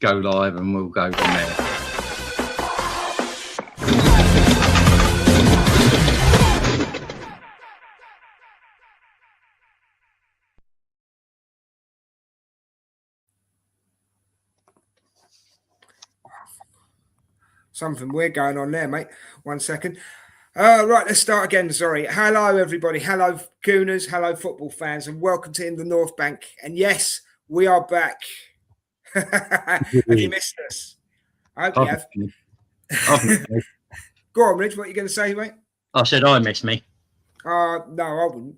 go live and we'll go from there. Something weird going on there, mate. 1 second. Right, let's start again. Sorry. Hello, everybody. Hello, Gooners. Hello, football fans. And welcome to In the North Bank. And yes, we are back. Have you missed us? I hope you have. Go on, Rich. What are you going to say, mate? I said I miss me. No, I wouldn't.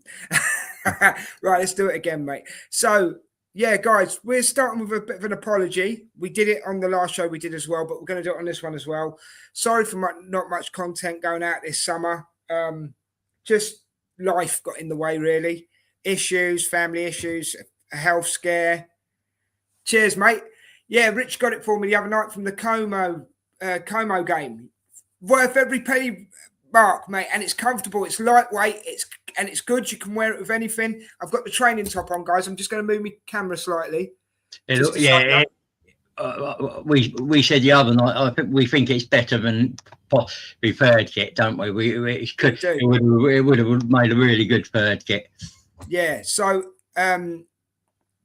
Right, let's do it again, mate. So, yeah, guys, we're starting with a bit of an apology. We did it on the last show we did as well, but we're going to do it on this one as well. Sorry for not much content going out this summer. Just life got in the way, really. Issues, family issues, a health scare. Cheers, mate. Yeah, Rich got it for me the other night from the Como game. Worth every penny, Mark, mate, and it's comfortable. It's lightweight. It's good. You can wear it with anything. I've got the training top on, guys. I'm just going to move my camera slightly. We said the other night. I think we think it's better than the third kit, don't we? It would have made a really good third kit. Yeah. So,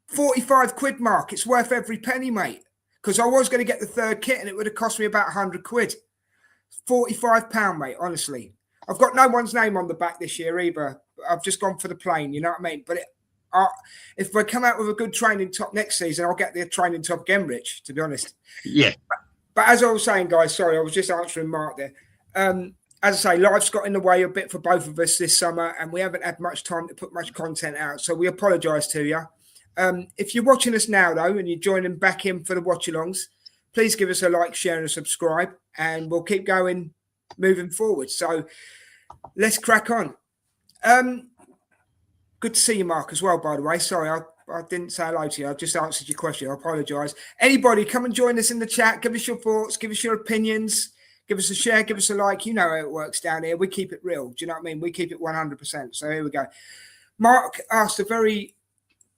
45 quid, Mark. It's worth every penny, mate. Because I was going to get the third kit, and it would have cost me about 100 quid. £45, mate. Honestly. I've got no one's name on the back this year either. I've just gone for the plain, you know what I mean? But if I come out with a good training top next season, I'll get the training top again, Rich, to be honest. Yeah. But as I was saying, guys, sorry, I was just answering Mark there. As I say, life's got in the way a bit for both of us this summer, and we haven't had much time to put much content out. So we apologise to you. If you're watching us now, though, and you're joining back in for the watch-alongs, please give us a like, share, and a subscribe, and we'll keep going moving forward. So let's crack on. Good to see you, Mark, as well, by the way. Sorry, I didn't say hello to you. I just answered your question. I apologise. Anybody, come and join us in the chat. Give us your thoughts. Give us your opinions. Give us a share. Give us a like. You know how it works down here. We keep it real. Do you know what I mean? We keep it 100%. So here we go. Mark asked a very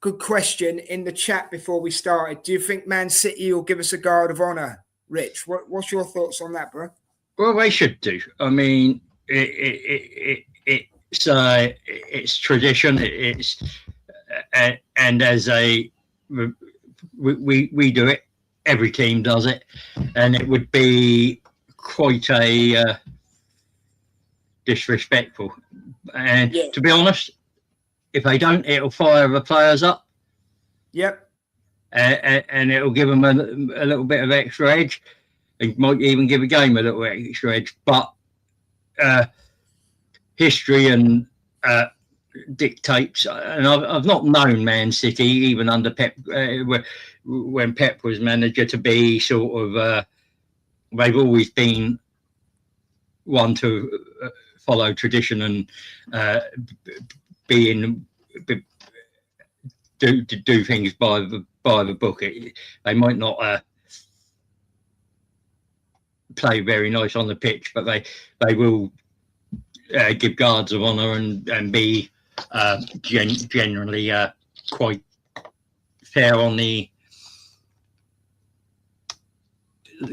good question in the chat before we started. Do you think Man City will give us a guard of honour, Rich? What's your thoughts on that, bro? Well, they should do. I mean, it's tradition. And as we do it. Every team does it, and it would be quite a disrespectful. And to be honest, if they don't, it'll fire the players up. Yep. And it'll give them a little bit of extra edge. It might even give a game a little extra edge. But history and dictates, and I've not known Man City, even under Pep, when Pep was manager, to be sort of, they've always been one to follow tradition and do things by the book. They might not play very nice on the pitch, but they will give guards of honour and be generally quite fair on the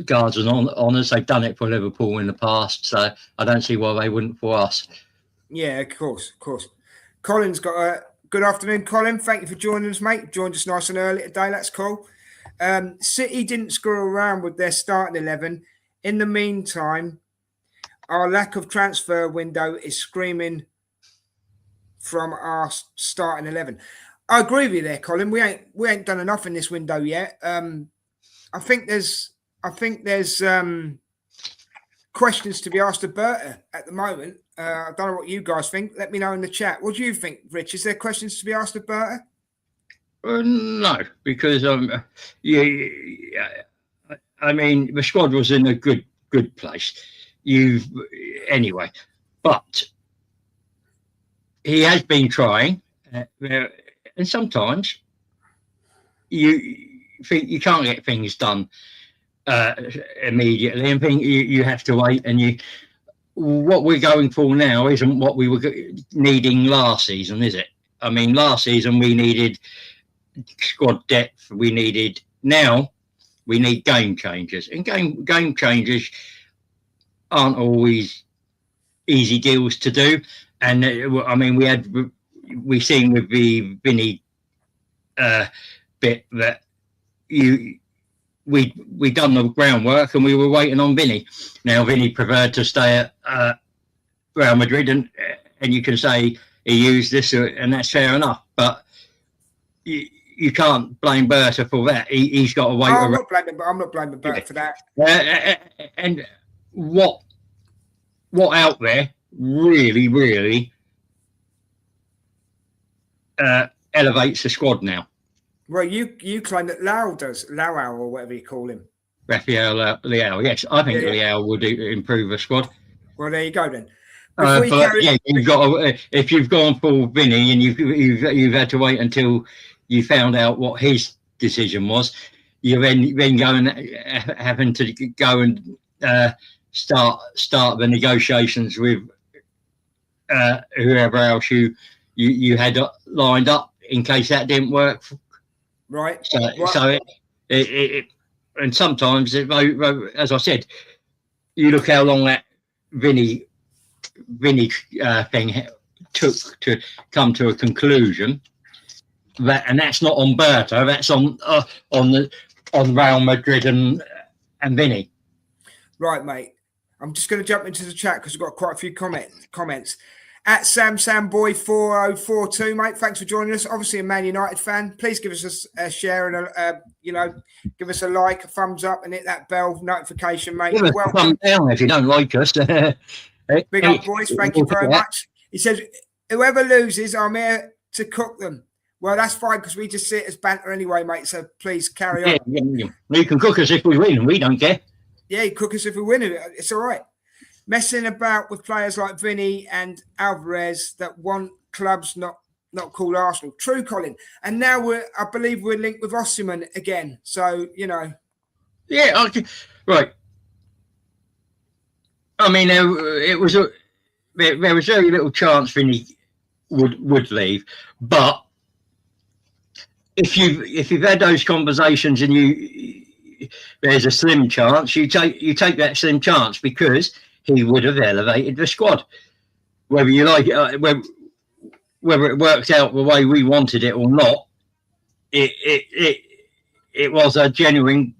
guards and honours. They've done it for Liverpool in the past, so I don't see why they wouldn't for us. Yeah, of course. Colin's got a good afternoon, Colin. Thank you for joining us, mate. Joined us nice and early today. That's cool. City didn't screw around with their starting 11. In the meantime, our lack of transfer window is screaming from our starting 11. I agree with you there, Colin. We ain't done enough in this window yet. I think there's questions to be asked of Berta at the moment. I don't know what you guys think. Let me know in the chat. What do you think, Rich? Is there questions to be asked of Berta? No, because I mean, the squad was in a good place. Anyway, but he has been trying, and sometimes you think you can't get things done immediately, and think you have to wait. And what we're going for now isn't what we were needing last season, is it? I mean, last season we needed squad depth. Now We need game changers, and game changers aren't always easy deals to do. And I mean, we seen with the Vinny bit that we done the groundwork and we were waiting on Vinny. Now Vinny preferred to stay at Real Madrid, and you can say he used this, and that's fair enough. But you can't blame Berta for that. He's got to wait. I'm not blaming Berta for that. And what out there really elevates the squad now. Well, you claim that Lau or whatever you call him. Rafael Leao. Yes, I think Leao would improve the squad. Well, there you go then. You've got if you've gone for Vinny and you've had to wait until you found out what his decision was, you're then going having to go and start the negotiations with whoever else you had lined up in case that didn't work. Right. So it and sometimes, as I said, you look how long that Vinny thing took to come to a conclusion. And that's not on Berta. That's on Real Madrid and Vinny. Right, mate. I'm just going to jump into the chat because we've got quite a few comments. At SamSamBoy4042, mate. Thanks for joining us. Obviously a Man United fan. Please give us a share and give us a like, a thumbs up, and hit that bell notification, mate. Give us a thumb down if you don't like us. Big up, boys. Thank you very much. He says, whoever loses, I'm here to cook them. Well, that's fine because we just see it as banter anyway, mate. So please carry on. Yeah. You can cook us if we win. We don't care. Yeah, you cook us if we win. It's all right. Messing about with players like Vinny and Alvarez that want clubs not called Arsenal. True, Colin. And now I believe we're linked with Osimhen again. So, Yeah, right. I mean, there was very little chance Vinny would leave, but if you've had those conversations and there's a slim chance, you take that slim chance because he would have elevated the squad, whether you like it, whether it worked out the way we wanted it or not. It was a genuine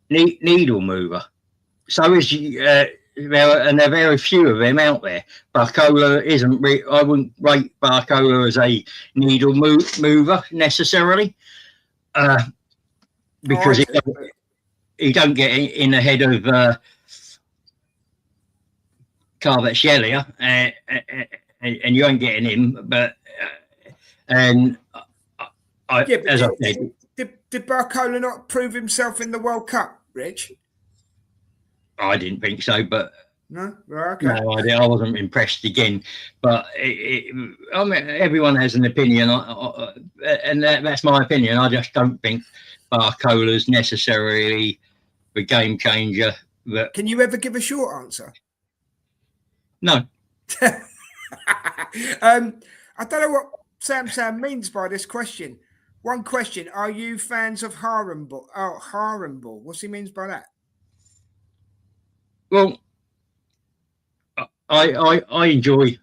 needle mover. So is there are very few of them out there. Barcola isn't. I wouldn't rate Barcola as a needle mover necessarily, because he don't get in ahead of Kvaratskhelia, and you ain't getting him. But as I said, did Barcola not prove himself in the World Cup, Rich? I didn't think so, but no, okay. No, I wasn't impressed again. But I mean, everyone has an opinion, and that's my opinion. I just don't think Barcola's necessarily the game changer. Can you ever give a short answer? No. I don't know what Sam means by this question. One question: are you fans of Haramball? Oh, Haramball. What's he means by that? Well, I enjoy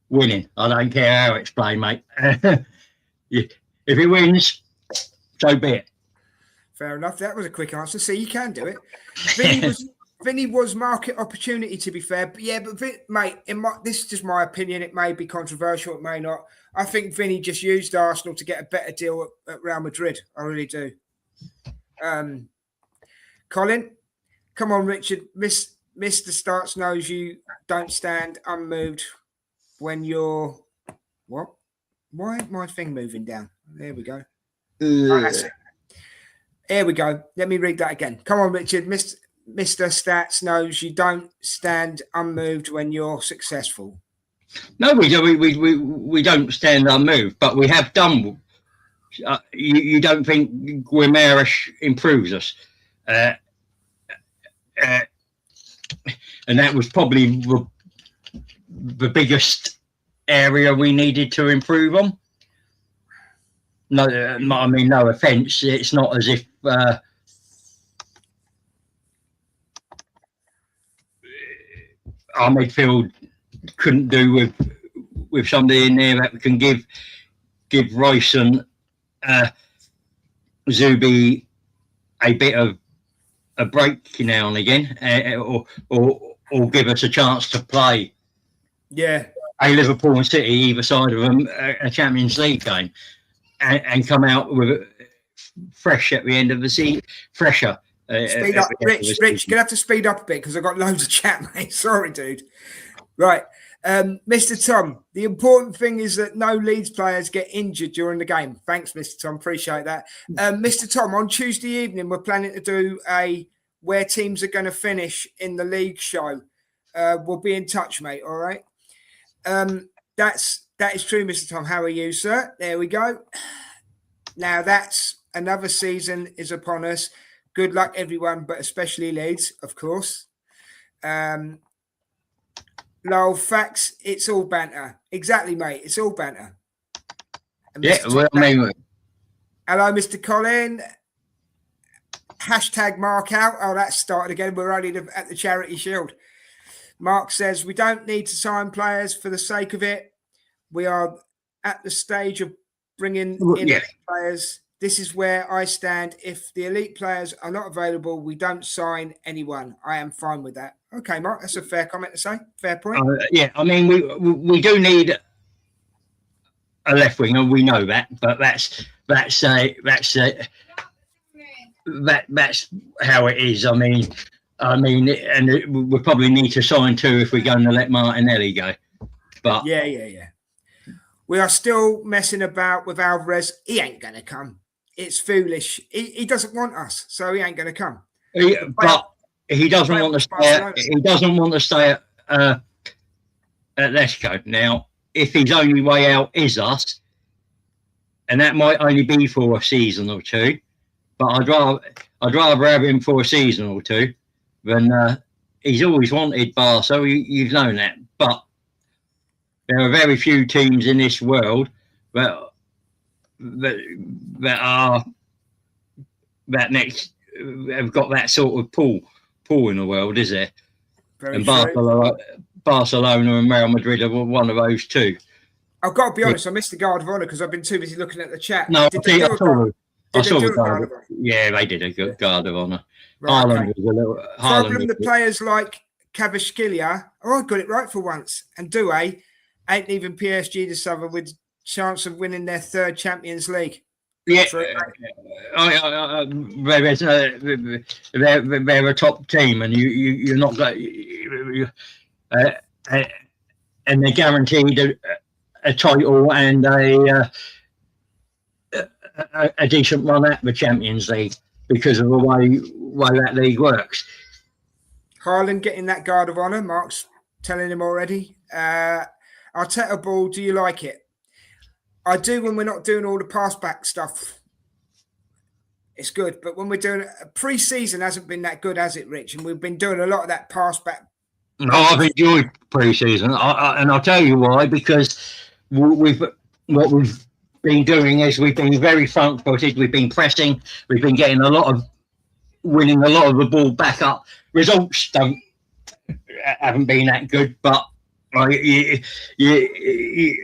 winning. I don't care how it's played, mate. If it wins, so be it. Fair enough. That was a quick answer. See, you can do it. Vinny was market opportunity, to be fair. But yeah, mate, this is just my opinion. It may be controversial. It may not. I think Vinny just used Arsenal to get a better deal at Real Madrid. I really do. Colin, come on, Richard. Mr. Starts knows you don't stand unmoved when you're... What? Why is my thing moving down? There we go. Oh, that's it. Here we go. Let me read that again. Come on, Richard. Mr. Stats knows you don't stand unmoved when you're successful. No, we don't stand unmoved, but we have done. You don't think Guimaraes improves us? And that was probably the biggest area we needed to improve on. No, I mean, no offence. It's not as if our midfield couldn't do with somebody in there that can give Royce and Zubi a bit of a break now and again, or give us a chance to play. Yeah. A Liverpool and City either side of them, a Champions League game, and come out with fresh at the end of the season, fresher. Speed up, Rich. You're gonna have to speed up a bit because I've got loads of chat, mate. Sorry, dude. Right, Mr. Tom. The important thing is that no Leeds players get injured during the game. Thanks, Mr. Tom. Appreciate that. Mr. Tom, on Tuesday evening, we're planning to do a where teams are going to finish in the league show. We'll be in touch, mate. All right. That is true, Mr. Tom. How are you, sir? There we go. Now that's another season is upon us. Good luck, everyone, but especially Leeds, of course. Lol, facts, it's all banter. Exactly, mate. It's all banter. Yeah, well, I mean, hello, Mr. Colin. Hashtag Mark out. Oh, that's started again. We're only at the Charity Shield. Mark says, we don't need to sign players for the sake of it. We are at the stage of bringing in players. This is where I stand. If the elite players are not available, we don't sign anyone. I am fine with that. Okay, Mark, that's a fair comment to say. Fair point. Yeah, I mean, we do need a left winger. We know that, but that's how it is. I mean, and we probably need to sign two if we're going to let Martinelli go. But yeah. We are still messing about with Alvarez. He ain't going to come. It's foolish. He doesn't want us, so he ain't going to come. But he doesn't want to stay. He doesn't want to stay at Leicester. Now, if his only way out is us, and that might only be for a season or two, but I'd rather have him for a season or two than he's always wanted Bar. So you've known that, but there are very few teams in this world that have got that sort of pull in the world, is there? And Barcelona and Real Madrid are one of those two. I've got to be honest, I missed the Guard of Honour because I've been too busy looking at the chat. No, I saw the Guard. Yeah, they did a good Guard of Honour. Right, Haaland was a little. Problem the players like Kvaratskhelia, I got it right for once, and Doué ain't even PSG to suffer with chance of winning their third Champions League. Yeah, they're a top team, and you're not going. And they're guaranteed a title and a decent run at the Champions League because of the way that league works. Haaland getting that Guard of Honour. Mark's telling him already. Arteta ball, do you like it? I do when we're not doing all the pass back stuff. It's good, but when we're doing pre-season hasn't been that good, has it, Rich? And we've been doing a lot of that pass back. No, I've enjoyed pre-season, and I'll tell you why. Because what we've been doing is we've been very front-footed. We've been pressing. We've been getting winning a lot of the ball back up. Results haven't been that good, but your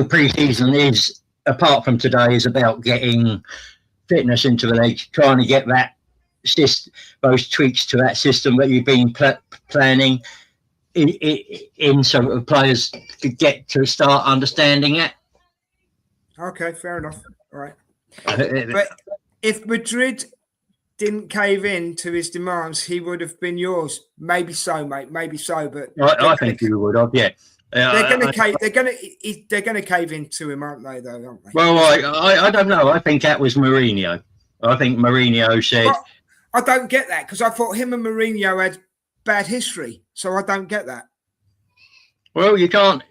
pre-season is, apart from today, is about getting fitness into the legs, trying to get those tweaks to that system that you've been planning in so that players could get to start understanding it. Okay, fair enough. All right. But if Madrid didn't cave in to his demands, he would have been yours. Maybe so, mate. Maybe so. But I think you would have. Yeah. They're going to cave. They're going to cave into him, aren't they? Though, aren't they? Well, I don't know. I think that was Mourinho. I think Mourinho said. Well, I don't get that because I thought him and Mourinho had bad history, so I don't get that. Well, you can't.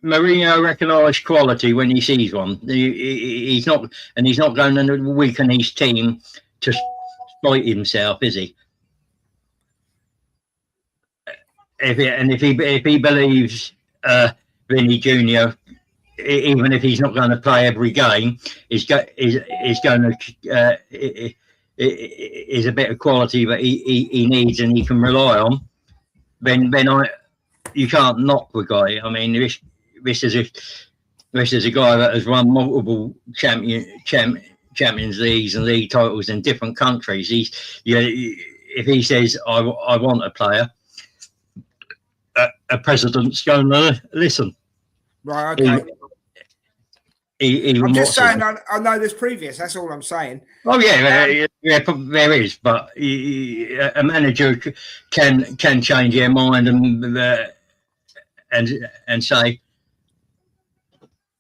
Mourinho recognise quality when he sees one. He's not going to weaken his team to spite himself, is he? If he believes Vinny Junior, even if he's not going to play every game, is a bit of quality that he needs and he can rely on, then you can't knock the guy. I mean, this is a guy that has won multiple Champions Leagues and league titles in different countries. If he says I want a player, a president's going to listen. Right. Okay. I'm just saying. I know there's previous. That's all I'm saying. Oh yeah, there is, but a manager can change their mind and say,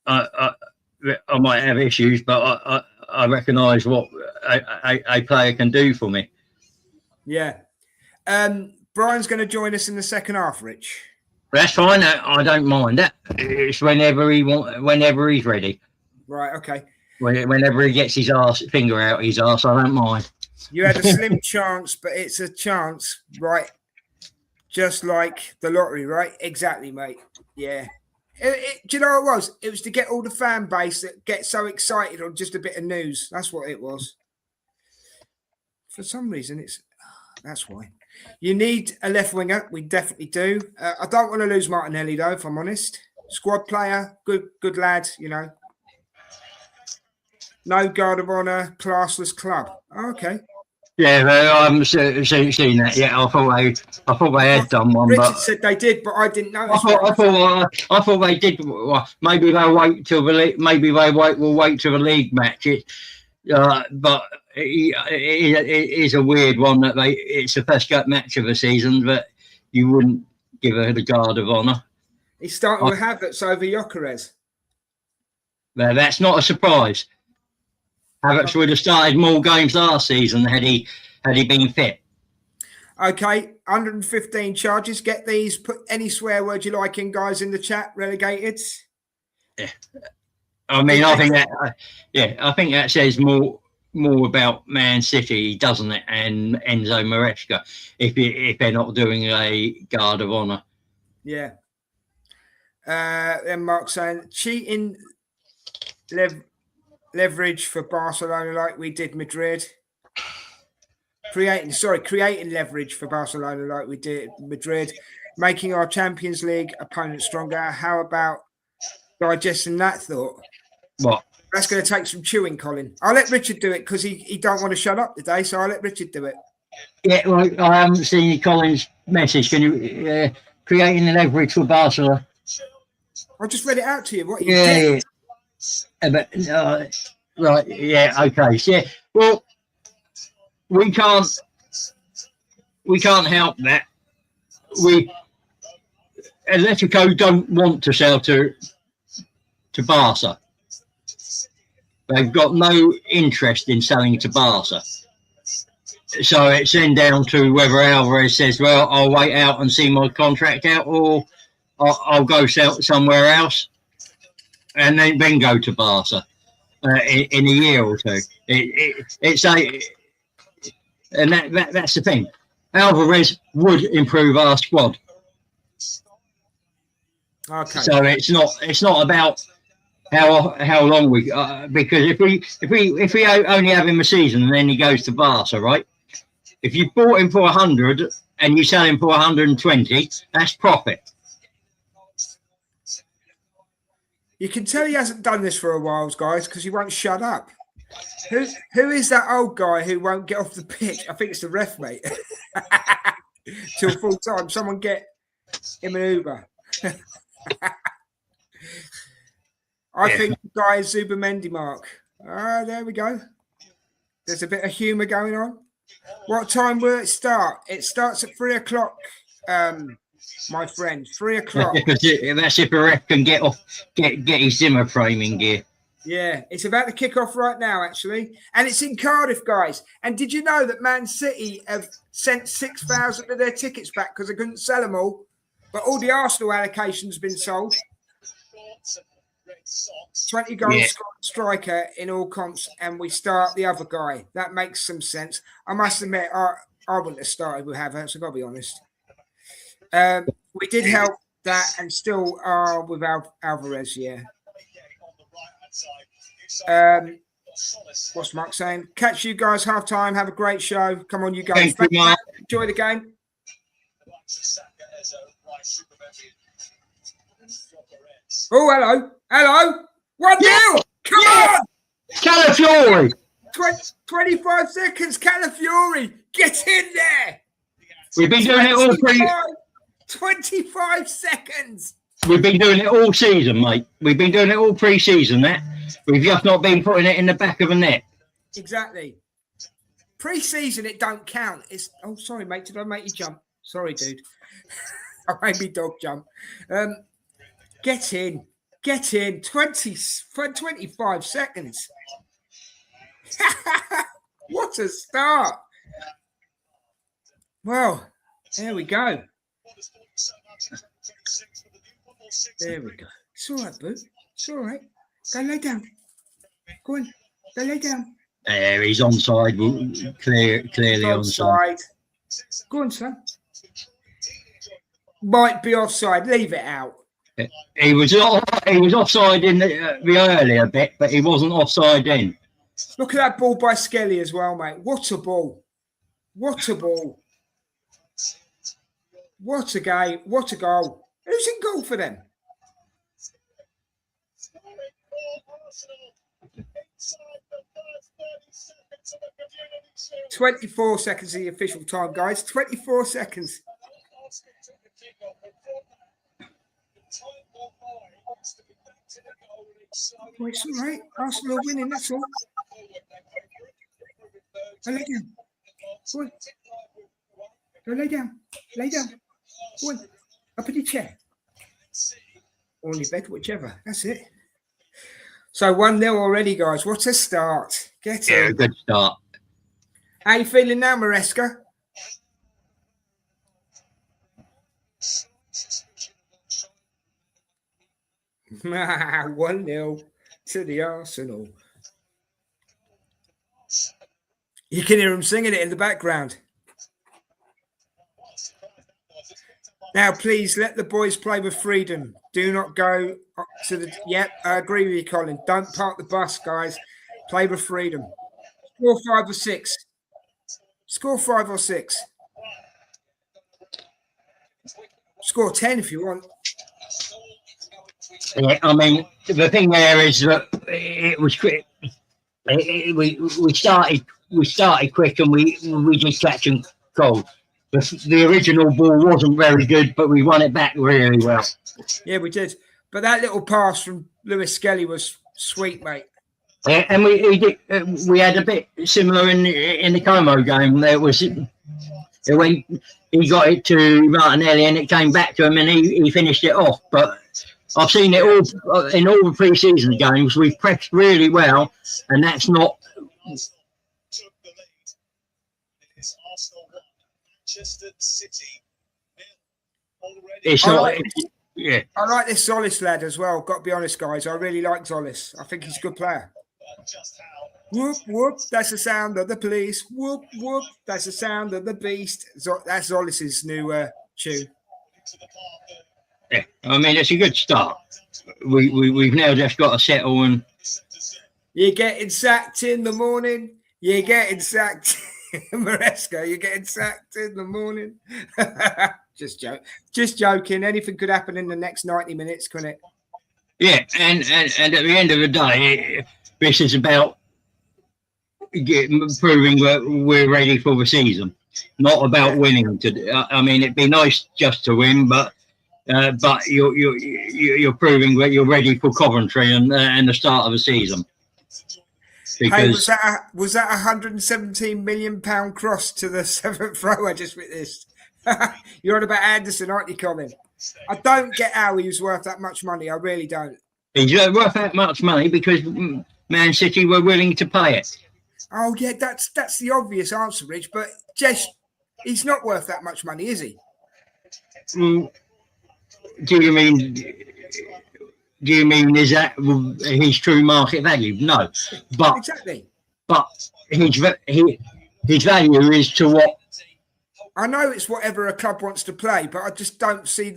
I might have issues, but I recognise what a player can do for me. Yeah. Brian's going to join us in the second half, Rich. That's fine. I don't mind that. It's whenever he's ready. Right. Okay. Whenever he gets his finger out his arse, I don't mind. You had a slim chance, but it's a chance, right? Just like the lottery, right? Exactly, mate. Yeah. Do you know what it was? It was to get all the fan base that get so excited on just a bit of news. That's what it was. For some reason, that's why. You need a left winger. We definitely do. I don't want to lose Martinelli, though, if I'm honest. Squad player, good lad, you know. No guard of honour, classless club. Oh, okay. Yeah, I'm seeing that. Yeah, I thought they had done one. Richard said they did, but I didn't know. I thought they did. Well, maybe they'll wait till we'll wait till the league match. But it is a weird one that it's the first match of the season, but you wouldn't give her the guard of honour. He's starting with Havertz over Gyökeres. Now, that's not a surprise. Havertz would have started more games last season had he been fit. Okay, 115 charges. Get these. Put any swear word you like in, guys, in the chat. Relegated. Yeah. I mean, I think that says more about Man City, doesn't it, and Enzo Maresca if they're not doing a guard of honour. Yeah. Then Mark saying cheating leverage for Barcelona like we did Madrid. Creating leverage for Barcelona like we did Madrid, making our Champions League opponent stronger. How about digesting that thought? What? That's going to take some chewing, Colin. I'll let Richard do it because he don't want to shut up today, so I'll let Richard do it. Yeah, well, I haven't seen Colin's message. Can you creating leverage for Barcelona? I just read it out to you. What you did? But right, yeah, okay, yeah. Well, we can't help that. Atletico don't want to sell to Barca. They've got no interest in selling to Barca. So it's then down to whether Alvarez says, well, I'll wait out and see my contract out, or I'll go sell somewhere else and then go to Barca in a year or two. That's the thing. Alvarez would improve our squad. Okay. So it's not about how long we because if we only have him a season and then he goes to Barca, right? If you bought him for 100 and you sell him for 120, that's profit. You can tell he hasn't done this for a while, guys, because he won't shut up. Who is that old guy who won't get off the pitch? I think it's the ref, mate. Till full time. Someone get him an Uber. I think the guy is Zubamendi, Mark. There we go. There's a bit of humour going on. What time will it start? It starts at 3 o'clock, my friend. 3 o'clock. That's if a ref can get his Zimmer framing gear. Yeah, it's about to kick off right now, actually. And it's in Cardiff, guys. And did you know that Man City have sent 6,000 of their tickets back because they couldn't sell them all? But all the Arsenal allocations have been sold. 20 goals striker in all comps, and we start the other guy. That makes some sense. I must admit, I wouldn't have started with Havertz, I've got to be honest. We did help that and still are with Alvarez, yeah. What's Mark saying? Catch you guys half time. Have a great show. Come on, you guys. Thank you, Mark. Enjoy the game. Oh, hello. Hello. 1-0. Come on. Calafiori. 25 seconds, Calafiori. Get in there. We've been doing it all 25 seconds. We've been doing it all season, mate. We've been doing it all pre-season, that. We've just not been putting it in the back of a net. Exactly. Pre-season, it don't count. It's sorry, mate. Did I make you jump? Sorry, dude. I made me dog jump. Get in. 25 seconds. What a start. Well, there we go. There we go. It's all right, boo. It's all right. Go lay down. Go on. Go lay down. There, he's onside. Clearly onside. Go on, son. Might be offside. Leave it out. He was offside in the earlier bit, but he wasn't offside then. Look at that ball by Skelly as well, mate. What a ball. What a ball. What a game. What a goal. Who's in goal for them? "24 seconds" is the official time, guys. 24 seconds. Oh, it's all right. Arsenal are winning, that's all. Go lay down. Go on. Go lay down. Lay down. Go on. Up in your chair. Or on your bed, whichever. That's it. So 1-0 already, guys. What a start. Get in. Yeah, good start. How you feeling now, Maresca? Ah, 1-0 to the Arsenal. You can hear them singing it in the background. Now, please let the boys play with freedom. Do not go to the... Yep, I agree with you, Colin. Don't park the bus, guys. Play with freedom. Score 5 or 6. Score 5 or 6. Score 10 if you want. Yeah, I mean, the thing there is that it was quick. We started quick and we just catching cold. The original ball wasn't very good, but we won it back really well. Yeah, we did. But that little pass from Lewis Skelly was sweet, mate. Yeah, and we had a bit similar in the Como game. When he got it to Martinelli and it came back to him and he finished it off. But I've seen it all in all the pre-season games. We've pressed really well, and that's not. It's not. Yeah. I like this Zolis lad as well. Got to be honest, guys. I really like Zolis. I think he's a good player. Whoop, whoop. That's the sound of the police. Whoop, whoop. That's the sound of the beast. That's Zolis's new tune. Yeah, I mean, it's a good start. We've now just got to settle and... You're getting sacked in the morning. You're getting sacked. Maresca, you're getting sacked in the morning. Just joking. Anything could happen in the next 90 minutes, couldn't it? Yeah, and at the end of the day, this is about proving that we're ready for the season, not about winning. I mean, it'd be nice just to win, but you're proving that you're ready for Coventry and the start of the season. Because hey, was that £117 million cross to the 7th row I just witnessed? You're on about Anderson, aren't you, Colin? I don't get how he was worth that much money. I really don't. He's worth that much money because Man City were willing to pay it. Oh yeah, that's the obvious answer, Rich. But Jess, he's not worth that much money, is he? Do you mean is that his true market value? No, but exactly. But his value is to what. I know it's whatever a club wants to play, but I just don't see.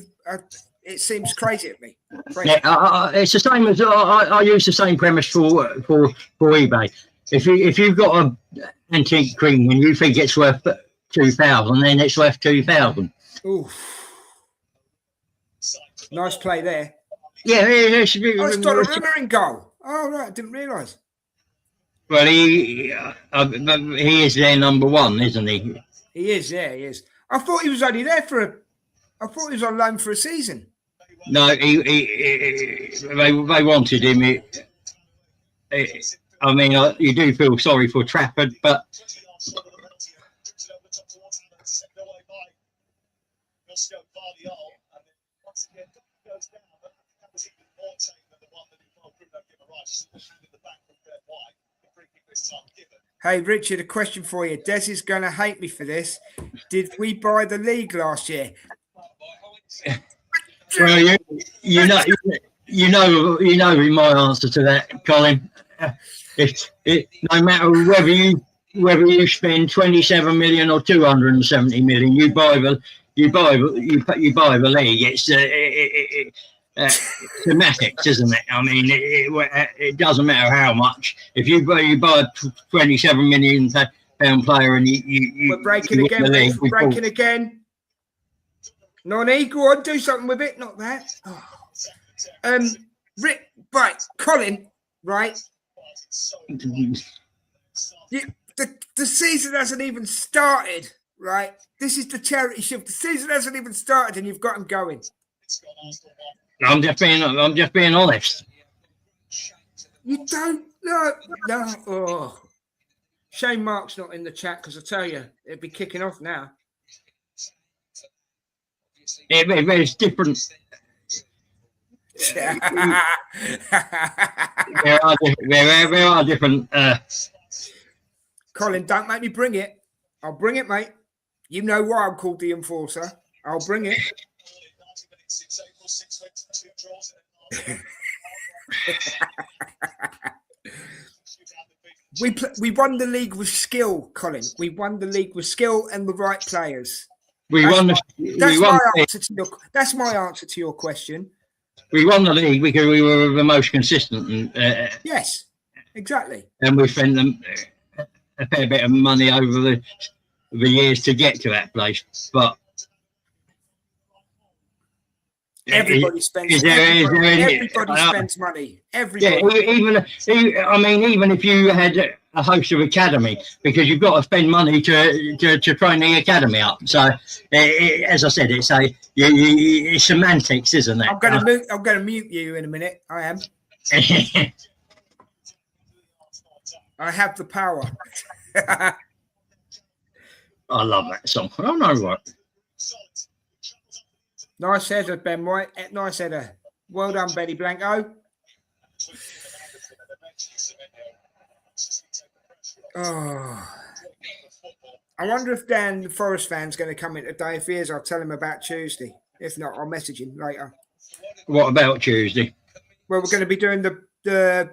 It seems crazy at me. Crazy. Yeah, it's the same as I use the same premise for eBay. If you've got an antique cream and you think it's worth 2,000, then it's worth 2,000. Ooh. Nice play there. Yeah, It's Donnarumma in goal. Oh, right. I didn't realise. Well, he is their number one, isn't he? He is, yeah, he is. I thought he was only there I thought he was on loan for a season. No, they wanted him. I mean, you do feel sorry for Trafford, but hey, Richard, a question for you. Des is going to hate me for this. Did we buy the league last year? Well, you know my answer to that, Colin. No matter whether you spend 27 million or 270 million, you buy the league. It's semantics, isn't it? I mean, it doesn't matter how much. If you buy a 27 million pound player and we're breaking again. We're breaking again. Nonny, go on, do something with it. Not that. Oh. Rick, right, Colin, right. The season hasn't even started, right? This is the charity shift. The season hasn't even started, and you've got them going. I'm just being honest. You don't no. Oh. Shane Mark's not in the chat because I tell you, it'd be kicking off now. It's different. There are different. Colin, don't make me bring it. I'll bring it, mate. You know why I'm called the Enforcer. I'll bring it. We won the league with skill, Colin. We won the league with skill and the right players. That's my answer to your question. We won the league because we were the most consistent. Yes, exactly. And we spent a fair bit of money over the years to get to that place. But everybody spends money. Everybody. Yeah, even if you had a host of academy, because you've got to spend money to train the academy up. So, as I said, it's semantics, isn't it? I'm going to mute you in a minute. I am. I have the power. I love that song. I don't know what. Nice header, Ben White. Nice header. Well done, Betty Blanco. Oh. I wonder if Dan, the Forest fan's going to come in today. If he is, I'll tell him about Tuesday. If not, I'll message him later. What about Tuesday? Well, we're going to be doing the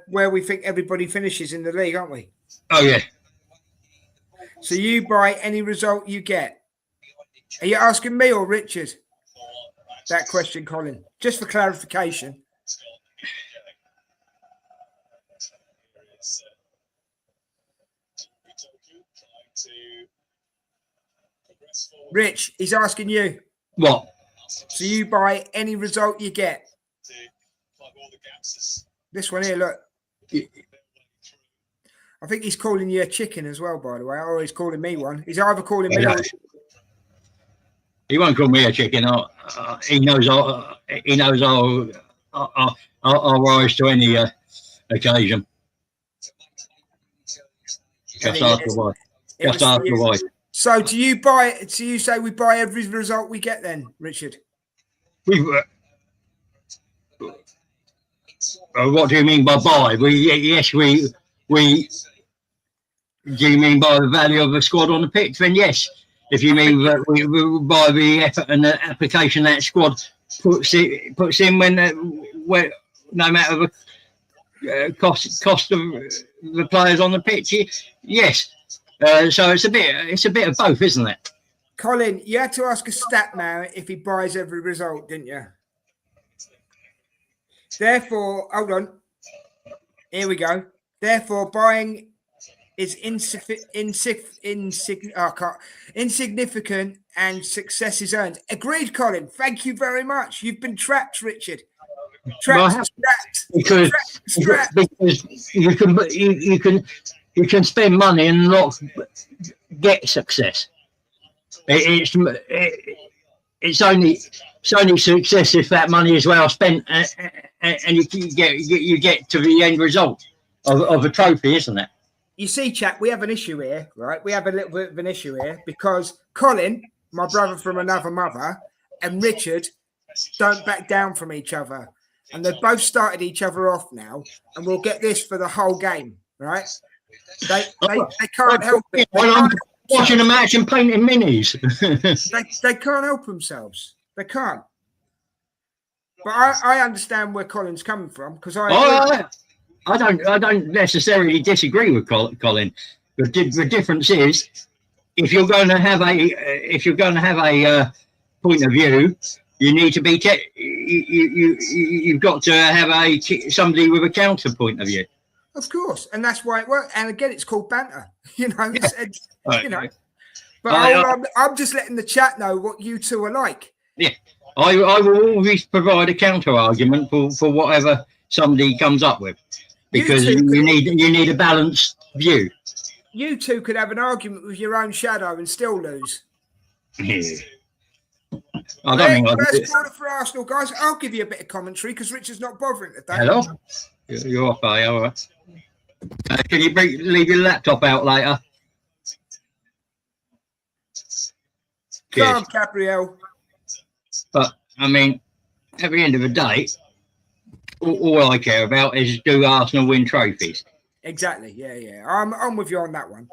where we think everybody finishes in the league, aren't we? Oh, yeah. So you buy any result you get. Are you asking me or Richard? That question, Colin. Just for clarification. Rich, he's asking you. What? So you buy any result you get. This one here, look. I think he's calling you a chicken as well, by the way. Or he's calling me one. He's either calling me or... He won't call me a chicken. He knows I'll rise to any occasion. Just ask the why. So do you buy? Do you say we buy every result we get then, Richard? What do you mean by buy? Do you mean by the value of the squad on the pitch? Then yes. If you mean that we buy the effort and the application that squad puts in when no matter the cost of the players on the pitch, yes. So it's a bit of both, isn't it? Colin, you had to ask a stat man if he buys every result, didn't you? Therefore, hold on. Here we go. Therefore, buying is insignificant and success is earned. Agreed, Colin. Thank you very much. You've been trapped, Richard. Trapped. Because you can spend money and not get success. It's only success if that money is well spent and you get to the end result of a trophy, isn't it? You see, chap, we have an issue here, right? We have a little bit of an issue here because Colin, my brother from another mother, and Richard don't back down from each other. And they've both started each other off now, and we'll get this for the whole game, right? They can't help it. I'm watching a match and painting minis. they can't help themselves. They can't. But I understand where Colin's coming from because I don't necessarily disagree with Colin. The difference is if you're going to have a point of view, you need to be you've got to have somebody with a counter point of view. Of course, and that's why it works. And again, it's called banter. You know, you know. But I'm just letting the chat know what you two are like. Yeah, I will always provide a counter argument for whatever somebody comes up with, because you need a balanced view. You two could have an argument with your own shadow and still lose. Yeah. I don't think first quarter for Arsenal, guys. I'll give you a bit of commentary because Richard's not bothering today. Hello, you're off, are you? All right. Can you leave your laptop out later? Come on, Gabriel. But I mean, at the end of the day, all I care about is do Arsenal win trophies. Exactly. Yeah. I'm with you on that one.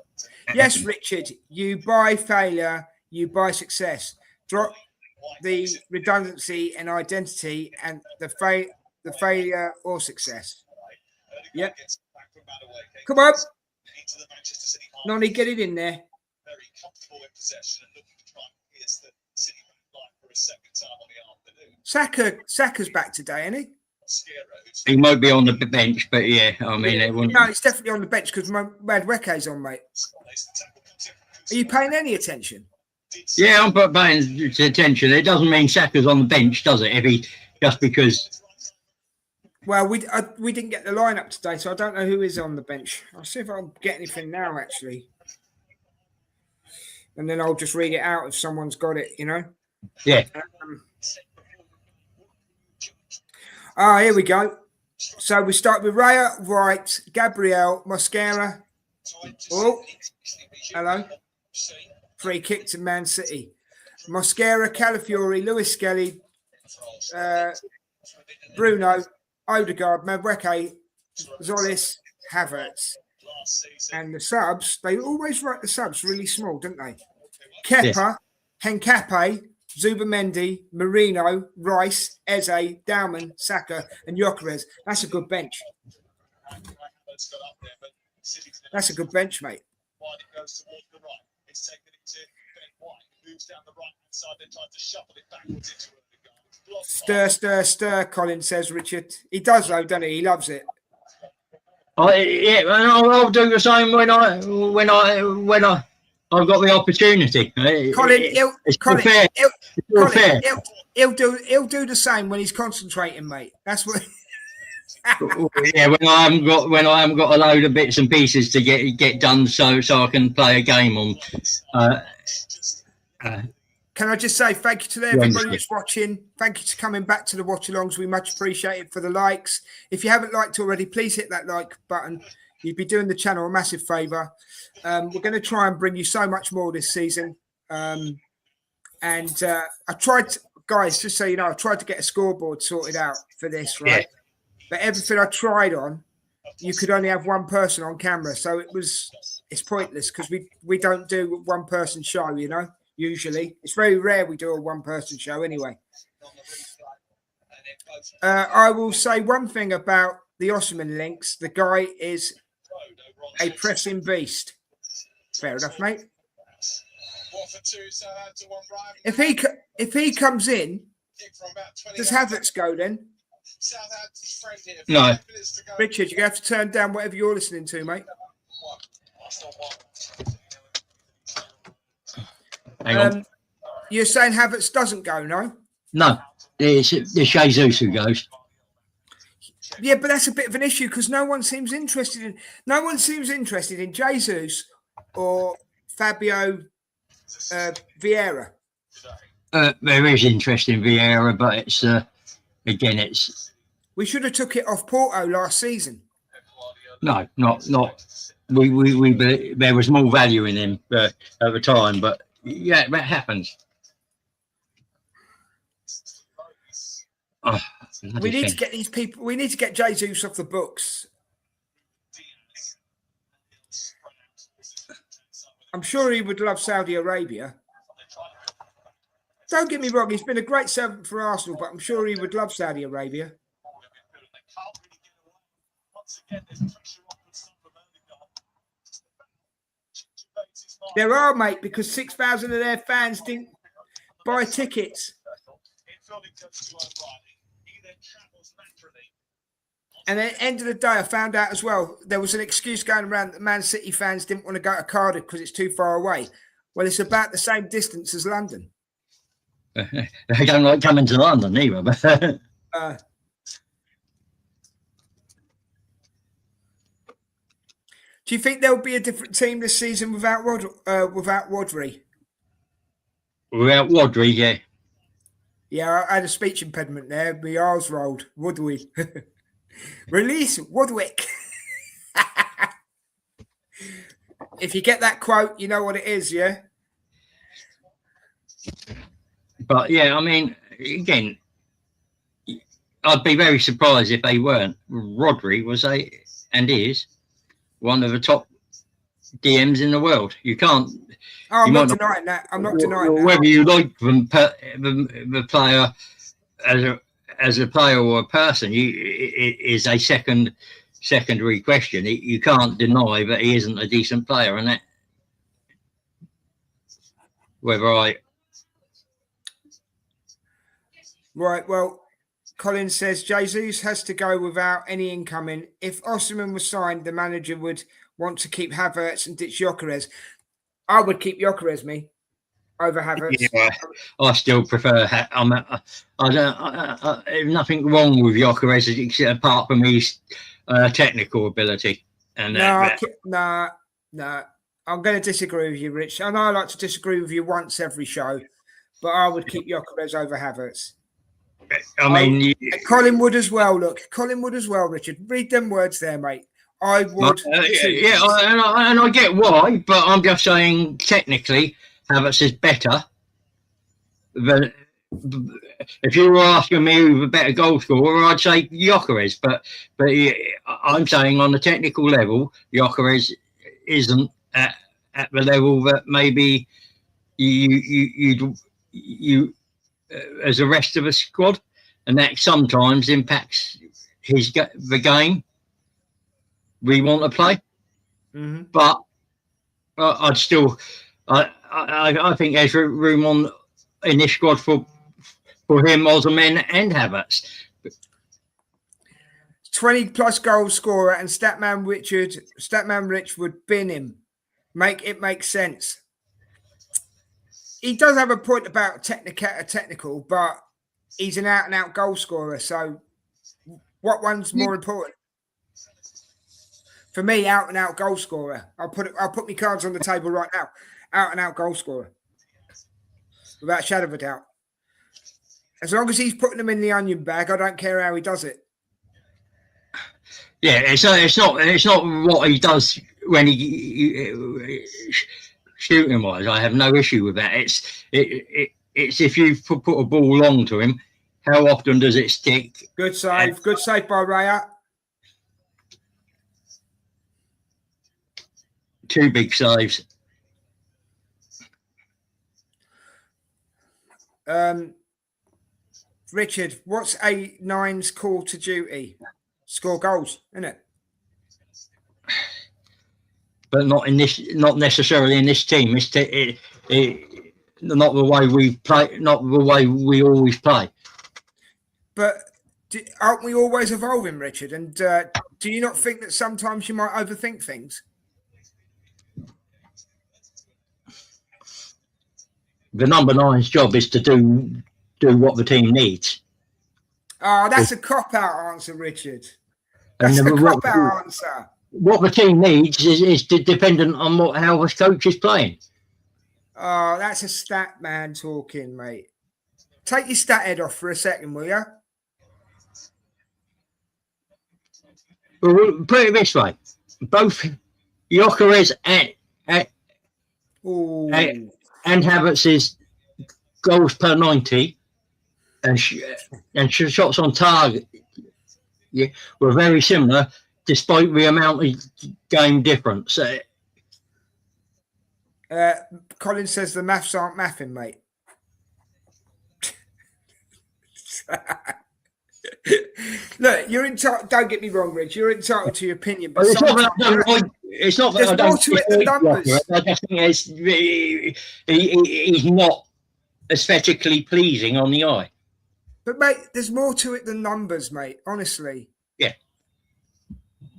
Yes, Richard. You buy failure, you buy success. Drop the redundancy and identity and the failure or success. Yep. Come on. Nonny, get it in there. Very comfortable in possession and looking to try and pierce the City line for a second time on the afternoon. Saka's back today, isn't he? He might be on the bench, but yeah, I mean, it wouldn't. No, he's definitely on the bench because Madweke's on, mate. Are you paying any attention? Yeah, I'm paying attention. It doesn't mean Saka's on the bench, does it? Just because. Well, we didn't get the lineup today, so I don't know who is on the bench. I'll see if I'll get anything now, actually, and then I'll just read it out if someone's got it. You know. Yeah. Here we go. So we start with Raya, Wright, Gabriel, Mosquera. Oh, hello. Free kick to Man City. Mosquera, Calafiori, Lewis Skelly, Bruno, Odegaard, Madweke, Zolis, Havertz. And the subs, they always write the subs really small, don't they? Kepa, Henkape, Zubamendi, Marino, Rice, Eze, Dauman, Saka, and Gyökeres. That's a good bench. That's a good bench, mate. Stir, Colin says, Richard. He does, though, doesn't he? He loves it. Yeah, and I'll do the same when I've got the opportunity. He'll do the same when he's concentrating, mate. That's what. Yeah, when I haven't got a load of bits and pieces to get done, so I can play a game on. Can I just say thank you to everybody who's watching. Thank you for coming back to the watch-alongs. We much appreciate it for the likes. If you haven't liked already, please hit that like button. You'd be doing the channel a massive favour. We're going to try and bring you so much more this season. I tried to, guys, just so you know, I tried to get a scoreboard sorted out for this, right? Yeah. But everything I tried on, you could only have one person on camera. So it's pointless because we don't do one person show, you know, usually. It's very rare we do a one person show anyway. I will say one thing about the Osimhen links. The guy is a pressing beast. Fair enough, mate. If he comes in, does Havertz go then? No. Richard, you have to turn down whatever you're listening to, mate. Hang on. You're saying Havertz doesn't go, no? No, it's Jesus who goes. Yeah, but that's a bit of an issue because no one seems interested in Jesus or Fabio Vieira. There is interest in Vieira, but it's again, it's. We should have took it off Porto last season. No, not. We there was more value in him at the time, but yeah, that happens. Oh, we need to get these people. We need to get Jesus off the books. I'm sure he would love Saudi Arabia. Don't get me wrong, he's been a great servant for Arsenal, but I'm sure he would love Saudi Arabia. There are, mate, because 6,000 of their fans didn't buy tickets. And at the end of the day, I found out as well, there was an excuse going around that Man City fans didn't want to go to Cardiff because it's too far away. Well, it's about the same distance as London. They don't like coming to London either. But do you think there'll be a different team this season without Rodri? Without Rodri, yeah. Yeah, I had a speech impediment there. My R's rolled. Rodri. Release Woodwick. If you get that quote, you know what it is, yeah? But yeah, I mean, again, I'd be very surprised if they weren't. Rodri was is one of the top DMs in the world. You can't. Oh, I'm not denying that. I'm not denying that. Whether you like them, the player as a player or a person, it is a secondary question. You can't deny that he isn't a decent player, and that Right, well, Colin says Jesus has to go without any incoming. If Osimhen was signed, the manager would want to keep Havertz and ditch Gyökeres. I would keep Gyökeres, over Havertz. Yeah, I still prefer. Nothing wrong with Gyökeres apart from his technical ability. And no. I'm going to disagree with you, Rich. I know I like to disagree with you once every show, but I would keep Gyökeres over Havertz. I mean, Colin would as well. Look, Colin would as well, Richard. Read them words there, mate. I would. And I get why, but I'm just saying technically, Havertz is better. Than, if you were asking me who's a better goal scorer, I'd say Gyökeres. But I'm saying on the technical level, Gyökeres isn't at the level that maybe you as the rest of the squad, and that sometimes impacts the game we want to play. Mm-hmm. But I'd still, I think there's room in this squad for him, Osimhen, and Havertz. 20+ goal scorer and Statman Rich would bin him. Make sense. He does have a point about technical, but he's an out-and-out goal scorer. So, what one's more important? For me, out-and-out goal scorer. I'll put my cards on the table right now. Out-and-out goal scorer, without a shadow of a doubt. As long as he's putting them in the onion bag, I don't care how he does it. Yeah, it's not what he does when he shooting wise. I have no issue with that. It's if you put a ball long to him, how often does it stick? Good save by Raya. 2 big saves. Richard, what's A9's call to duty? Score goals, isn't it? But not necessarily in this team. Not the way we play. Not the way we always play. But aren't we always evolving, Richard? And do you not think that sometimes you might overthink things? the number 9's job is to do what the team needs. Oh, that's a cop-out answer, Richard. And That's a cop-out answer. What the team needs is dependent on how the coach is playing. Oh, that's a stat man talking, mate. Take your stat head off for a second, will you? Well, we'll put it this way: both Gyökeres and Havertz's goals per 90 and shots on target were very similar, despite the amount of game difference. Colin says the maths aren't mathing, mate. Look, you're entitled. Don't get me wrong, Rich. You're entitled to your opinion, but it's not that I don't more to it than numbers. I just think he's not aesthetically pleasing on the eye. But mate, there's more to it than numbers, mate. Honestly. Yeah.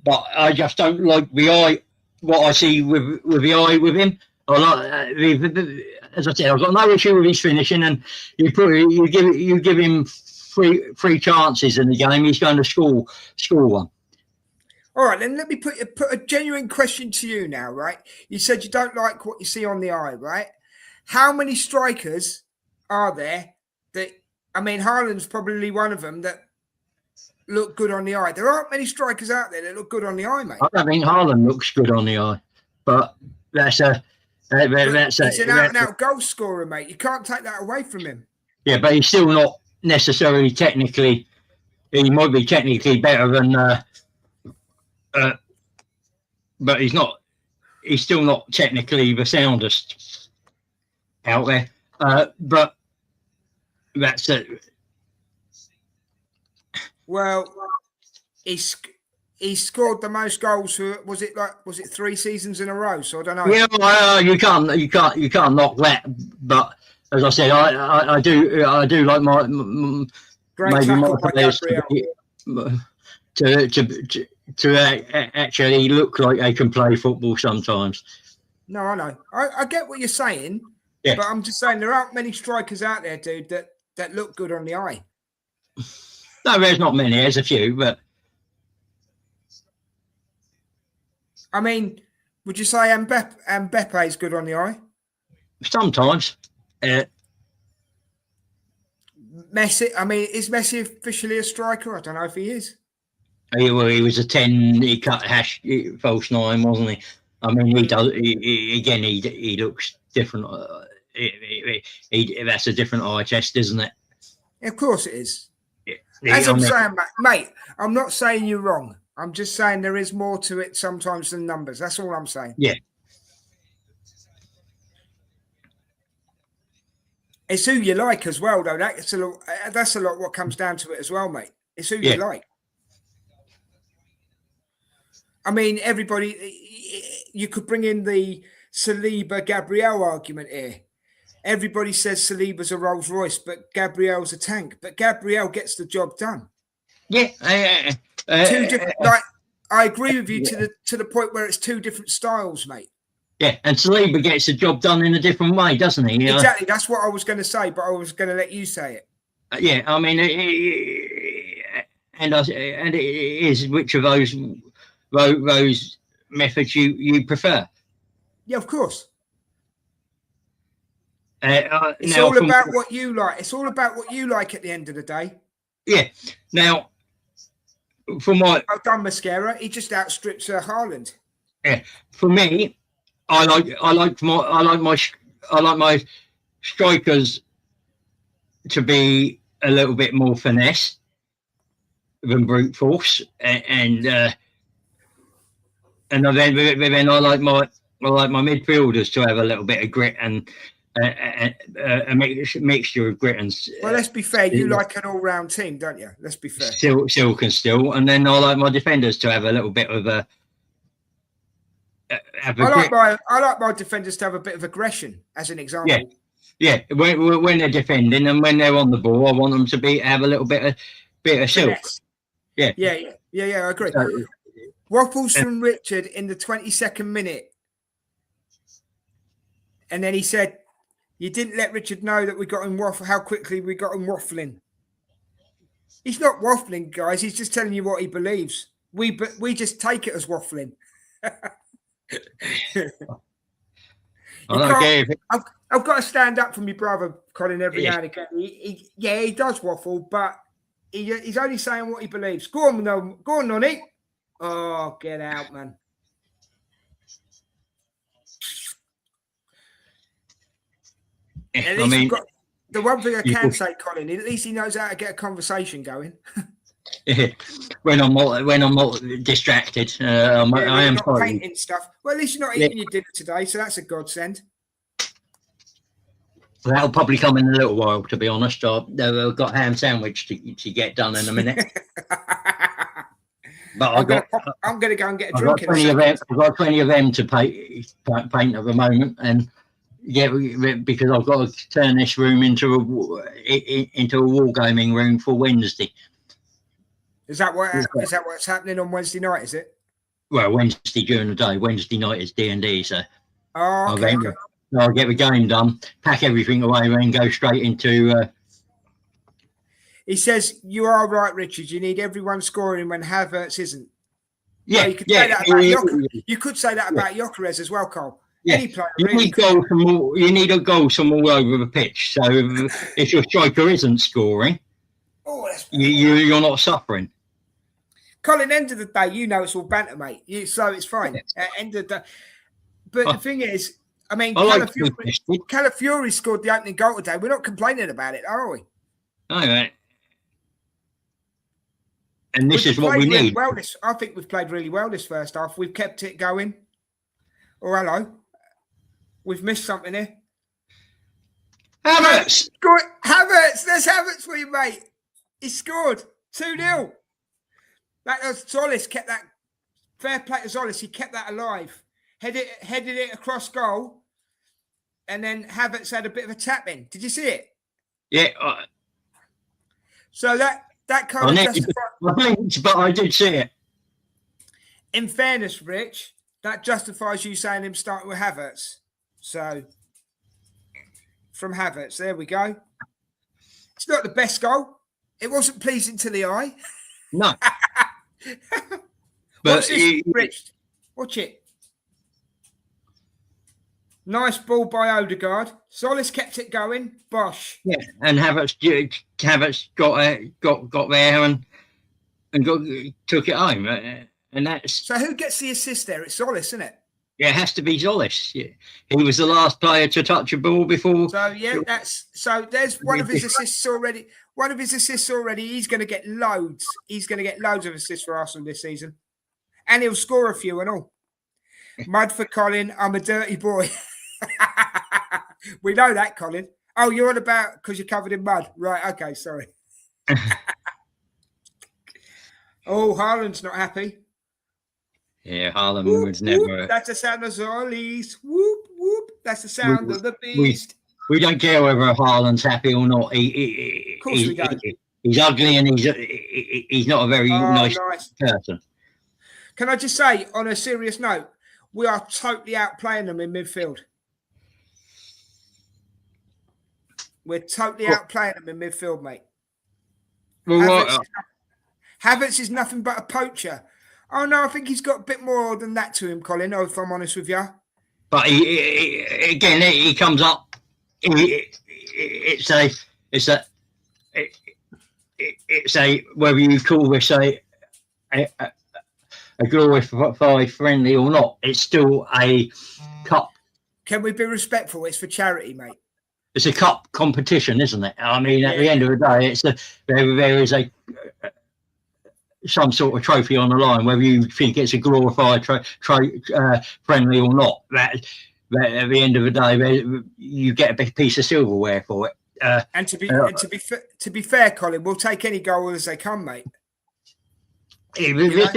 But I just don't like the eye. What I see with the eye with him. I like, as I said, I've got no issue with his finishing, and you give him three chances in the game, he's going to score one. All right, then let me put a genuine question to you now, right? You said you don't like what you see on the eye, right? How many strikers are there that, I mean, Haaland's probably one of them that look good on the eye. There aren't many strikers out there that look good on the eye, mate. I don't think Haaland looks good on the eye, but he's an out-and-out goal scorer, mate. You can't take that away from him. Yeah, but he's still not necessarily technically. He might be technically better than, but he's not. He's still not technically the soundest out there. But that's it. Well, he scored the most goals for was it 3 seasons in a row? So I don't know. Yeah, you can't knock that. But as I said, I do like my great tackle by Gabriel to actually look like they can play football sometimes. No, I know. I get what you're saying. Yeah. But I'm just saying there aren't many strikers out there, dude, that look good on the eye. No, there's not many. There's a few, but I mean, would you say Mbappe is good on the eye? Sometimes. Messi. I mean, is Messi officially a striker? I don't know if he is. He was a 10. He cut false 9, wasn't he? I mean, he does. He looks different. That's a different eye test, isn't it? Of course it is. Yeah. As I'm saying, mate, I'm not saying you're wrong. I'm just saying there is more to it sometimes than numbers. That's all I'm saying. Yeah. It's who you like as well, though. That's a lot what comes down to it as well, mate. It's who you like. I mean, everybody, you could bring in the Saliba-Gabriel argument here. Everybody says Saliba's a Rolls Royce, but Gabriel's a tank. But Gabriel gets the job done. Yeah. Two different. I agree with you to the point where it's two different styles, mate. Yeah, and Saliba gets the job done in a different way, doesn't he? Exactly. That's what I was going to say, but I was going to let you say it. Yeah, I mean, and it is which of those methods you prefer. Yeah, of course. It's now, all about what you like. It's all about what you like at the end of the day. Yeah. Now, for my I've done Mascara. He just outstrips Haaland. Yeah. For me, I like my strikers to be a little bit more finesse than brute force, and then I like my midfielders to have a little bit of grit and a mixture of grit and. Well, let's be fair. You like an all-round team, don't you? Let's be fair. Silk and still, and then I like my defenders to have a little bit of a. I like my defenders to have a bit of aggression, as an example. Yeah. When they're defending and when they're on the ball, I want them to have a little bit of silk. Yeah. I agree. Waffles from Richard in the 22nd minute, and then he said, You didn't let Richard know that we got him how quickly we got him waffling. He's not waffling, guys. He's just telling you what he believes. We just take it as waffling. I've got to stand up for my brother, Colin, every now and again. He does waffle, but he's only saying what he believes. Go on, Nonny. Oh, get out, man. At least the one thing I can say, Colin, at least he knows how to get a conversation going. when I'm distracted, I am not painting stuff. Well, at least you're not eating your dinner today, so that's a godsend. That'll probably come in a little while, to be honest. I've got ham sandwich to get done in a minute. But I'm going to go and get a drink. I've got 20 of them to paint at the moment, and because I've got to turn this room into a wargaming room for Wednesday. Is that what's happening on Wednesday night? Is it? Well, Wednesday during the day. Wednesday night is D&D, so okay. I'll get the game done, pack everything away, and go straight into. He says you are right, Richard. You need everyone scoring when Havertz isn't. Yeah, you could say that about Gyökeres as well, Cole. Yeah, you need a goal from all over the pitch. So if your striker isn't scoring, you're not suffering. Colin, end of the day, it's all banter, mate. So it's fine. End of the day. But the thing is, I mean, Calafiori scored the opening goal today. We're not complaining about it, are we? No, mate. And this is what we need. I think we've played really well this first half. We've kept it going. Oh, hello. We've missed something here. Havertz! Havertz! There's Havertz for you, mate. He scored 2-0. That was Zolis kept that. Fair play to Zolis. He kept that alive. Headed it across goal. And then Havertz had a bit of a tap in. Did you see it? Yeah. So that kind of justifies. But I did see it. In fairness, Rich, that justifies you saying him starting with Havertz. So, from Havertz, there we go. It's not the best goal. It wasn't pleasing to the eye. No. Watch this, Rich. Watch it. Nice ball by Odegaard. Solis kept it going. Bosh. Yeah, and Havertz got there and took it home. And that's so. Who gets the assist there? It's Solis, isn't it? Yeah, it has to be Zolis. Yeah. He was the last player to touch a ball before. So there's one of his assists already. One of his assists already. He's going to get loads. He's going to get loads of assists for Arsenal this season, and he'll score a few and all. Mud for Colin. I'm a dirty boy. We know that, Colin. Oh, you're on about because you're covered in mud, right? Okay, sorry. Oh, Haaland's not happy. Yeah, Haaland was never. Whoop. That's the sound of Zolis. Whoop, whoop. That's the sound of the beast. We don't care whether Haaland's happy or not. Of course we don't. He's ugly and he's not a very nice person. Can I just say, on a serious note, we are totally outplaying them in midfield. We're totally outplaying them in midfield, mate. Well, Havertz is nothing but a poacher. Oh, no, I think he's got a bit more than that to him, Colin, if I'm honest with you. But he comes up. It's a whether you call this a glorified friendly or not, it's still a cup. Can we be respectful? It's for charity, mate. It's a cup competition, isn't it? I mean, at the end of the day, there is some sort of trophy on the line, whether you think it's a glorified friendly or not. That at the end of the day, you get a big piece of silverware for it. And to be fair, Colin, we'll take any goal as they come, mate. This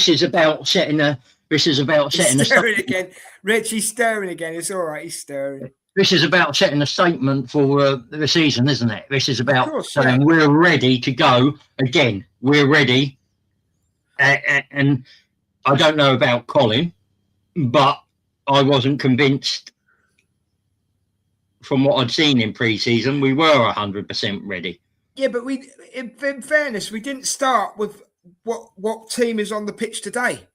is about setting a. Stirring again. Rich, he's stirring again. It's all right. He's stirring. This is about setting a statement for the season, isn't it? This is about saying we're ready to go again. We're ready. And I don't know about Colin, but I wasn't convinced from what I'd seen in pre-season, we were 100% ready. Yeah, but in fairness, we didn't start with what team is on the pitch today.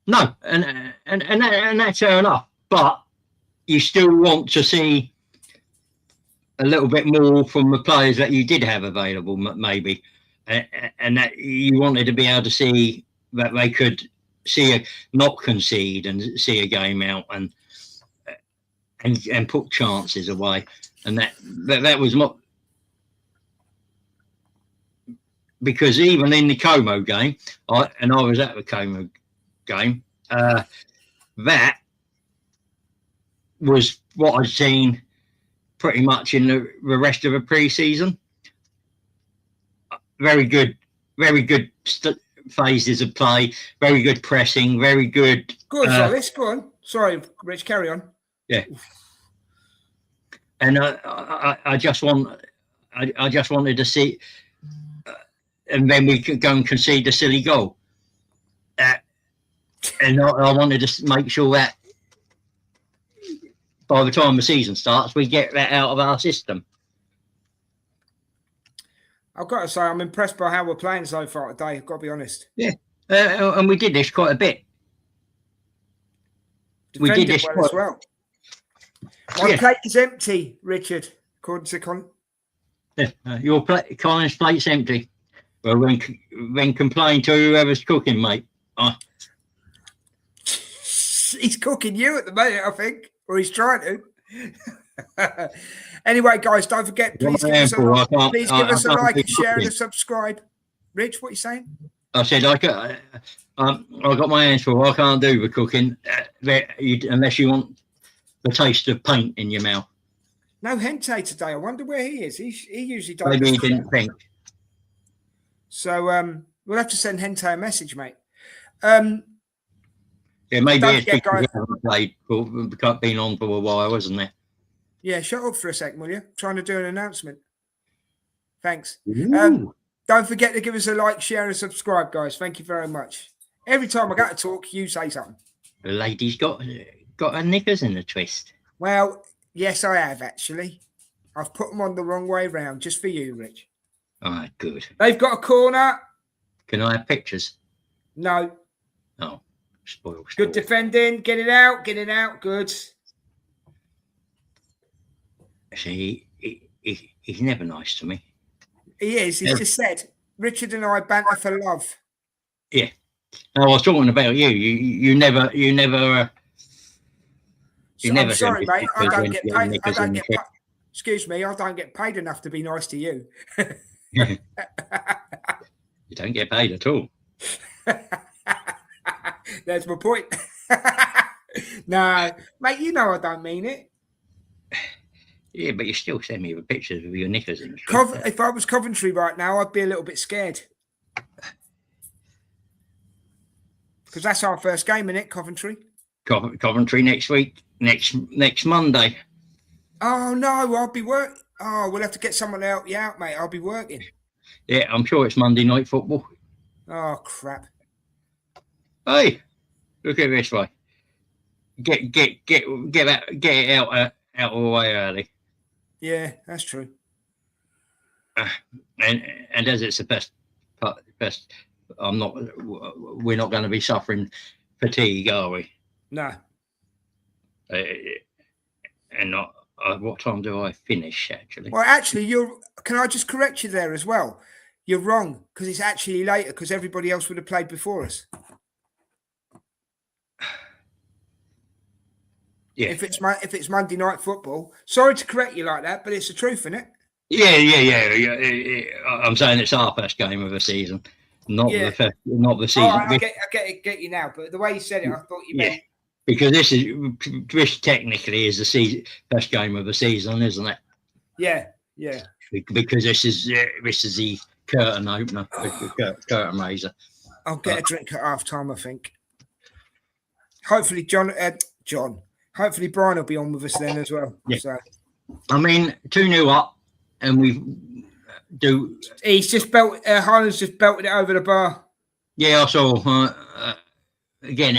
No, and that's fair enough. But you still want to see a little bit more from the players that you did have available, maybe, and that you wanted to be able to see that they could not concede and see a game out and put chances away, and that was not because even in the Como game, I was at the Como game, that was what I'd seen pretty much in the rest of the pre-season. Very good phases of play, very good pressing, very good. Good, Alice. Go on. Sorry, Rich. Carry on. Yeah. And I just wanted to see, and then we could go and concede a silly goal. And I wanted to make sure that by the time the season starts, we get that out of our system. I've got to say, I'm impressed by how we're playing so far today. I've got to be honest. Yeah, and we did this quite a bit. We did this well as well. My plate is empty, Richard. According to Con. Yeah, your Colin's plate's empty. Well, then complain to whoever's cooking, mate. He's cooking you at the minute, I think, or he's trying to. Anyway, guys, don't forget, please give us a like and share and a subscribe. Rich, what are you saying? I said I got my hands full. I can't do the cooking unless you want the taste of paint in your mouth. No Hente today. I wonder where he is. He usually does. Maybe he didn't think. So we'll have to send Hente a message, mate. Yeah, maybe it's because we haven't played, been on for a while, wasn't it? Yeah, shut up for a second, will you? I'm trying to do an announcement. Thanks. Don't forget to give us a like, share, and subscribe, guys. Thank you very much. Every time I go to talk, you say something. The lady's got her knickers in a twist. Well, yes, I have, actually. I've put them on the wrong way round, just for you, Rich. All right, good. They've got a corner. Can I have pictures? No. Oh, spoiled. Good defending. Get it out. Good. See, he's never nice to me. He is. He's just said, Richard and I banter for love. Yeah. No, I was talking about you. You never. I'm sorry, mate. I don't get paid. Excuse me. I don't get paid enough to be nice to you. You don't get paid at all. That's my point. No, mate. You know I don't mean it. Yeah, but you still send me the pictures of your knickers in. If I was Coventry right now, I'd be a little bit scared. Because that's our first game, isn't it, Coventry? Coventry next week, next Monday. Oh, no, I'll be working. Oh, we'll have to get someone to help you out, mate. I'll be working. Yeah, I'm sure it's Monday night football. Oh, crap. Hey, look at it this way. Get it out of the way early. Yeah, that's true. And as it's the best, we're not going to be suffering fatigue, are we? No. And not. What time do I finish? Actually. Well, actually, can I just correct you there as well? You're wrong because it's actually later because everybody else would have played before us. Yeah. If it's Monday night football, sorry to correct you like that, but it's the truth, isn't it? Yeah. I'm saying it's our first game of the season, not the season. Oh, I get you now, but the way you said it, I thought you meant. Because this technically is the first game of the season, isn't it? Yeah. Because this is the curtain opener, the curtain raiser. I'll get a drink at half time, I think. Hopefully, John. Hopefully, Brian will be on with us then as well. Yeah. So. I mean, 2-0 up, and He's just Harlan's just belted it over the bar. Yeah, I saw. Again,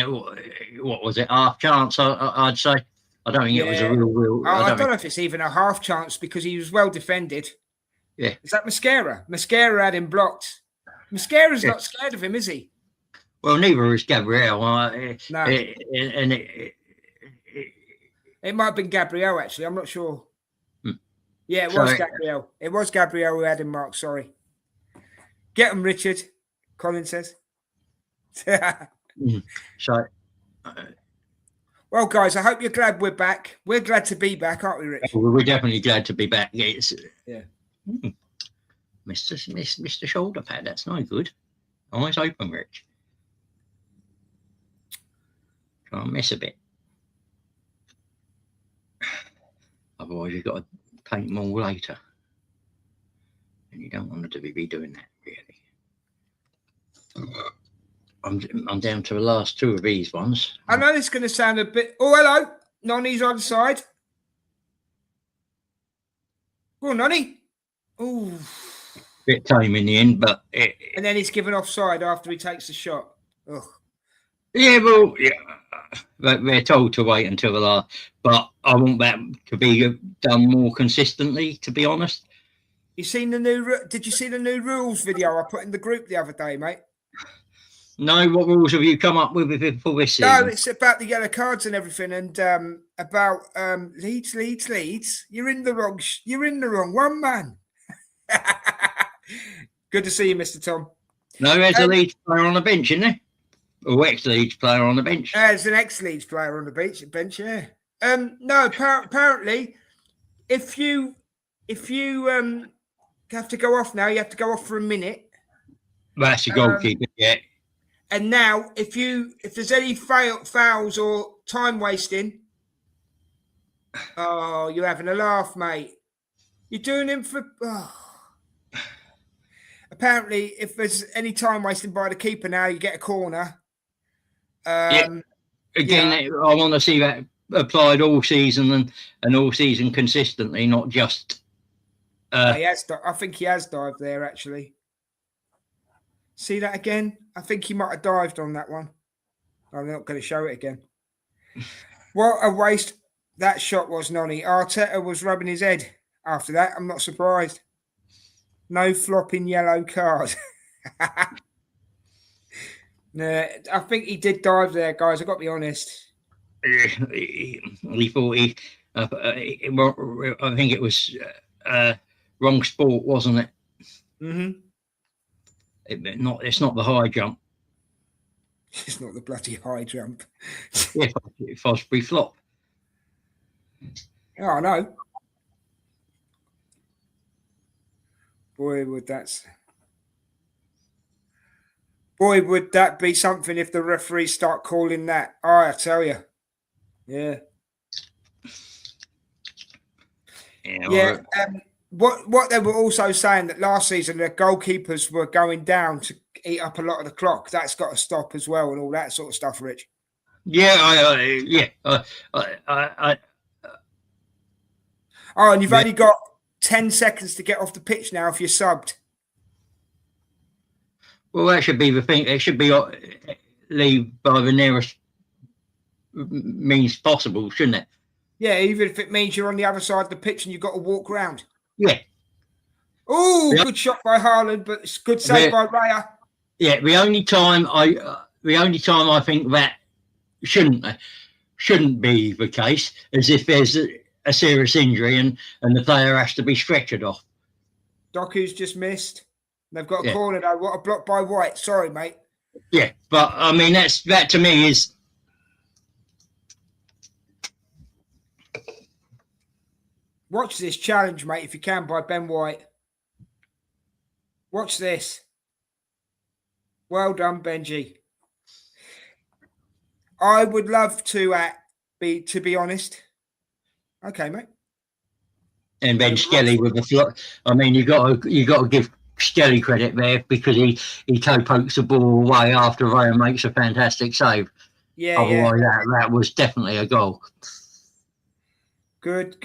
what was it? Half chance, I'd say. I don't think it was a real. I don't know if it's even a half chance because he was well defended. Yeah. Is that Mascara? Mascara had him blocked. Mascara's not scared of him, is he? Well, neither is Gabriel. No. It might have been Gabriel, actually. I'm not sure. Hmm. Yeah, it was Gabriel. It was Gabriel who had him marked. Sorry. Get him, Richard, Colin says. So... well, guys, I hope you're glad we're back. We're glad to be back, aren't we, Rich? We're definitely glad to be back. It's, yeah. Mr. Shoulder pad, that's no good. Eyes open, Rich. Try and miss a bit. Otherwise, you've got to paint them all later. And you don't want to be doing that, really. I'm down to the last two of these ones. I know it's going to sound a bit... Oh, hello. Nonny's on side. Go on, Nonny. Ooh. Bit tame in the end, but... and then he's given offside after he takes the shot. Ugh. Yeah, well, yeah. They're told to wait until the last... But I want that to be done more consistently, to be honest. You seen the new... Did you see the new rules video I put in the group the other day, mate? No, what rules have you come up with for this season? No, it's about the yellow cards and everything, and about Leeds. You're in the wrong one, man. Good to see you, Mr. Tom. No, there's a Leeds player on the bench, isn't there? Or ex-Leeds player on the bench. There's an ex-Leeds player on the bench, yeah. No, apparently, if you have to go off now, you have to go off for a minute. That's the goalkeeper, yeah. And now, if there's any fouls or time wasting, oh, you're having a laugh, mate. You're doing him for. Oh. Apparently, if there's any time wasting by the keeper now, you get a corner. Yeah. Again, I want to see that applied all season and all season consistently, not just. I think he has dived there, actually. See that again? I think he might have dived on that one. I'm not going to show it again. What a waste that shot was, Nonny. Arteta was rubbing his head after that. I'm not surprised. No flopping yellow card. Nah, I think he did dive there, guys. I've got to be honest. He thought I think it was wrong sport, wasn't it? Mm-hmm. It's not the high jump. It's not the bloody high jump. Yeah, Fosbury flop. Oh, I know. Boy, would that be something if the referees start calling that? Oh, I tell you. Yeah. Yeah. What they were also saying that last season the goalkeepers were going down to eat up a lot of the clock. That's got to stop as well, and all that sort of stuff, Rich. Yeah, Oh, and you've only got 10 seconds to get off the pitch now if you're subbed. Well, that should be the thing. It should be leave by the nearest means possible, shouldn't it? Yeah, even if it means you're on the other side of the pitch and you've got to walk round. Yeah. Oh, good shot by Haaland, but it's good save by Raya. Yeah, the only time I think that shouldn't be the case is if there's a serious injury and the player has to be stretchered off. Doku's just missed. They've got a corner though. What a block by White. Sorry, mate. Yeah, but I mean that to me is. Watch this challenge, mate, if you can, by Ben White. Watch this. Well done, Benji. I would love to be honest. Okay, mate. And then Skelly with the flop. I mean, you got to give Skelly credit there because he toe pokes the ball away after Raya makes a fantastic save. Yeah, otherwise that was definitely a goal. Good.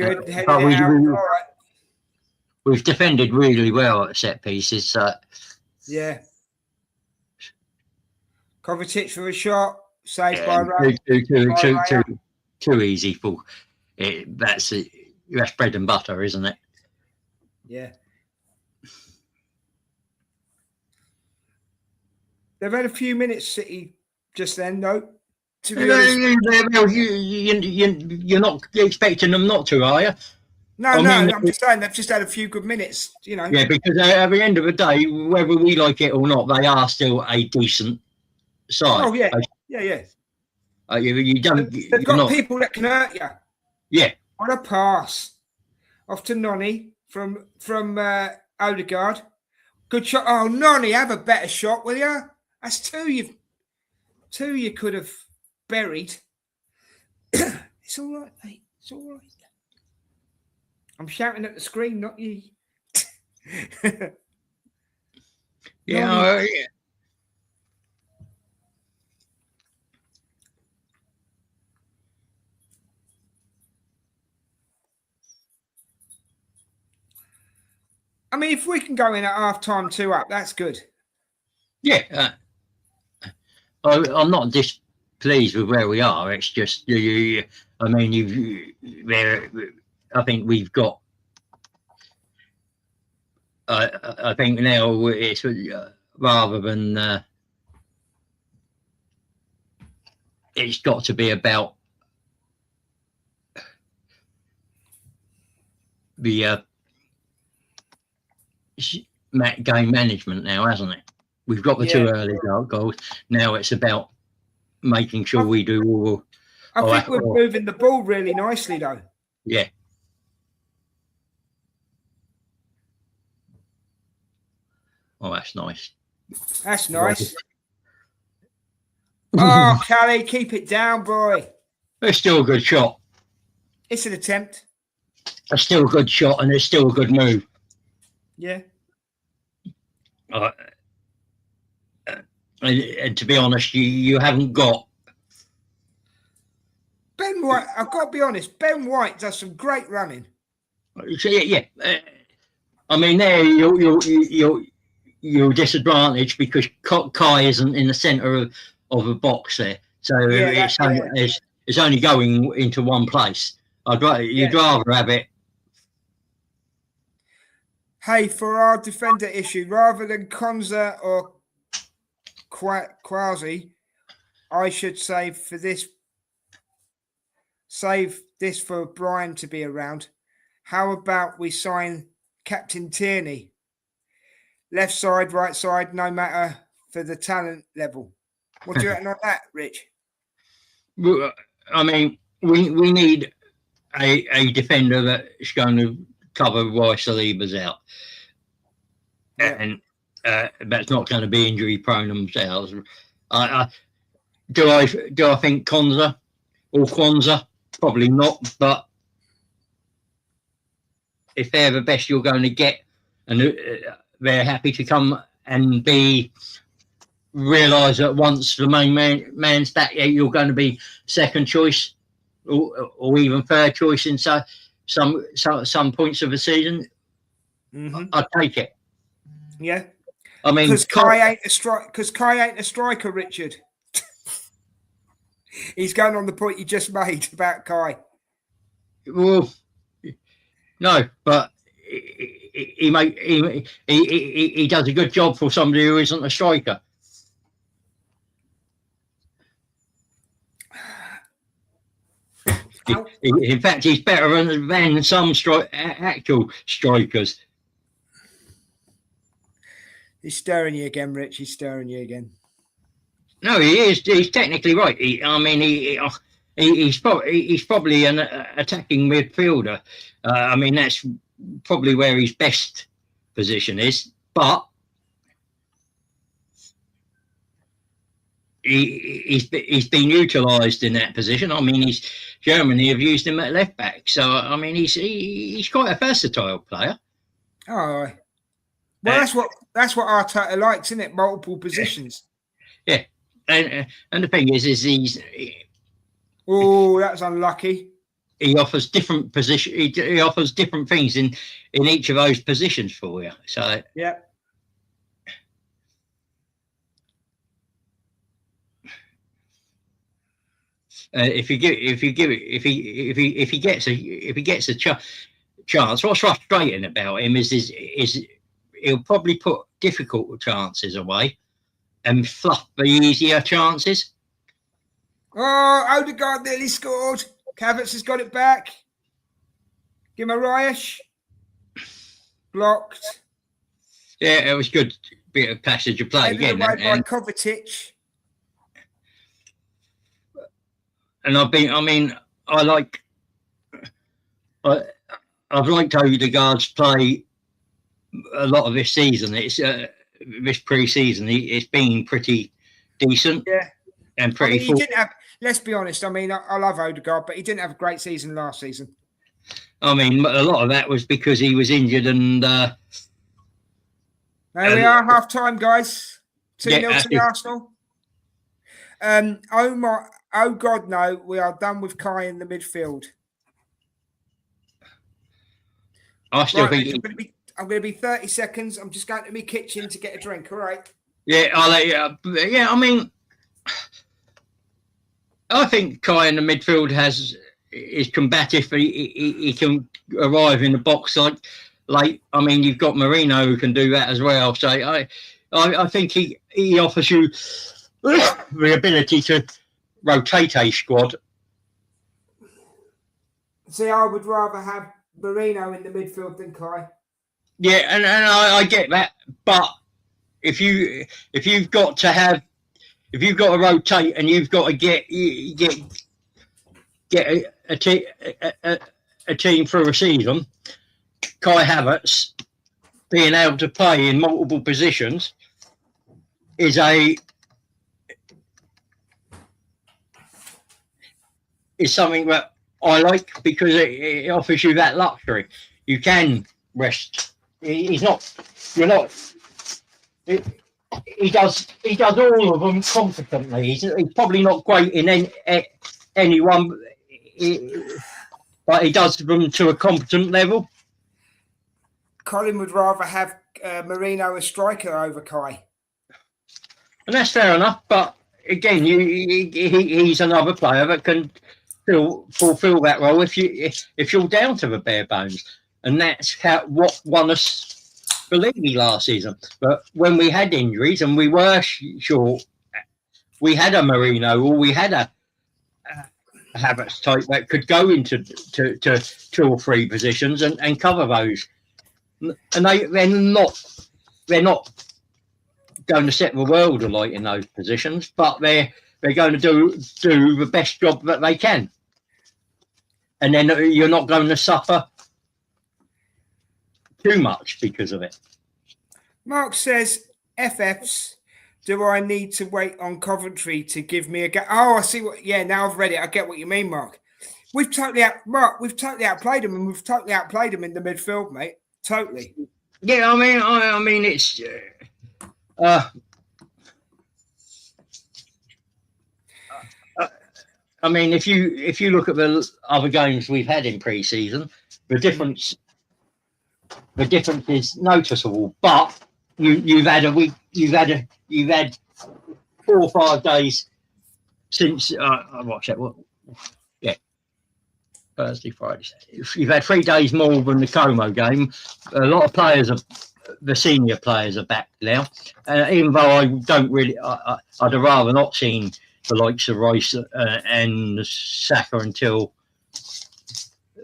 We've defended really well at set pieces. So. Yeah. Kovacic for a shot, saved by Raya. Too easy for That's bread and butter, isn't it? Yeah. They've had a few minutes, City, just then, though. To be honest, you're not expecting them not to, are you? No, I'm just saying they've just had a few good minutes, you know. Yeah, because at the end of the day, whether we like it or not, they are still a decent side. Oh, yeah. Yeah. You don't. They've got people that can hurt you. Yeah. On a pass off to Nonny from Odegaard. Good shot. Oh, Nonny, have a better shot, will you? That's two you could have buried. It's all right, mate. It's all right. I'm shouting at the screen, not you. Yeah. I mean, if we can go in at half time 2 up, that's good. Yeah. I'm not displeased with where we are. It's just, I mean, I think we've got. I think now it's rather than it's got to be about the game management now, hasn't it? We've got the 2 early goals. Now it's about making sure we do all. I think we're moving the ball really nicely, though. Yeah. Oh, that's nice. That's nice. Oh, Callie, keep it down, boy. It's still a good shot. It's an attempt. It's still a good shot, and it's still a good move. Yeah. And to be honest, you haven't got Ben White. I've got to be honest. Ben White does some great running. So, yeah. I mean, there you're disadvantaged because Kai isn't in the centre of a box there, so it's only going into one place. You'd rather have it. Hey, for our defender issue, rather than Konza or Quasi, I should save this for Brian to be around. How about we sign Captain Tierney? Left side, right side, no matter for the talent level. What do you reckon on that, Rich? I mean, we need a defender that's going to cover why Saliba's out. Yeah. And that's not going to be injury prone themselves. Do I think Kwanzaa? Probably not, but if they're the best you're going to get and they're happy to come and realise that once the main man's back, you're going to be second choice or even third choice in some points of the season, I'd take it. Yeah. I mean, because Kai ain't a striker, Richard. He's going on the point you just made about Kai. Well, no, but he does a good job for somebody who isn't a striker. In fact, he's better than some actual strikers. He's stirring you again, Rich. He's stirring you again. No, he is. He's technically right. He's probably an attacking midfielder. I mean, that's probably where his best position is. But he's been utilised in that position. I mean, Germany have used him at left back. So I mean, he's quite a versatile player. Oh, well, that's what Arteta likes, isn't it? Multiple positions. Yeah. And the thing is he's. Oh, that's unlucky. He offers different position. He offers different things in each of those positions for you. So yeah. If he gets a chance, what's frustrating about him is he'll probably put difficult chances away and fluff the easier chances. Oh, Odegaard nearly scored. Havertz has got it back. Guimaraes blocked. Yeah, it was good bit of passage of play again. By Kovacic. And I've liked Odegaard's play a lot of this season. It's this pre-season. It's been pretty decent. Yeah, and pretty. He didn't have. Let's be honest. I mean, I love Odegaard, but he didn't have a great season last season. I mean, a lot of that was because he was injured and. There we are, half time, guys. 2-0 to the Arsenal. Oh God, no! We are done with Kai in the midfield. I still think I'm going to be 30 seconds. I'm just going to my kitchen to get a drink. All right. Yeah, I'll let you. Yeah, I mean, I think Kai in the midfield is combative. He can arrive in the box late. I mean, you've got Marino who can do that as well. So I think he offers you the ability to rotate a squad. See, I would rather have Marino in the midfield than Kai. Yeah, and I get that, but if you've got to rotate and you've got to get a team through a season, Kai Havertz being able to play in multiple positions is something that I like because it offers you that luxury. You can rest. He does all of them competently. He's probably not great in any one, but he does them to a competent level. Colin would rather have Marino as striker over Kai, and that's fair enough. But again, he's another player that can fulfill that role if you're down to the bare bones. And that's what won us the league last season. But when we had injuries and we were short, we had a Marino or we had a Havertz type that could go into to 2 or 3 positions and cover those. And they're not going to set the world alight in those positions, but they're going to do the best job that they can. And then you're not going to suffer too much because of it. Mark says, FFs, do I need to wait on Coventry to give me a go? Oh, I see what. Yeah, now I've read it. I get what you mean, Mark. We've totally outplayed them, and we've totally outplayed them in the midfield, mate. Totally. Yeah, I mean, it's. I mean, if you look at the other games we've had in pre-season, the difference is noticeable. But you've had 4 or 5 days since I watched that. Yeah, Thursday, Friday, Saturday. You've had 3 days more than the Como game. A lot of the senior players are back now. Even though I don't really, I'd have rather not seen the likes of Rice and Saka until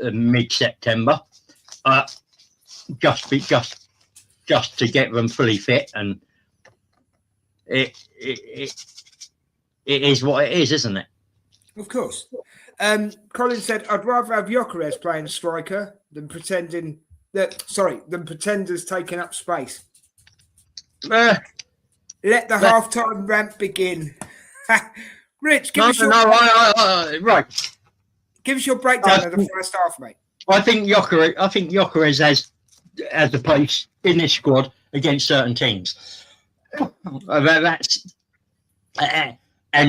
mid-September. Just to get them fully fit, and it is what it is, isn't it? Of course. Colin said, "I'd rather have Gyökeres playing striker than pretenders taking up space." Let the half-time rant begin. Rich, give us your right. Give us your breakdown of the first half, mate. I think Gyökeres has a place in this squad against certain teams. And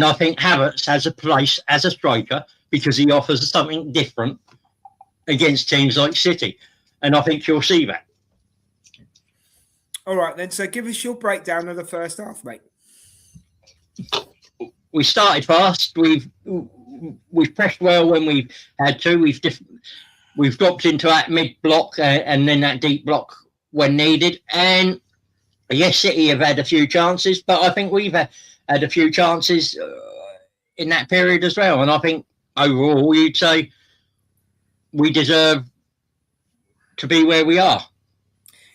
I think Havertz has a place as a striker because he offers something different against teams like City. And I think you'll see that. All right, then. So give us your breakdown of the first half, mate. We started fast. we've pressed well when we've had to. We've dropped into that mid block and then that deep block when needed. And yes, City have had a few chances, but I think we've had a few chances in that period as well. And I think overall, you'd say we deserve to be where we are.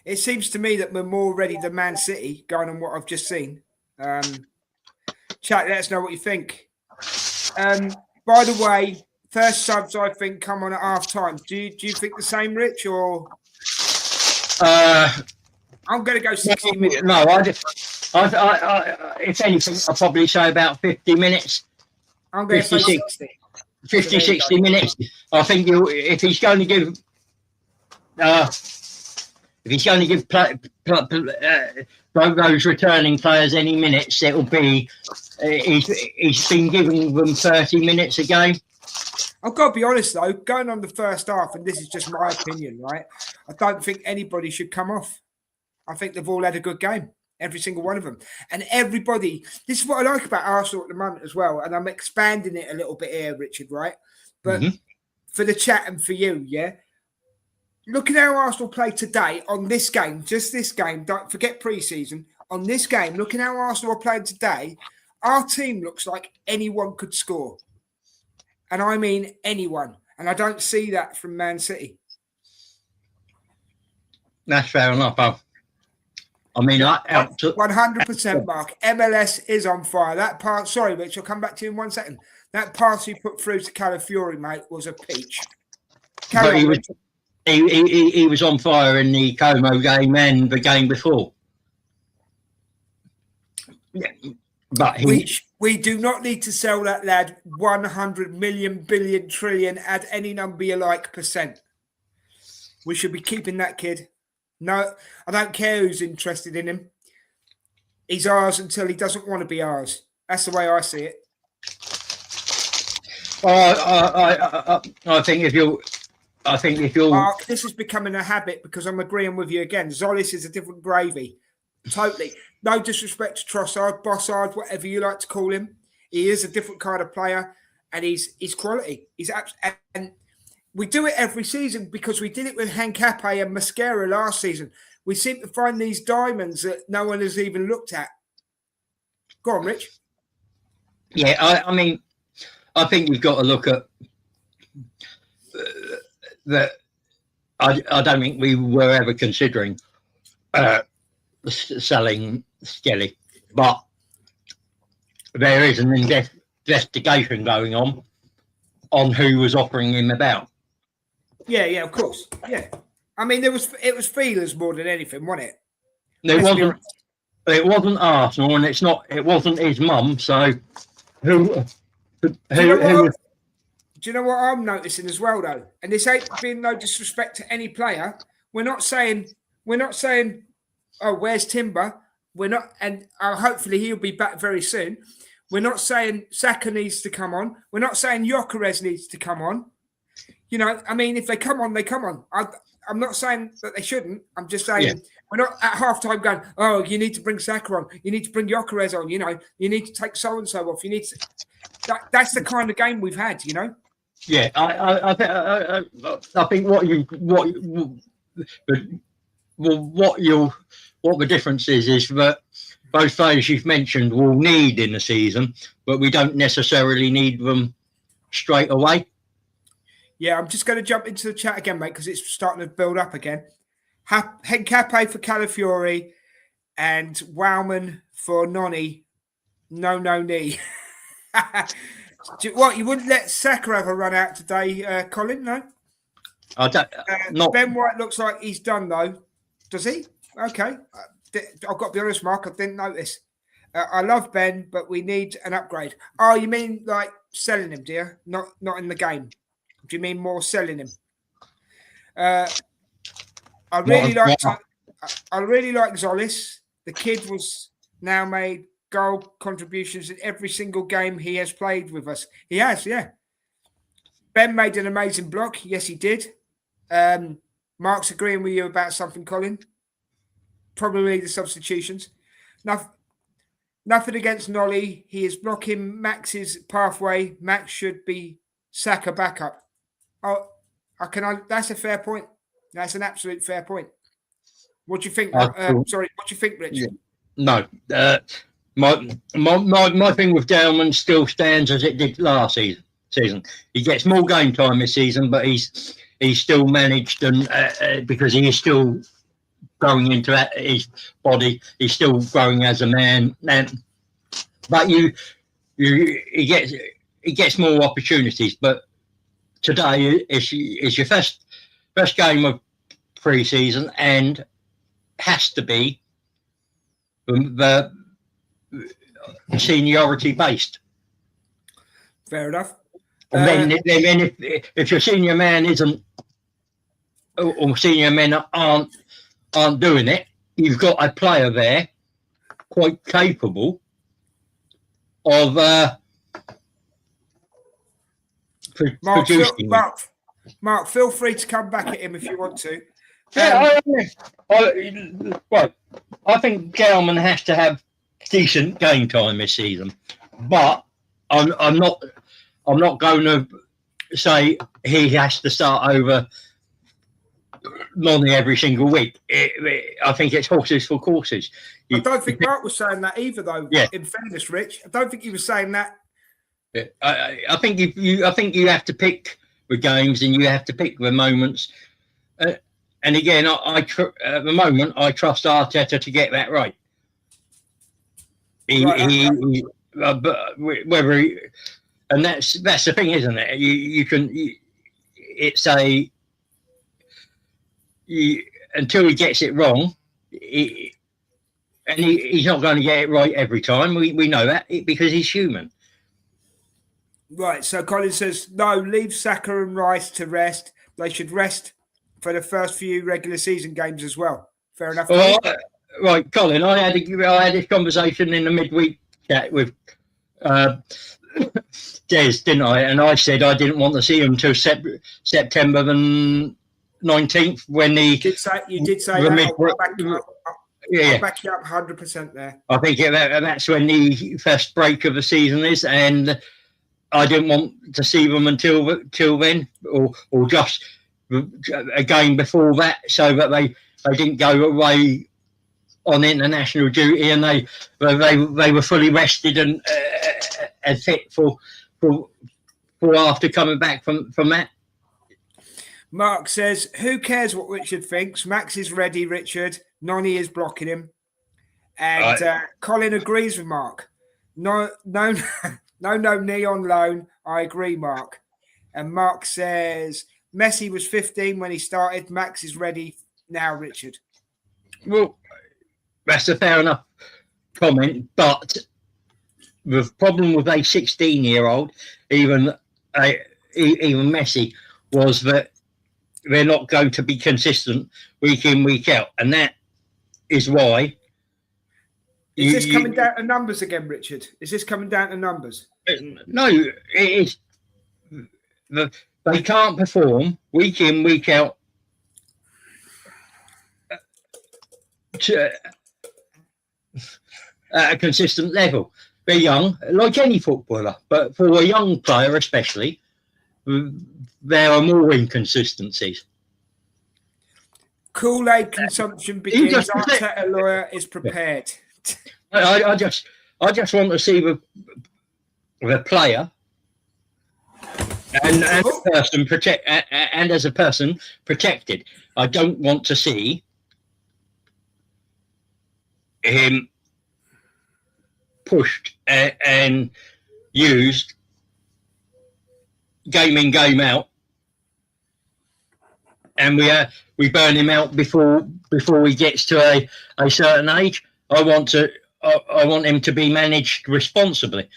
It seems to me that we're more ready than Man City, going on what I've just seen. Chat, let us know what you think. By the way, first subs, I think, come on at half time. Do you think the same, Rich? Or I'm going to go 60 minutes. No, if anything, I'll probably say about 50 minutes. I'm going to say 60. 50, 60 minutes. I think if he's going to give those returning players any minutes, it'll be he's been giving them 30 minutes a game. I've got to be honest though, going on the first half, and this is just my opinion, right? I don't think anybody should come off. I think they've all had a good game, every single one of them, and everybody. This is what I like about Arsenal at the moment as well, and I'm expanding it a little bit here, Richard. Right, but for the chat and for you, yeah. Look at how Arsenal played today on this game, just this game. Don't forget pre-season. On this game, looking how Arsenal are playing today, our team looks like anyone could score. And I mean anyone. And I don't see that from Man City. That's fair enough. I mean, 100%, Mark. MLS is on fire. That part, sorry, Rich, I'll come back to you in 1 second. That pass he put through to Calafiori, mate, was a peach. He was on fire in the Como game and the game before. Yeah, but we do not need to sell that lad 100 million, billion, trillion, add any number you like percent. We should be keeping that kid. No, I don't care who's interested in him. He's ours until he doesn't want to be ours. That's the way I see it. I think if you're Mark, this is becoming a habit because I'm agreeing with you again. Zolis is a different gravy. Totally. No disrespect to Trossard, Bossard, whatever you like to call him. He is a different kind of player and he's quality. And we do it every season because we did it with Hancape and Mascara last season. We seem to find these diamonds that no one has even looked at. Go on, Rich. Yeah, I mean, I think you've got to look at that. I don't think we were ever considering selling Skelly, but there is an investigation going on who was offering him about. Yeah, of course. Yeah, I mean, it was feelers more than anything, wasn't it? It wasn't Arsenal, and it wasn't his mum. So who? Do you know what I'm noticing as well, though? And this ain't being no disrespect to any player. We're not saying, oh, where's Timber? We're not, and hopefully he'll be back very soon. We're not saying Saka needs to come on. We're not saying Gyökeres needs to come on. You know, I mean, if they come on, they come on. I'm not saying that they shouldn't. I'm just saying we're not at halftime going, oh, you need to bring Saka on. You need to bring Gyökeres on. You know, you need to take so-and-so off. You need to. That's the kind of game we've had, you know? Yeah, I think what the difference is that both players you've mentioned will need in the season, but we don't necessarily need them straight away. Yeah, I'm just going to jump into the chat again, mate, because it's starting to build up again. Hencape for Calafiori and Wowman for Noni. No knee. What, you wouldn't let Saka have a run out today, Colin? No? I don't. Ben White looks like he's done, though. Does he? Okay. I've got to be honest, Mark, I didn't notice. I love Ben, but we need an upgrade. Oh, you mean like selling him, dear? Not in the game. Do you mean more selling him? I really like Zolis. The kid was now made goal contributions in every single game he has played with us. He has, yeah. Ben made an amazing block. Yes, he did. Mark's agreeing with you about something, Colin. Probably the substitutions. Now, Nothing against Nolly. He is blocking Max's pathway. Max should be Saka backup. Oh, that's a fair point. That's an absolute fair point. What do you think? Sorry, what do you think, Rich? Yeah. No, my thing with Dowman still stands as it did last season. He gets more game time this season, but he's still managed, and because he is still growing into his body, he's still growing as a man. But he gets more opportunities. But today is your first game of pre-season, and has to be the seniority based. Fair enough. And then if your senior man isn't, or senior men aren't doing it, you've got a player there quite capable of producing. Mark, feel free to come back at him if you want to. I think Gelman has to have decent game time this season, but I'm not going to say he has to start over Lonnie every single week. I think it's horses for courses. I don't think Mark was saying that either, though. Yeah. In fairness, Rich, I don't think he was saying that. I think you have to pick the games, and you have to pick the moments. And again, at the moment, I trust Arteta to get that right. But whether and that's the thing, isn't it? Until he gets it wrong, he's not going to get it right every time. We know that because he's human. Right. So Colin says no. Leave Saka and Rice to rest. They should rest for the first few regular season games as well. Fair enough. Right, Colin. I had this conversation in the midweek chat with Des, didn't I? And I said I didn't want to see him until September the 19th when he. You did say that. I'll back you up 100% there. I think that's when the first break of the season is, and I didn't want to see them until then, or just a game before that, so that they didn't go away on international duty, and they were fully rested and fit for after coming back from that. Mark says, who cares what Richard thinks? Max is ready, Richard. Nonny is blocking him. And Colin agrees with Mark. No, knee on loan. I agree, Mark. And Mark says, Messi was 15 when he started. Max is ready now, Richard. Well, that's a fair enough comment, but the problem with a 16-year-old, even Messi, was that they're not going to be consistent week in, week out, and that is why. Is this coming down to numbers again, Richard? Is this coming down to numbers? No, it is. They can't perform week in, week out at a consistent level. They're young, like any footballer, but for a young player especially, there are more inconsistencies. Kool-Aid consumption begins. Arteta lawyer is prepared. I just want to see the player and as a person as a person protected. I don't want to see him pushed and used game in, game out, and we burn him out before he gets to a certain age. I want him to be managed responsibly,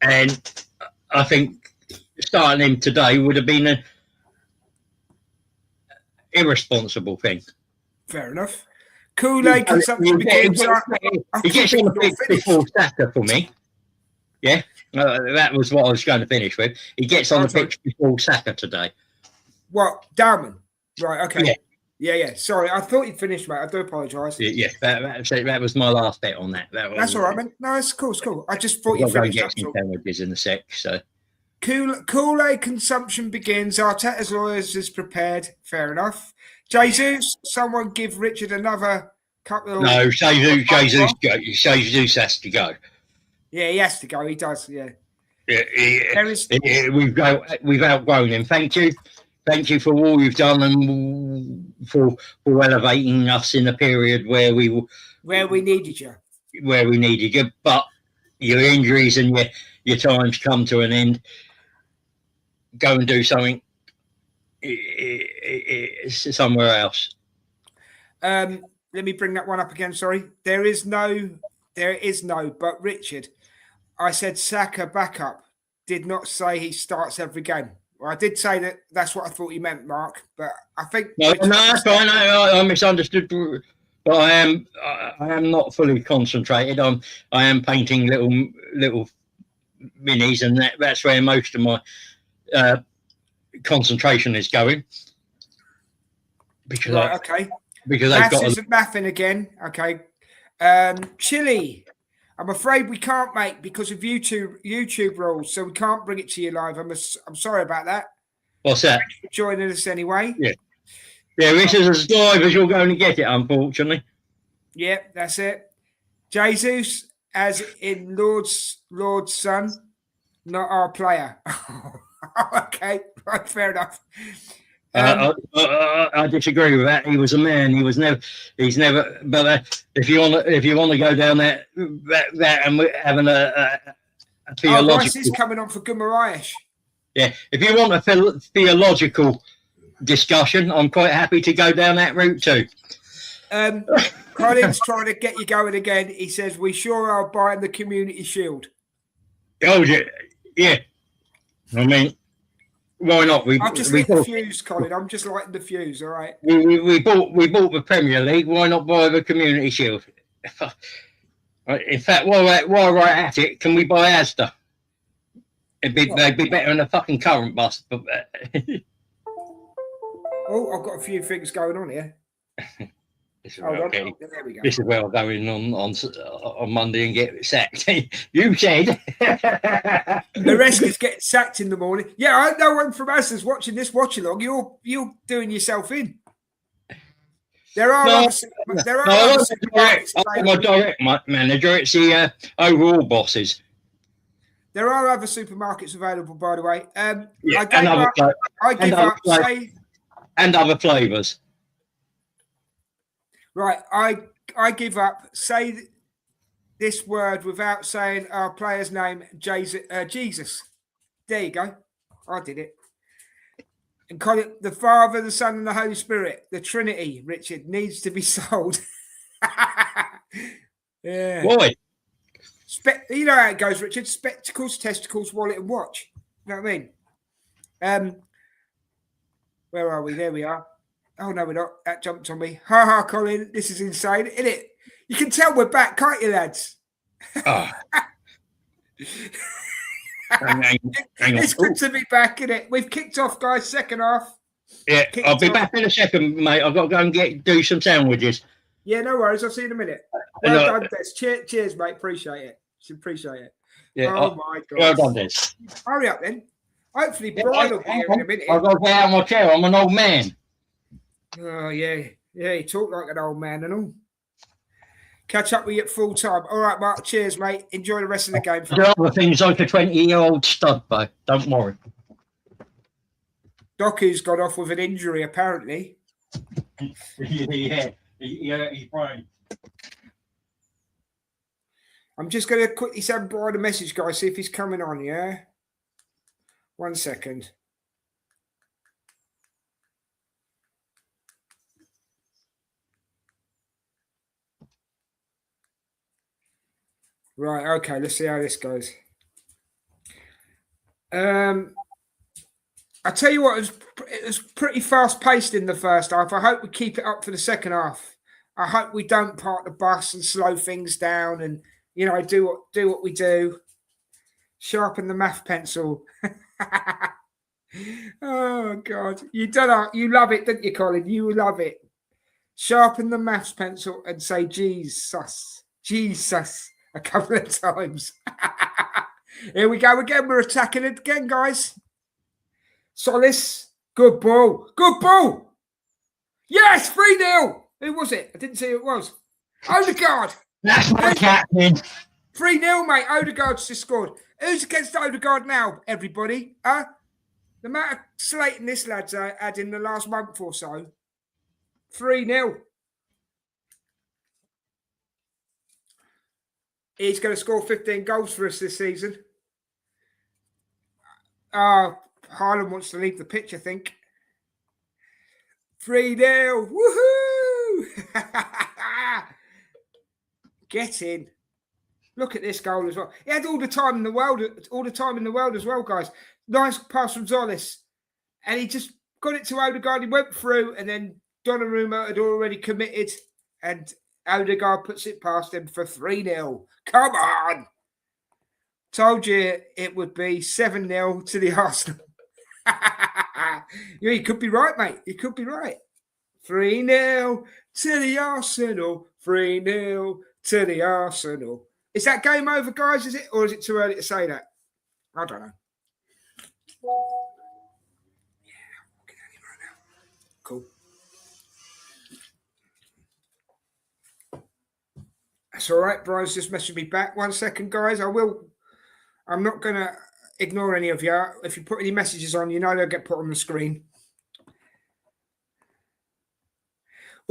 and I think starting him today would have been an irresponsible thing. Fair enough. Kool-Aid consumption begins. He gets on the pitch before Saka for me. Yeah, that was what I was going to finish with. He gets on the pitch before Saka today. What, Darman? Right, okay. Yeah. Sorry, I thought you'd finished, mate. I do apologise. Yeah, that was my last bet on that. That's all right, man. No, it's cool. It's cool. I just thought I'll you go and finished. get some sandwiches in a sec. So Kool-Aid consumption begins. Arteta's lawyers is prepared. Fair enough. Jesus, someone give Richard another couple of... No, Jesus has to go. Yeah, he has to go. He does, yeah. We've outgrown him. Thank you for all you've done and for elevating us in a period where we needed you. But your injuries and your times come to an end. Go and do something somewhere else. Let me bring that one up again. Sorry, there is no. But Richard, I said Saka backup. Did not say he starts every game. Well, I did say that. That's what I thought you meant, Mark. But I think no, that's fine. I misunderstood. But I am not fully concentrated. I am painting little minis, and that's where most of my concentration is going. Because because I've got isn't mathing again. Okay, Chile. I'm afraid we can't make because of YouTube rules, so we can't bring it to you live. I'm sorry about that. What's that? Thanks for joining us anyway. Yeah, this is as live as you're going to get it, unfortunately. Yeah, that's it. Jesus, as in Lord's son, not our player. Okay, right, fair enough. I disagree with that. He was a man. He's never. But if you want to go down that and we're having a theological. This is coming on for Gumaraish. Yeah, if you want a theological discussion, I'm quite happy to go down that route too. Colin's trying to get you going again. He says we sure are buying the Community Shield. Oh yeah. I mean, why not? I've just lit the fuse, Colin. I'm just lighting the fuse. All right. We bought the Premier League. Why not buy the Community Shield? In fact, while we're at it, can we buy Asda? They'd be better than a fucking current bus. Oh, I've got a few things going on here. This is where I'll go in on Monday and get sacked. You said the rest is getting sacked in the morning. Yeah, I know one from us is watching this watch along. You're doing yourself in. There are I'm my direct manager. It's the overall bosses. There are other supermarkets available, by the way. And other flavours. Right, I give up. Say this word without saying our player's name, Jesus. There you go. I did it. And call it the Father, the Son, and the Holy Spirit. The Trinity, Richard, needs to be sold. Yeah. Why? You know how it goes, Richard. Spectacles, testicles, wallet, and watch. You know what I mean? Where are we? There we are. Oh, no, we're not. That jumped on me. Ha ha, Colin. This is insane, isn't it? You can tell we're back, can't you, lads? Oh. It's good to be back, isn't it? We've kicked off, guys. Second half. Yeah, I'll be back in a second, mate. I've got to go and do some sandwiches. Yeah, no worries. I'll see you in a minute. Well done, Des. Cheers, mate. Appreciate it. Yeah, oh, my God. Well done, Des. Hurry up, then. Hopefully, Brian will be here in a minute. I've got to get out of my chair. I'm an old man. Oh, yeah. Yeah, you talk like an old man and all. Catch up with you at full time. All right, Mark. Cheers, mate. Enjoy the rest of the game. There are other things like a 20-year-old stud, though. Don't worry. Doku's got off with an injury, apparently. Yeah, he's fine. I'm just going to quickly send Brian a message, guys, see if he's coming on, yeah? 1 second. Right, okay, let's see how this goes. I tell you what, it was pretty fast-paced in the first half. I hope we keep it up for the second half. I hope we don't park the bus and slow things down and, do what we do. Sharpen the math pencil. Oh, God. You love it, don't you, Colin? You love it. Sharpen the maths pencil and say Jesus a couple of times. Here we go again. We're attacking it again, guys. Solis, good ball. Good ball. Yes, 3-0. Who was it? I didn't see who it was. Odegaard. That's my captain. 3-0, mate. Odegaard's just scored. Who's against Odegaard now, everybody? The amount of slating this lad's had in the last month or so. 3-0. He's going to score 15 goals for us this season. Haaland wants to leave the pitch, I think. 3-0. Woohoo! Get in. Look at this goal as well. He had all the time in the world as well, guys. Nice pass from Zolis. And he just got it to Odegaard. He went through, and then Donnarumma had already committed, and Odegaard puts it past him for 3-0. Come on. Told you it would be 7-0 to the Arsenal. Yeah, you could be right, mate. You could be right. 3-0 to the Arsenal. 3-0 to the Arsenal. Is that game over, guys? Is it? Or is it too early to say that? I don't know. Yeah, I'm looking at him right now. Cool. That's all right. Brian's just messaged me back. 1 second, guys. I'm not going to ignore any of you. If you put any messages on, you know they'll get put on the screen.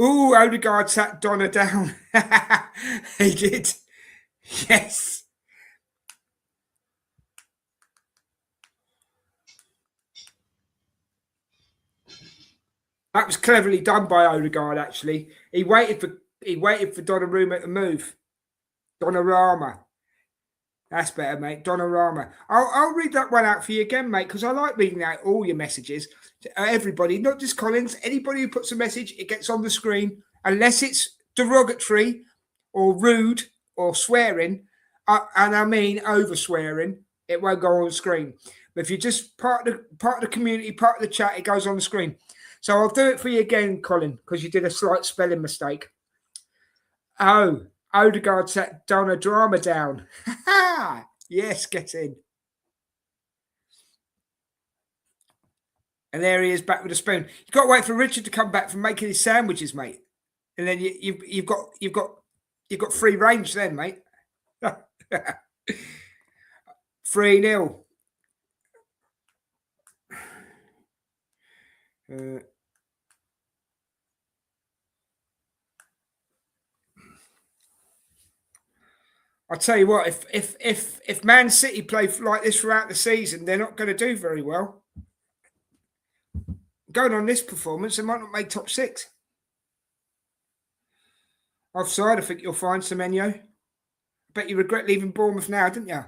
Ooh, Odegaard sat Donna down. He did. Yes. That was cleverly done by Odegaard, actually. He waited for Donnarumma to move. Donnarumma. That's better, mate. Donnarumma. I'll read that one out for you again, mate, because I like reading out all your messages. Everybody, not just Collins. Anybody who puts a message, it gets on the screen. Unless it's derogatory or rude or swearing, and I mean over swearing, it won't go on the screen. But if you're just part of the community, part of the chat, it goes on the screen. So I'll do it for you again, Colin, because you did a slight spelling mistake. Oh, Odegaard set Donnarumma down. Yes, get in. And there he is back with a spoon. You've got to wait for Richard to come back from making his sandwiches, mate. And then you've got free range then, mate. 3-0. I'll tell you what, if Man City play like this throughout the season, they're not going to do very well. Going on this performance, they might not make top 6. Offside, I think you'll find, Semenyo. Bet you regret leaving Bournemouth now, didn't you?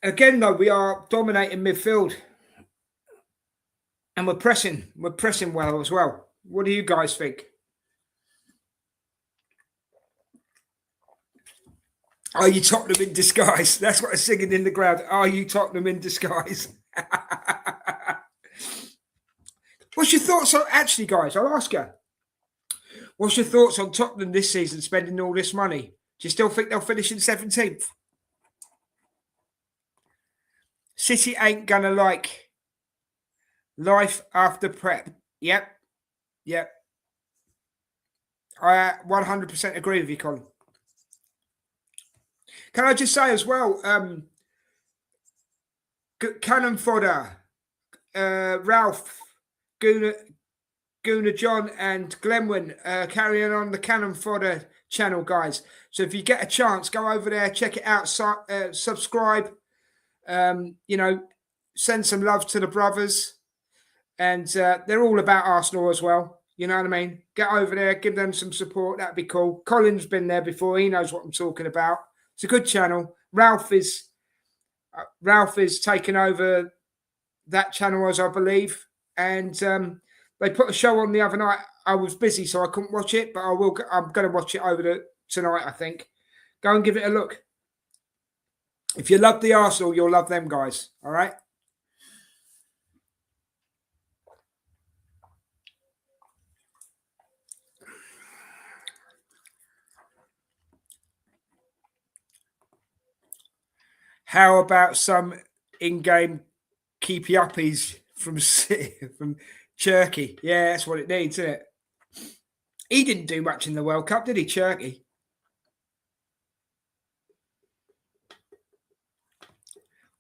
Again, though, we are dominating midfield. And we're pressing. We're pressing well as well. What do you guys think? Are you Tottenham in disguise? That's what I'm singing in the crowd. Are you Tottenham in disguise? What's your thoughts on, actually, guys, I'll ask you. What's your thoughts on Tottenham this season spending all this money? Do you still think they'll finish in 17th? City ain't going to like life after prep. Yep. I 100% agree with you, Colin. Can I just say as well, Cannon Fodder, Ralph, Guna John and Glenwyn carrying on the Cannon Fodder channel, guys. So if you get a chance, go over there, check it out, subscribe, send some love to the brothers. And they're all about Arsenal as well. You know what I mean? Get over there, give them some support. That'd be cool. Colin's been there before. He knows what I'm talking about. It's a good channel. Ralph is taking over that channel, as I believe. And they put a show on the other night. I was busy, so I couldn't watch it, but I will. I'm going to watch it over tonight, I think, Go and give it a look. If you love the Arsenal, you'll love them guys. All right. How about some in-game keepy uppies from Turkey? Yeah, that's what it needs, isn't it? He didn't do much in the World Cup, did he, Turkey?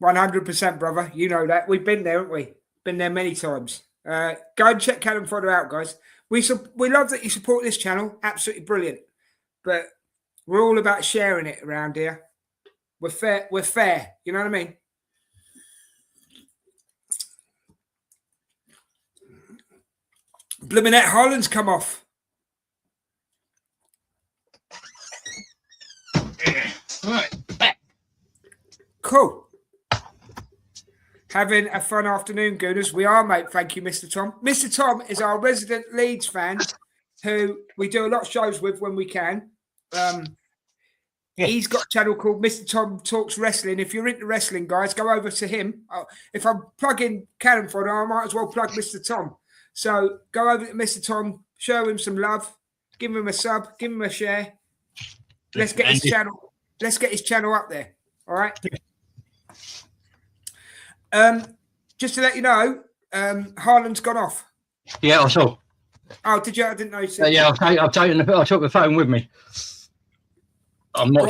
%, brother. You know that. We've been there, haven't we? Been there many times. Go and check Callum Fodder out, guys. We love that you support this channel. Absolutely brilliant. But we're all about sharing it around here. We're fair. We're fair. You know what I mean? Bluminette Holland's come off. Right, back. Cool. Having a fun afternoon, Gooners. We are, mate. Thank you, Mr. Tom. Mr. Tom is our resident Leeds fan who we do a lot of shows with when we can. He's got a channel called Mr. Tom Talks Wrestling. If you're into wrestling, guys, go over to him. If I'm plugging Callum Fodder, I might as well plug Mr. Tom. So go over to Mr. Tom, show him some love, give him a sub, give him a share. Let's get his channel. Let's get his channel up there. All right. Just to let you know, Haaland's gone off. Yeah, I saw. Oh, did you? I didn't know you said. Yeah, I took the phone with me. I'm not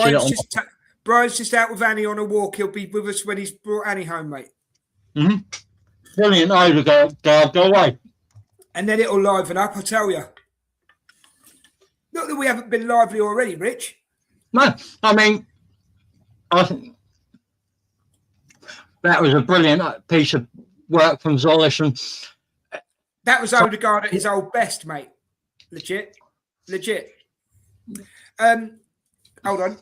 Brian's just out with Annie on a walk. He'll be with us when he's brought Annie home, mate. Mm-hmm. Brilliant. I go away. And then it'll liven up, I tell you. Not that we haven't been lively already, Rich. No, I mean, I think that was a brilliant piece of work from Zolish. And that was Odegaard at his old best, mate. Legit. Hold on.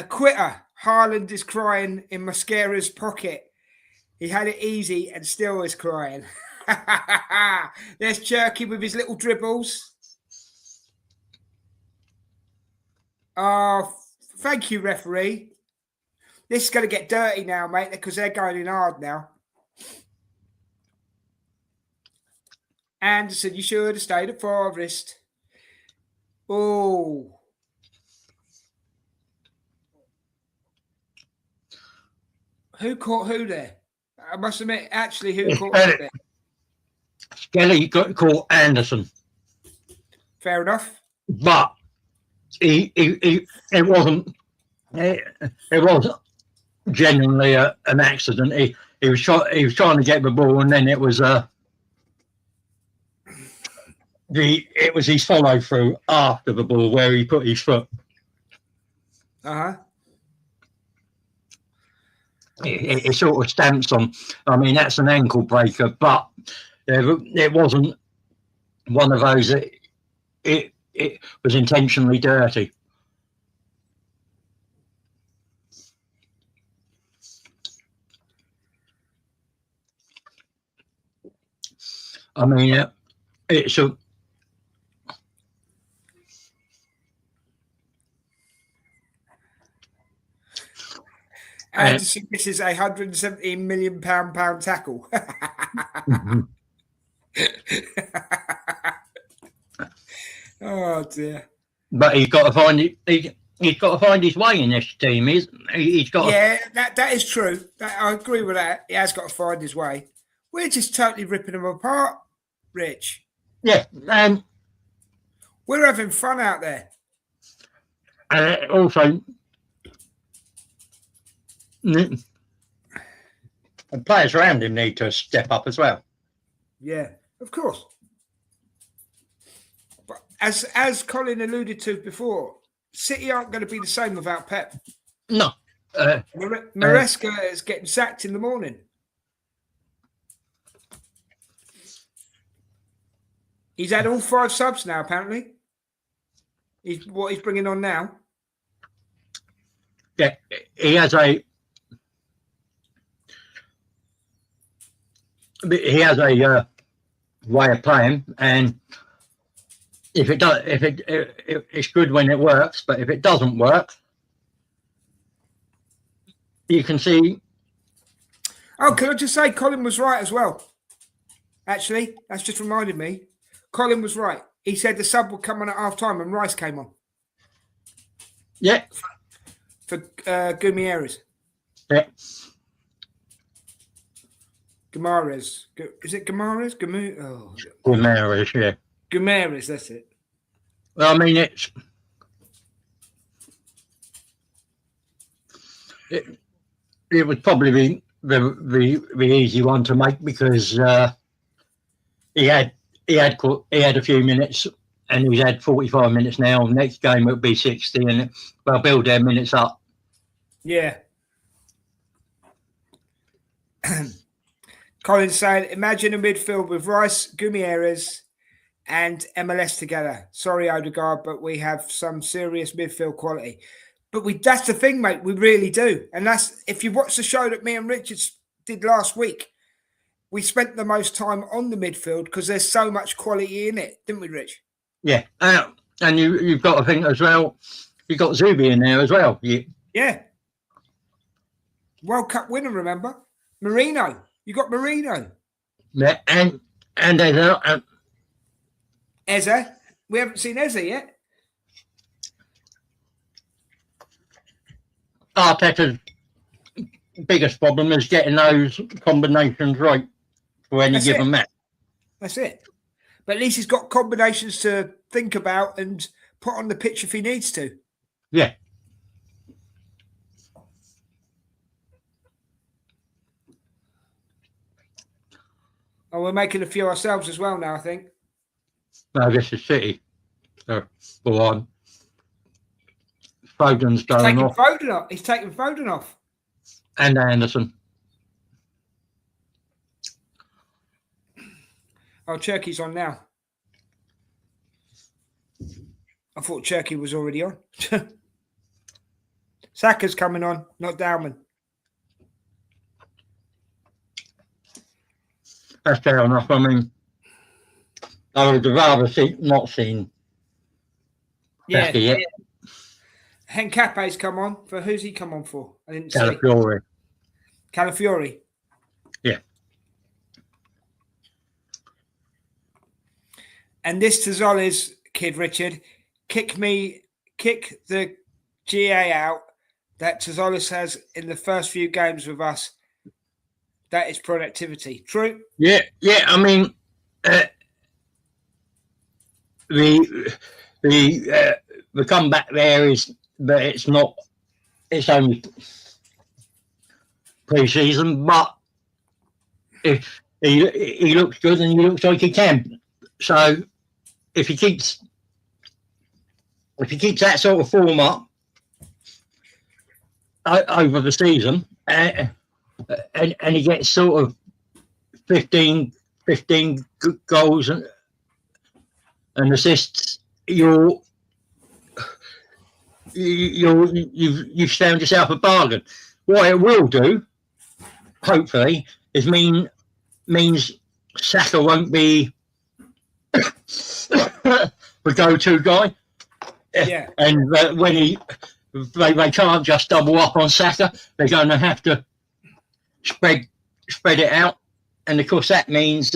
Quitter. Haaland is crying in Mascara's pocket. He had it easy and still is crying. There's Cherky with his little dribbles. Oh, thank you, referee. This is going to get dirty now, mate, because they're going in hard now. Anderson, you should have stayed at Forest. Oh. Who caught who there? I must admit, actually, who caught who there? Skelly got caught Anderson. Fair enough. But it wasn't genuinely an accident. He was trying to get the ball, and then it was his follow through after the ball where he put his foot. It sort of stamps on. I mean, that's an ankle breaker, but it wasn't one of those. It was intentionally dirty. I mean, it's a. And this is a £117 million tackle. Oh dear! But he's got to find it. He's got to find his way in this team. He's got. Yeah, that is true. I agree with that. He has got to find his way. We're just totally ripping him apart, Rich. Yeah, we're having fun out there. Also, the players around him need to step up as well. Yeah, of course. But as Colin alluded to before, City aren't going to be the same without Pep. No. Maresca is getting sacked in the morning. He's had all 5 subs now, apparently. What he's bringing on now. Yeah, he has a way of playing, and if it's good when it works, but if it doesn't work, you can see. Oh, can I just say, Colin was right as well. Actually, that's just reminded me. Colin was right. He said the sub would come on at half time and Rice came on. Yeah. For Gumieres. Yeah. Guimaraes. Is it Guimaraes? Guimaraes, yeah. Guimaraes, that's it. Well, I mean, it would probably be the easy one to make because he had a few minutes and he's had 45 minutes now. Next game will be 60 and they'll build their minutes up. Yeah. Colin's saying, imagine a midfield with Rice, Gumieres and MLS together. Sorry, Odegaard, but we have some serious midfield quality. But that's the thing, mate. We really do. And that's, if you watch the show that me and Richards did last week, we spent the most time on the midfield because there's so much quality in it, didn't we, Rich? Yeah. And you've got to think as well, you've got Zubi in there as well. Yeah. World Cup winner, remember? Marino. You got Marino. Yeah, and Eze. We haven't seen Eze yet. Arteta's biggest problem is getting those combinations right for any given match. That's it. But at least he's got combinations to think about and put on the pitch if he needs to. Yeah. Oh, we're making a few ourselves as well now, I think. No, this is City. Go on. Foden's going off. He's taking Foden off. And Anderson. Oh, Cherky's on now. I thought Cherky was already on. Saka's coming on, not Dowman. That's fair enough. I mean, I would rather not seen Saka yet. Hencape's come on. For who's he come on for? I didn't see. Calafiori. Yeah. And this Tazola's kid, Richard, kick the GA out that Tazolis has in the first few games with us. That is productivity. True? Yeah. I mean, the comeback there is, but it's not. It's only pre-season, but if he looks good and he looks like he can, so if he keeps that sort of form up over the season, and he gets sort of 15 goals and assists, you've found yourself a bargain. What it will do, hopefully, is means Saka won't be the go-to guy. Yeah. And when they can't just double up on Saka, they're going to have to spread it out, and of course that means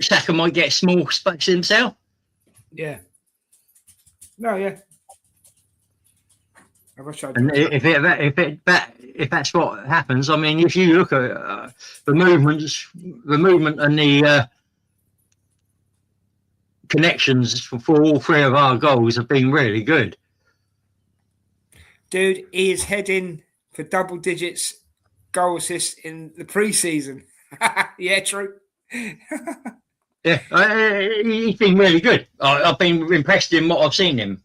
Saka might get small space himself. Yeah. No, yeah. And if that's what happens, I mean, if you look at the movement and the connections for all three of our goals have been really good. Dude, he is heading for double digits goal assists in the pre-season. Yeah, true. Yeah, he's been really good. I've been impressed in what I've seen him.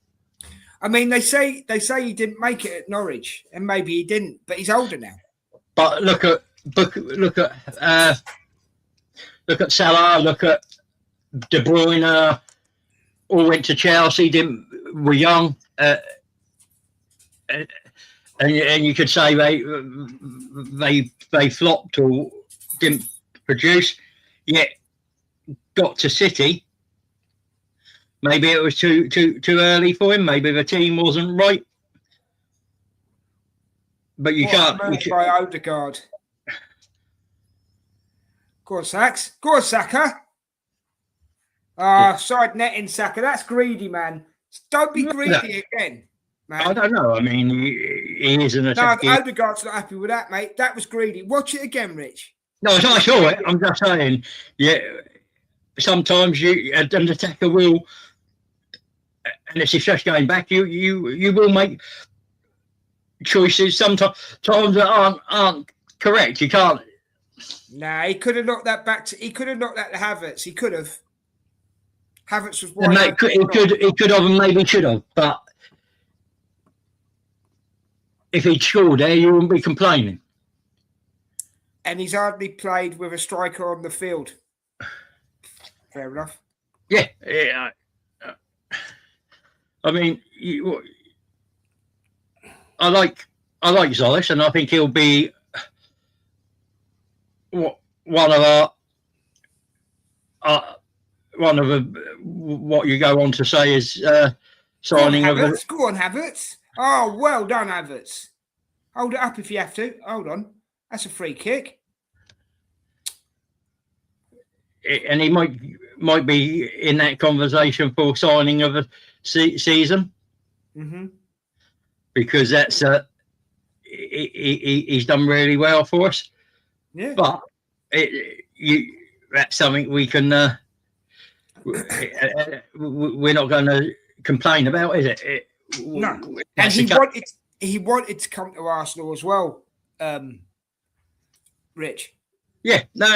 I mean, they say he didn't make it at Norwich, and maybe he didn't, but he's older now. But look at Salah, look at De Bruyne. All went to Chelsea. Were young, and you could say they flopped or didn't produce. Yet got to City. Maybe it was too early for him. Maybe the team wasn't right. but you can't. By Odegaard. Go on, Sacks. Go on, Saka. Side netting, Saka. That's greedy, man. Don't be greedy again, man. I don't know. I mean, he is an attacking. No, Odegaard's not happy with that, mate. That was greedy. Watch it again, Rich. No, I saw it. I'm just saying, yeah, sometimes an attacker will, and it's just going back, you will make choices sometimes that aren't correct. You can't. Nah, he could have knocked that back he could have knocked that to Havertz. He could have. Havertz was wide. He could have and maybe should have, but if he'd scored there, you wouldn't be complaining. And he's hardly played with a striker on the field. Fair enough. Yeah. I mean, I like Zolis, and I think he'll be one of what you go on to say is signing of Havertz. Go on, Havertz. Oh, well done, Havertz. Hold it up if you have to. Hold on. That's a free kick. And he might be in that conversation for signing of a season. Mm-hmm. Because that's he's done really well for us. Yeah. But that's something we can we're not going to complain about, is it? No. And he wanted to come to Arsenal as well, Rich. Yeah, no,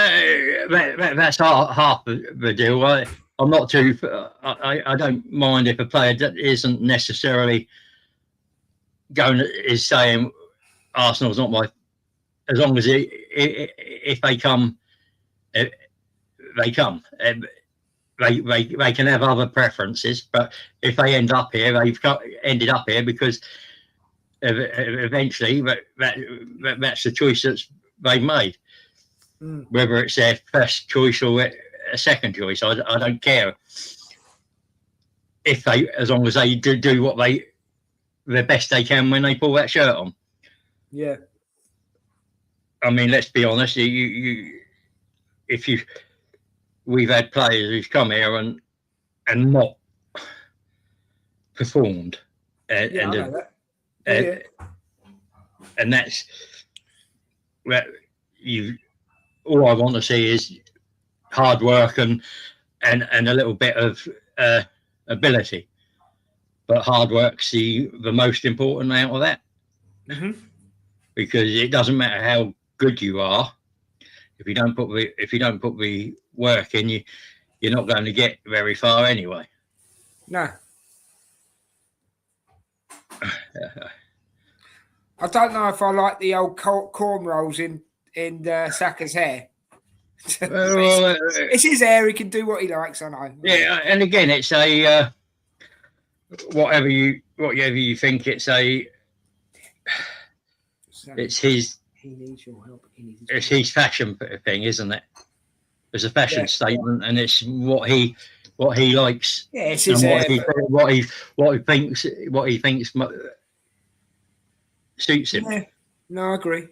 that's half the deal. I'm not too. I don't mind if a player that isn't necessarily is saying Arsenal's not my. As long as if they come, they come. They can have other preferences, but if they end up here, ended up here because eventually that's the choice that they've made. Whether it's their first choice or a second choice, I don't care. As long as they do what the best they can when they pull that shirt on. Yeah. I mean, let's be honest. We've had players who've come here and not performed, I know that. And that's all I want to see is hard work and a little bit of ability. But hard work's the most important out of that. Mm-hmm. Because it doesn't matter how good you are, if you don't put the work in, you're not going to get very far anyway. No. I don't know if I like the old cornrows in Saka's hair. It's his hair. He can do what he likes. I know. Yeah, and again, it's a whatever you think. It's his. He needs your help. It's his fashion thing, isn't it? It's a fashion statement, and it's what he likes. Yeah, it's his what he thinks suits him. Yeah. No, I agree.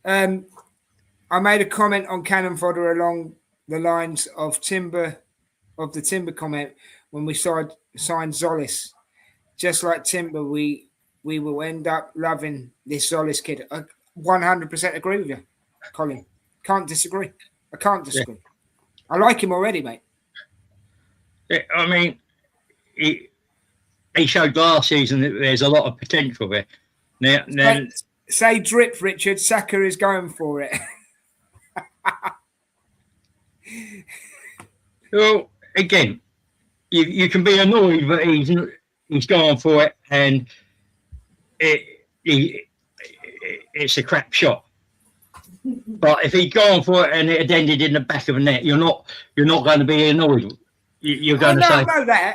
I made a comment on Cannon Fodder along the lines of the Timber comment when we signed Zolis. Just like Timber, we will end up loving this Zolis kid. I 100% agree with you, Colin. Can't disagree. I can't disagree. Yeah. I like him already, mate. Yeah, I mean, he showed last season that there's a lot of potential there. Now, say drip, Richard. Saka is going for it. Well, again, you can be annoyed that he's going for it, and it's a crap shot. But if he'd gone for it and it had ended in the back of the net, you're not going to be annoyed. You're going to say,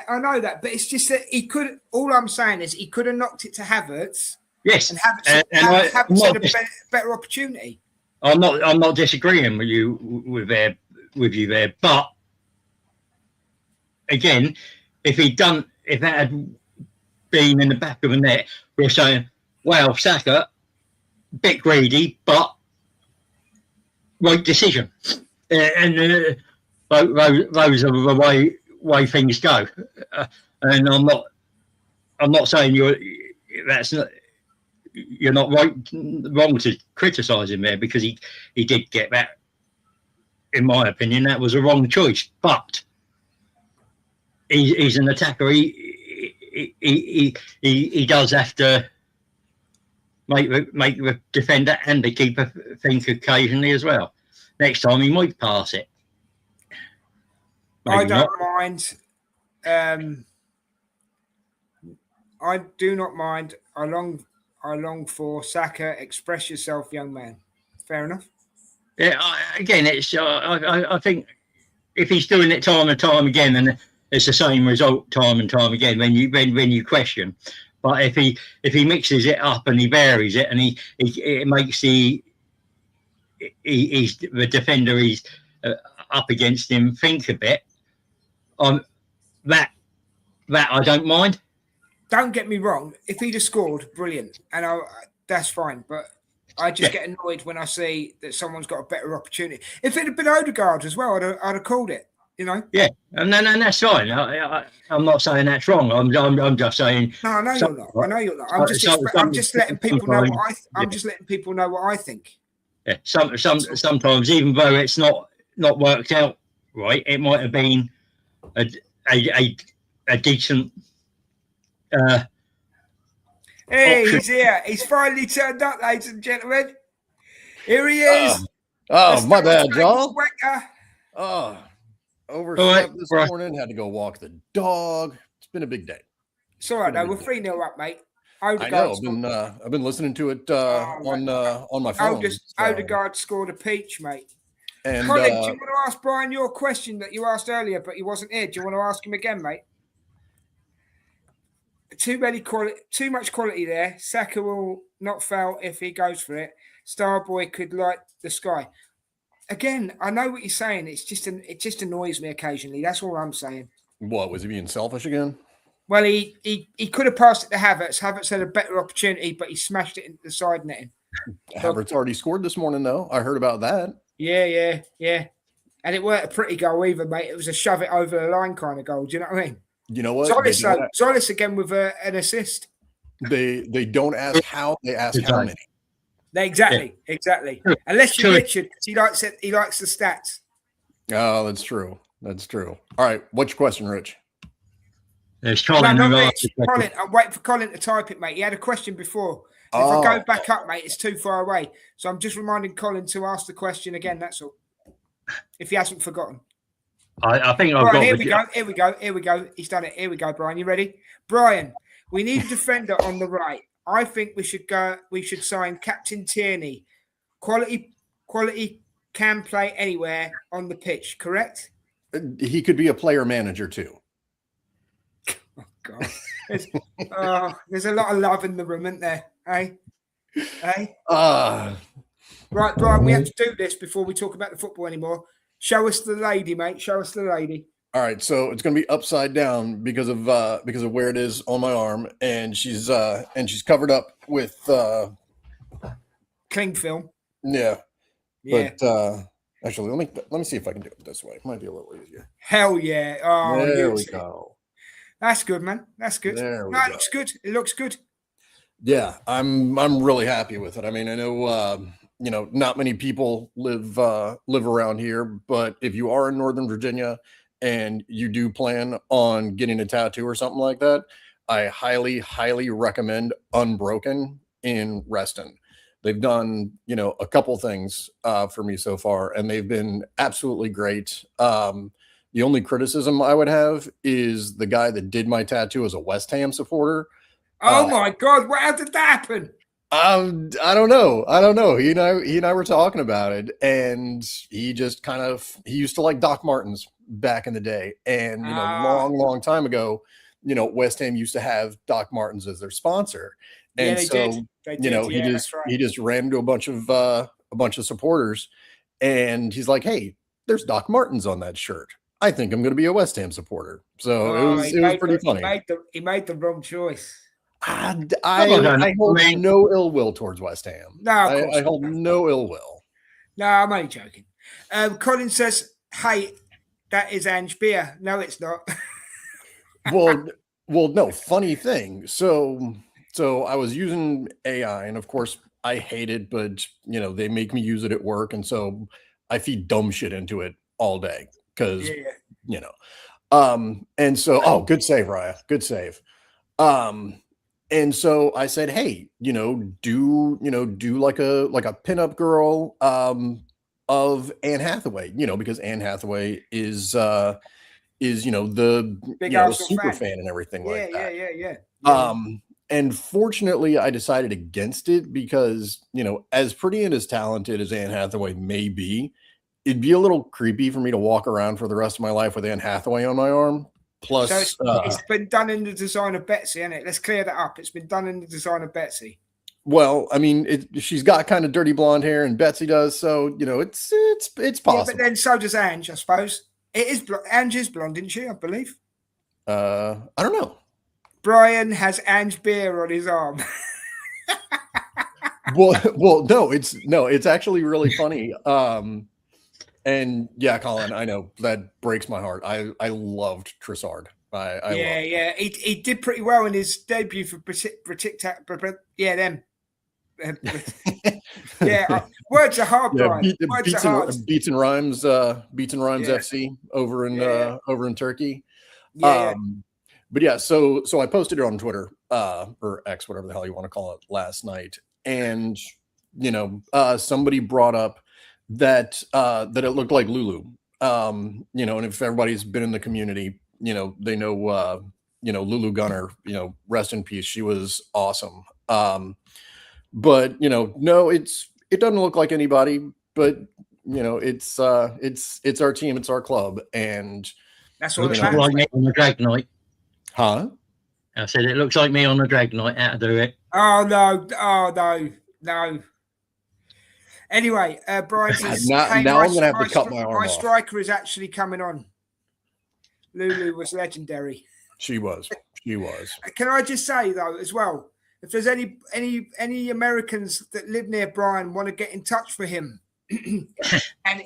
I know that, but it's just that he could. All I'm saying is he could have knocked it to Havertz. Yes, and Havertz had a better opportunity. I'm not disagreeing with you there, but again, if that had been in the back of the net, we're saying, well, Saka, bit greedy, but right decision. And those are the way things go. And I'm not saying you're not wrong to criticise him there, because he did get that. In my opinion, that was a wrong choice. But he's an attacker. He does have to make the defender and the keeper think occasionally as well. Next time he might pass it. Maybe I don't not. mind. I do not mind. I long for Saka. Express yourself, young man. Fair enough. Yeah. Again, it's. I think if he's doing it time and time again, and it's the same result time and time again, when you question. But if he mixes it up and he varies it, and it makes the defender he's up against him think a bit. That I don't mind. Don't get me wrong. If he'd have scored, brilliant, and that's fine. But I just get annoyed when I see that someone's got a better opportunity. If it had been Odegaard as well, I'd have called it. You know. Yeah, and that's fine. I'm not saying that's wrong. I'm just saying. No, I know you're not. I know you're not. I'm just letting people know what I'm just letting people know what I think. Yeah. Sometimes, even though it's not worked out right, it might have been a decent. Hey, he's here. He's finally turned up, ladies and gentlemen. Here he is. My bad, y'all. Overslept this morning. Had to go walk the dog. It's been a big day. It's all right, though. We're 3-0 up, mate. Odegaard, I know. I've been listening to it on my phone. Odegaard scored a peach, mate. And Colin, do you want to ask Brian your question that you asked earlier, but he wasn't here? Do you want to ask him again, mate? Too much quality there. Saka will not fail if he goes for it. Starboy could light the sky. Again, I know what you're saying. It just annoys me occasionally. That's all I'm saying. What, was he being selfish again? Well, he could have passed it to Havertz. Havertz had a better opportunity, but he smashed it into the side netting. Havertz already scored this morning, though. I heard about that. Yeah. And it weren't a pretty goal either, mate. It was a shove it over the line kind of goal. Do you know what I mean? You know what? Solis again with an assist. They don't ask how, they ask how many. Exactly. Unless you're Richard, because he likes the stats. Oh, that's true. All right, what's your question, Rich? There's Colin. No, not Rich. Colin, I'm waiting for Colin to type it, mate. He had a question before. If I go back up, mate, it's too far away. So I'm just reminding Colin to ask the question again. That's all. If he hasn't forgotten. I think I've got. Here we go. He's done it. Here we go, Brian. You ready? Brian, we need a defender on the right. I think we should sign Captain Tierney. Quality can play anywhere on the pitch, correct? He could be a player manager too. Oh God. There's a lot of love in the room, isn't there? Hey? Right, Brian, we have to do this before we talk about the football anymore. Show us the lady, mate. Show us the lady. All right, so it's going to be upside down because of where it is on my arm, and she's covered up with cling film. Yeah. But actually, let me see if I can do it this way. It might be a little easier. Hell yeah! Oh, there we go. That's good, man. That's good. It looks good. It looks good. Yeah, I'm really happy with it. I mean, I know not many people live around here, but if you are in Northern Virginia and you do plan on getting a tattoo or something like that, I highly, highly recommend Unbroken in Reston. They've done, a couple things for me so far, and they've been absolutely great. The only criticism I would have is the guy that did my tattoo is a West Ham supporter. Oh my God! How did that happen? I don't know. He and I were talking about it, and he just he used to like Doc Martens back in the day, and long time ago, West Ham used to have Doc Martens as their sponsor, and They did. He just ran into a bunch of supporters, and he's like, "Hey, there's Doc Martens on that shirt. I think I'm going to be a West Ham supporter." So it was pretty funny. He made the wrong choice. I hold no ill will towards West Ham. No, of course I hold no ill will. No, I'm only joking. Colin says, "Hey, that is Ange beer." No, it's not. well, no. Funny thing. So I was using AI, and of course, I hate it, but they make me use it at work, and so I feed dumb shit into it all day because And so, good save, Raya. Good save. And so I said, hey, do like a pinup girl of Anne Hathaway, because Anne Hathaway is the Big the super fan and everything like that. Yeah. And fortunately I decided against it because, as pretty and as talented as Anne Hathaway may be, it'd be a little creepy for me to walk around for the rest of my life with Anne Hathaway on my arm. Plus, so it's been done in the design of Betsy, isn't it? Let's clear that up. It's been done in the design of Betsy. Well, I mean, she's got kind of dirty blonde hair, and Betsy does, so it's possible. Yeah, but then so does Ange, I suppose. It is Ange is blonde, isn't she? I believe. I don't know. Brian has Ange beer on his arm. well, no, it's actually really funny. And yeah, Colin, I know that breaks my heart. I loved Trossard. He did pretty well in his debut for them. Words are hard, Brian. Beats and Rhymes FC over in Turkey. But yeah, so I posted it on Twitter or X, whatever the hell you want to call it, last night, and somebody brought up that it looked like Lulu, and if everybody's been in the community, they know Lulu Gunner, rest in peace, she was awesome. But no, it doesn't look like anybody, but it's our team, it's our club, and that's what looks like me on the drag night. Huh? I said it looks like me on the drag night. How to do it? Oh no. Anyway, Brian says, now I'm going to have to cut my arm off. My striker is actually coming on. Lulu was legendary. She was. Can I just say, though, as well, if there's any Americans that live near Brian want to get in touch with him, and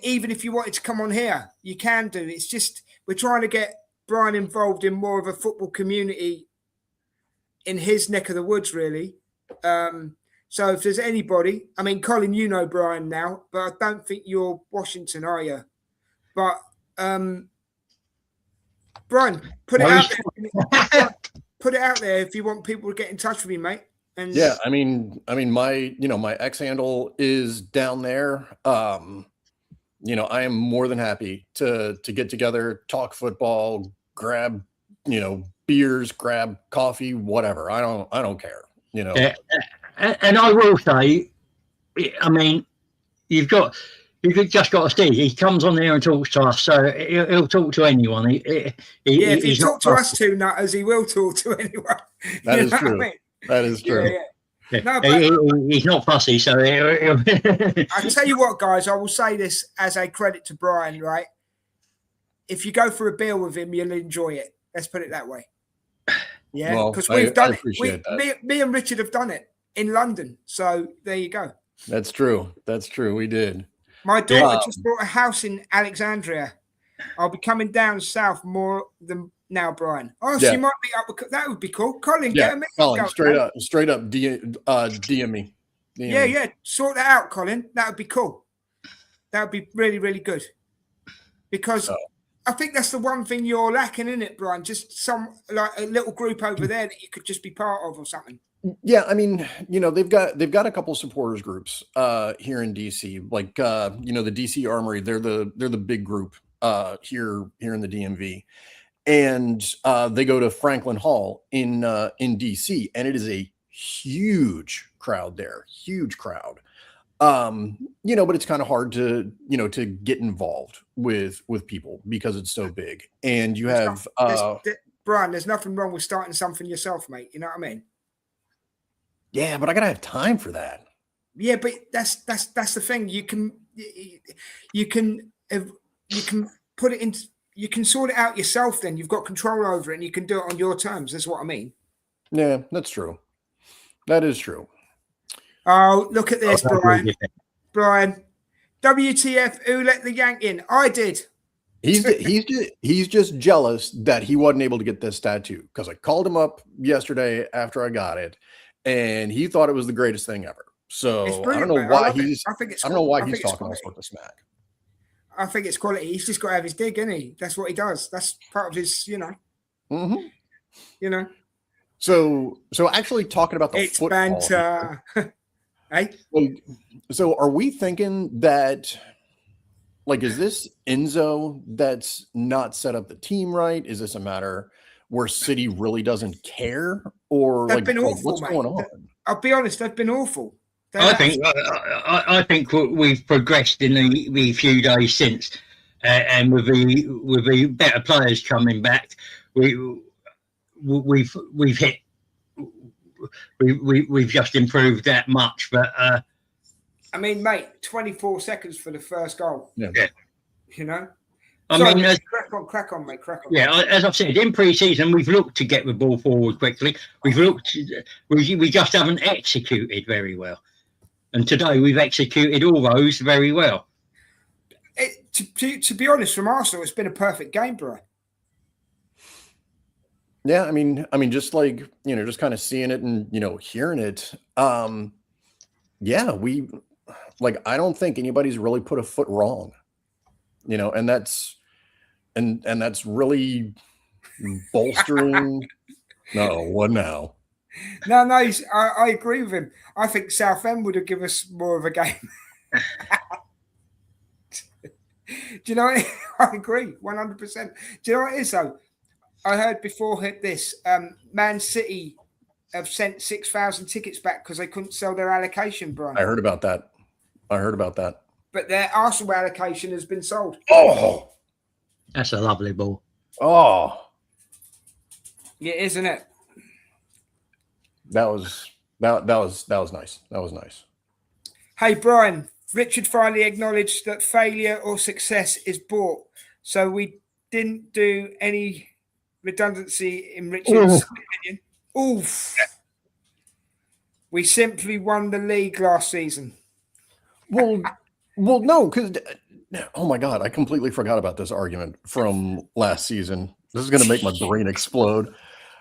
even if you wanted to come on here, you can do. It's just we're trying to get Brian involved in more of a football community in his neck of the woods, really. So if there's anybody, I mean, Colin, you know Brian now, but I don't think you're Washington, are you? But Brian, put it out there. Put it out there if you want people to get in touch with you, mate. And yeah, I mean, my X handle is down there. I am more than happy to get together, talk football, grab, beers, grab coffee, whatever. I don't care. Yeah. And I will say, I mean, you've just got to see. He comes on there and talks to us, so he'll talk to anyone. If he talks to us two nutters, he will talk to anyone. That is true. I mean? That is true. Yeah. No, he's not fussy, so I tell you what, guys, I will say this as a credit to Brian, right? If you go for a beer with him, you'll enjoy it. Let's put it that way. Yeah, because we've done it. Me and Richard have done it in London. So there you go. That's true. We did. My daughter just bought a house in Alexandria. I'll be coming down south more than now, Brian. Oh, she might be up. That would be cool. Colin, get him. Colin, straight up, DM me. Yeah. Sort that out, Colin. That would be cool. That would be really, really good. Because I think that's the one thing you're lacking, isn't it, Brian? Just like a little group over there that you could just be part of or something. Yeah, I mean, they've got a couple supporters groups here in DC, like the DC Armory. They're the big group here in the DMV, and they go to Franklin Hall in DC, and it is a huge crowd there, but it's kind of hard to get involved with people because it's so big, and you have Brian. There's nothing wrong with starting something yourself, mate. You know what I mean? Yeah, but I gotta have time for that. Yeah, but that's the thing. You can put it in. You can sort it out yourself. Then you've got control over it, and you can do it on your terms. That's what I mean. Yeah, that's true. That is true. Oh, look at this, I agree Brian. with you. Brian, WTF? Who let the yank in? I did. He's just jealous that he wasn't able to get this tattoo, because I called him up yesterday after I got it, and he thought it was the greatest thing ever. So I don't know why he's talking all sorts of smack. I think it's quality. He's just got to have his dig, isn't he? That's what he does. That's part of his, Mm-hmm. So actually talking about the it's football, banter. Hey, so are we thinking that, like, is this Enzo that's not set up the team right? Is this a matter where City really doesn't care, or they've been awful, what's mate. going on? I'll be honest, they've been awful. I think we've progressed in the few days since, and with the better players coming back, we've just improved that much. But I mean, mate, 24 seconds for the first goal. Yeah. Crack on, mate. Crack on. Yeah, as I've said, in pre-season, we've looked to get the ball forward quickly. We just haven't executed very well. And today we've executed all those very well. To be honest, from Arsenal, it's been a perfect game, bro. Yeah, I mean, just like, just kind of seeing it and, hearing it. Yeah, I don't think anybody's really put a foot wrong, and that's really bolstering. No, what now? No, I agree with him. I think Southend would have given us more of a game. Do you know what I agree 100%. Do you know what it is, though? I heard before this, Man City have sent 6,000 tickets back because they couldn't sell their allocation, Brian. I heard about that. But their Arsenal allocation has been sold. Oh, that's a lovely ball. Oh, yeah, isn't it? That was nice. That was nice. Hey, Brian, Richard finally acknowledged that failure or success is bought. So we didn't do any redundancy in Richard's opinion. Oof. We simply won the league last season. Well, no, because, oh my God, I completely forgot about this argument from last season. This is going to make my brain explode.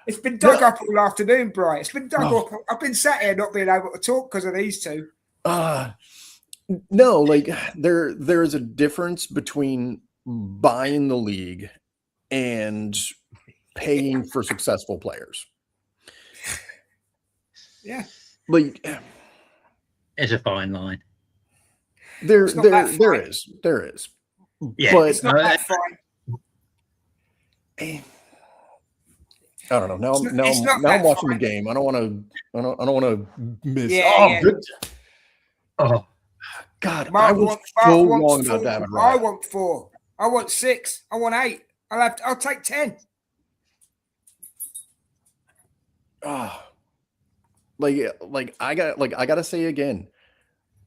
It's been dug up all afternoon, Brian. It's been dug up. I've been sat here not being able to talk because of these two. No, there is a difference between buying the league and paying for successful players. Yeah. It's a fine line. There is. Yeah, but it's not that fine. I don't know. Now I'm watching the game. I don't want to miss. Yeah. Good. Oh God, I was so wrong about David Raya. I want 4. I want 6. I want 8. I'll take 10. I gotta say again,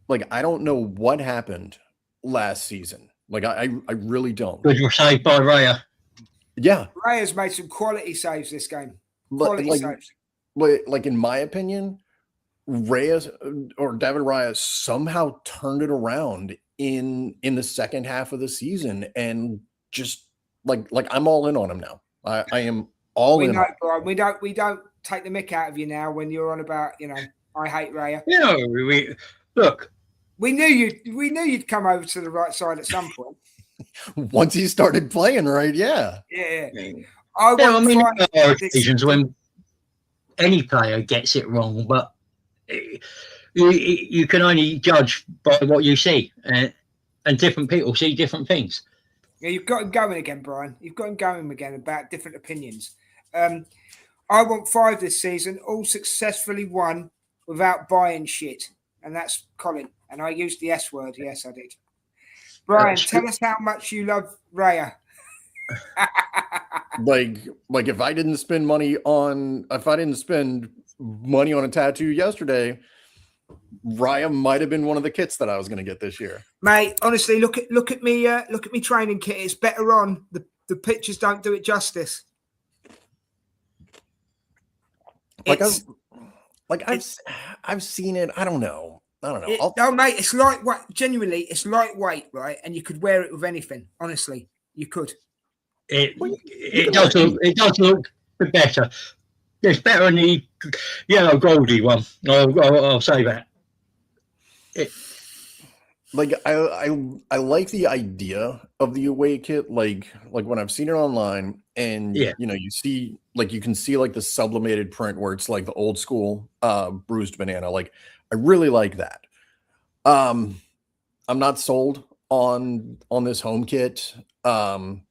I don't know what happened last season. I really don't. Good save by Raya. Yeah, Raya's made some quality saves this game. Saves. In my opinion, David Raya somehow turned it around in the second half of the season, and just I'm all in on him now. I am all in. Brian, we don't take the mick out of you now when you're on about I hate Raya. We knew you'd come over to the right side at some point. Once he started playing right, yeah. There are occasions when any player gets it wrong, but you can only judge by what you see, and different people see different things. Yeah, you've got him going again, Brian. You've got him going again about different opinions. I want 5 this season, all successfully won without buying shit. And that's Colin. And I used the S word. Yes, I did. Brian, tell us how much you love Raya. If I didn't spend money on a tattoo yesterday, Raya might have been one of the kits that I was going to get this year. Mate, honestly, look at me training kit. It's better on. The pictures don't do it justice. Like I've seen it. I don't know. No, mate, it's lightweight. Genuinely, it's lightweight, right? And you could wear it with anything. Honestly, you could. It does look better. It's better than the yellow Goldie one. I'll say that. Like I like the idea of the away kit. Like when I've seen it online, and Yeah. you know, you can see like the sublimated print where it's like the old school bruised banana. Like I really like that. I'm not sold on this home kit. I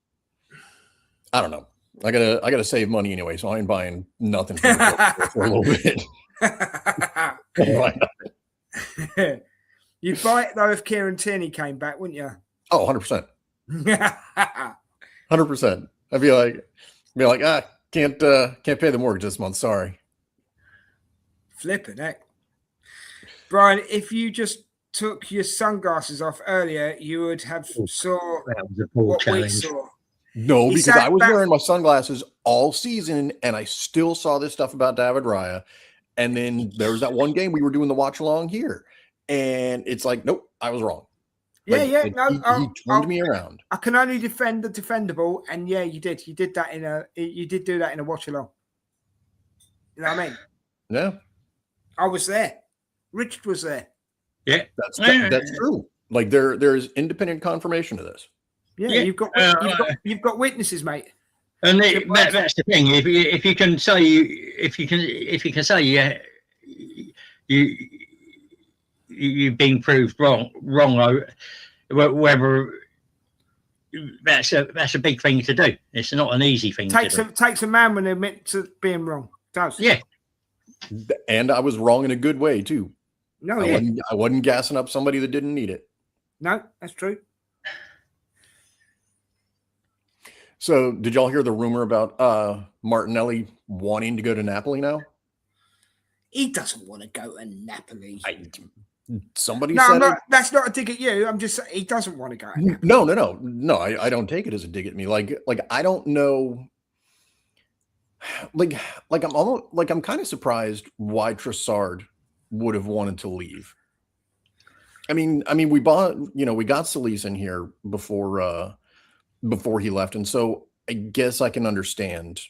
don't know. I gotta save money anyway, so I ain't buying nothing for a little bit. You'd buy it though if Kieran Tierney came back, wouldn't you? Oh, 100%. 100%. I'd be like, can't pay the mortgage this month. Sorry. Flipping heck. Brian, if you just took your sunglasses off earlier, you would have saw That was a poor challenge. we saw. No, because I was wearing my sunglasses all season and I still saw this stuff about David Raya. And then there was that one game we were doing the watch along here. And it's like, nope, I was wrong. Yeah, like, yeah. He No, turned me around. I can only defend the defendable, and yeah, you did. You did that you did do that in a watch along. You know what I mean? Yeah. I was there. Richard was there. Yeah. That's true. Like there's independent confirmation of this. Yeah, you've got witnesses, mate. And that's the thing. If you can say you've been proved wrong, whether that's a big thing to do. It's not an easy thing. Takes a man when they're meant to being wrong. It does. Yeah. And I was wrong in a good way too. No, I wasn't gassing up somebody that didn't need it. No, that's true. So, did y'all hear the rumor about Martinelli wanting to go to Napoli now? He doesn't want to go to Napoli. Somebody no, said that's not a dig at you. I'm just saying he doesn't want to go. No. I don't take it as a dig at me. Like I don't know. Like I'm kind of surprised why Trossard would have wanted to leave. I mean, we got Solis in here before he left, and so I guess I can understand,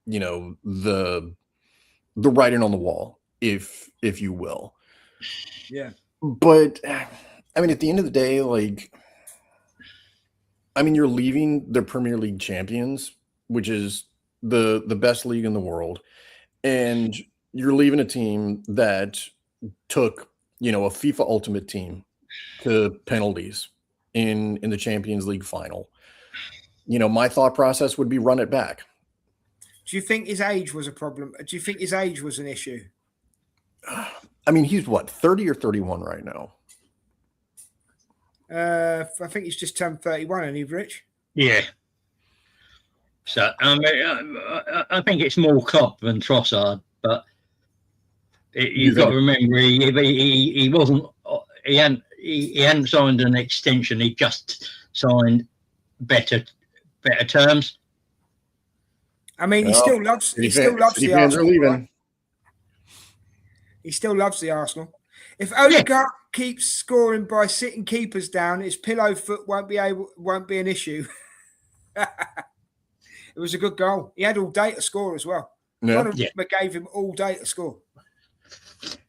the writing on the wall, if you will. Yeah. But I mean, at the end of the day, you're leaving the Premier League champions, which is the best league in the world, and you're leaving a team that took, a FIFA Ultimate Team to penalties in the Champions League final. My thought process would be run it back. Do you think his age was a problem? Do you think his age was an issue? I mean, he's what, 30 or 31 right now? I think he's just turned 31, and he's Rich. Yeah. So I think it's more Klopp than Trossard, but you've got to remember he wasn't. He hadn't signed an extension. He just signed better terms. I mean, he still loves the Arsenal. Right? He still loves the Arsenal. If Odegaard keeps scoring by sitting keepers down, his pillow foot won't be an issue. It was a good goal. He had all day to score as well. Yeah. Gave him all day to score.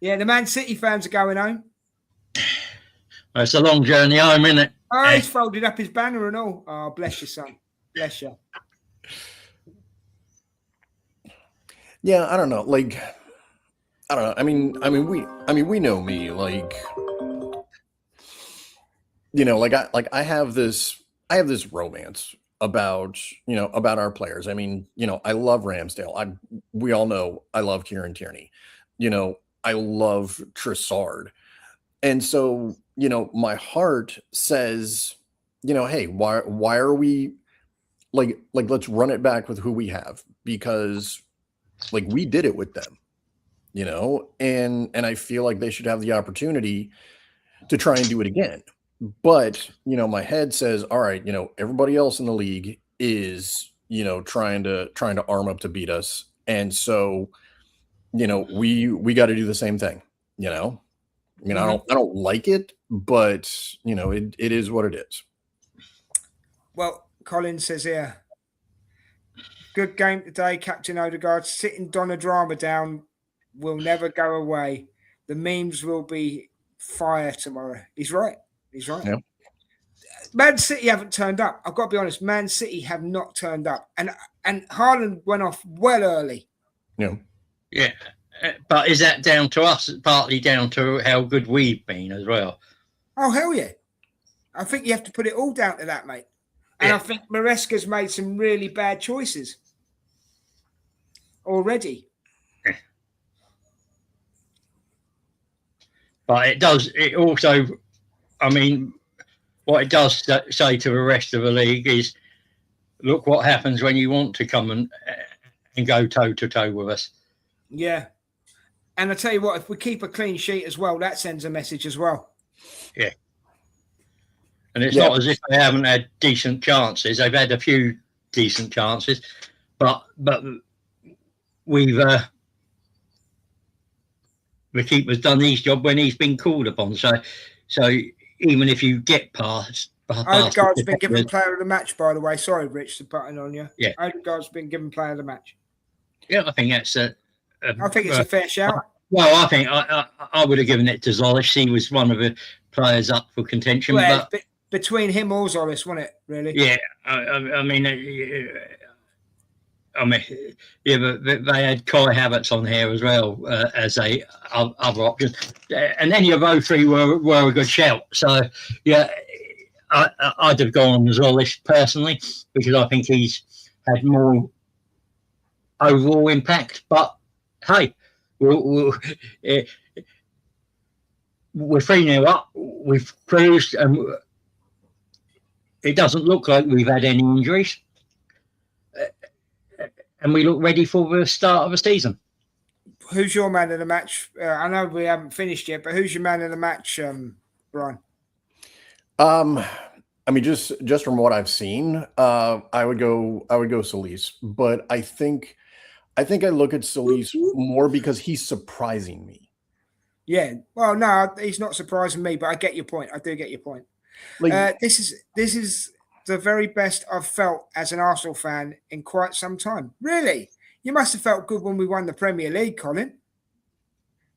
Yeah, the Man City fans are going home. Well, it's a long journey home, isn't it? Oh, he's folded up his banner and all. Oh, bless you, son. Bless you. Yeah, I don't know. I don't know. I mean, we know me. I have this romance about our players. I mean, I love Ramsdale. We all know I love Kieran Tierney. I love Trossard. And so, my heart says, hey, why are we let's run it back with who we have, because we did it with them, and I feel like they should have the opportunity to try and do it again. But, my head says, all right, everybody else in the league is, trying to arm up to beat us. And so we got to do the same thing. I mean, I don't like it, but it is what it is. Well, Colin says here, good game today, Captain Odegaard. Sitting Donna Drama down will never go away. The memes will be fire tomorrow. He's right. Yeah. Man City haven't turned up. I've got to be honest. Man City have not turned up, and Haaland went off well early. Yeah. Yeah. But is that down to us? Partly down to how good we've been as well. Oh, hell yeah. I think you have to put it all down to that, mate. And I think Maresca's made some really bad choices already. But it also, I mean, what it does say to the rest of the league is, look what happens when you want to come and go toe-to-toe with us. Yeah. And I tell you what, if we keep a clean sheet as well, that sends a message as well. Yeah. And it's not as if they haven't had decent chances. They've had a few decent chances, but we've the keeper's done his job when he's been called upon. So even if you get past Odegaard's been given player of the match, by the way. Sorry, Rich, to put it on you. Yeah. Odegaard's been given player of the match. Yeah, I think that's I think it's a fair shout. Well, I think I would have given it to Zolis. He was one of the players up for contention. Well, but between him or Zolis, wasn't it, really? Yeah, I mean, but they had Kai Havertz on here as well as other option, and any of those three were a good shout. So, yeah, I'd have gone on Zolis personally because I think he's had more overall impact. But hey, we're 3-0 up. We've cruised, and it doesn't look like we've had any injuries. And we look ready for the start of the season. Who's your man of the match? I know we haven't finished yet, but who's your man of the match, Brian? I mean, just from what I've seen, I would go Solis, but I think I look at Solis more because he's surprising me. Yeah, well, no, he's not surprising me, but I get your point. I do get your point. Like, this is the very best I've felt as an Arsenal fan in quite some time. Really, you must have felt good when we won the Premier League, Colin.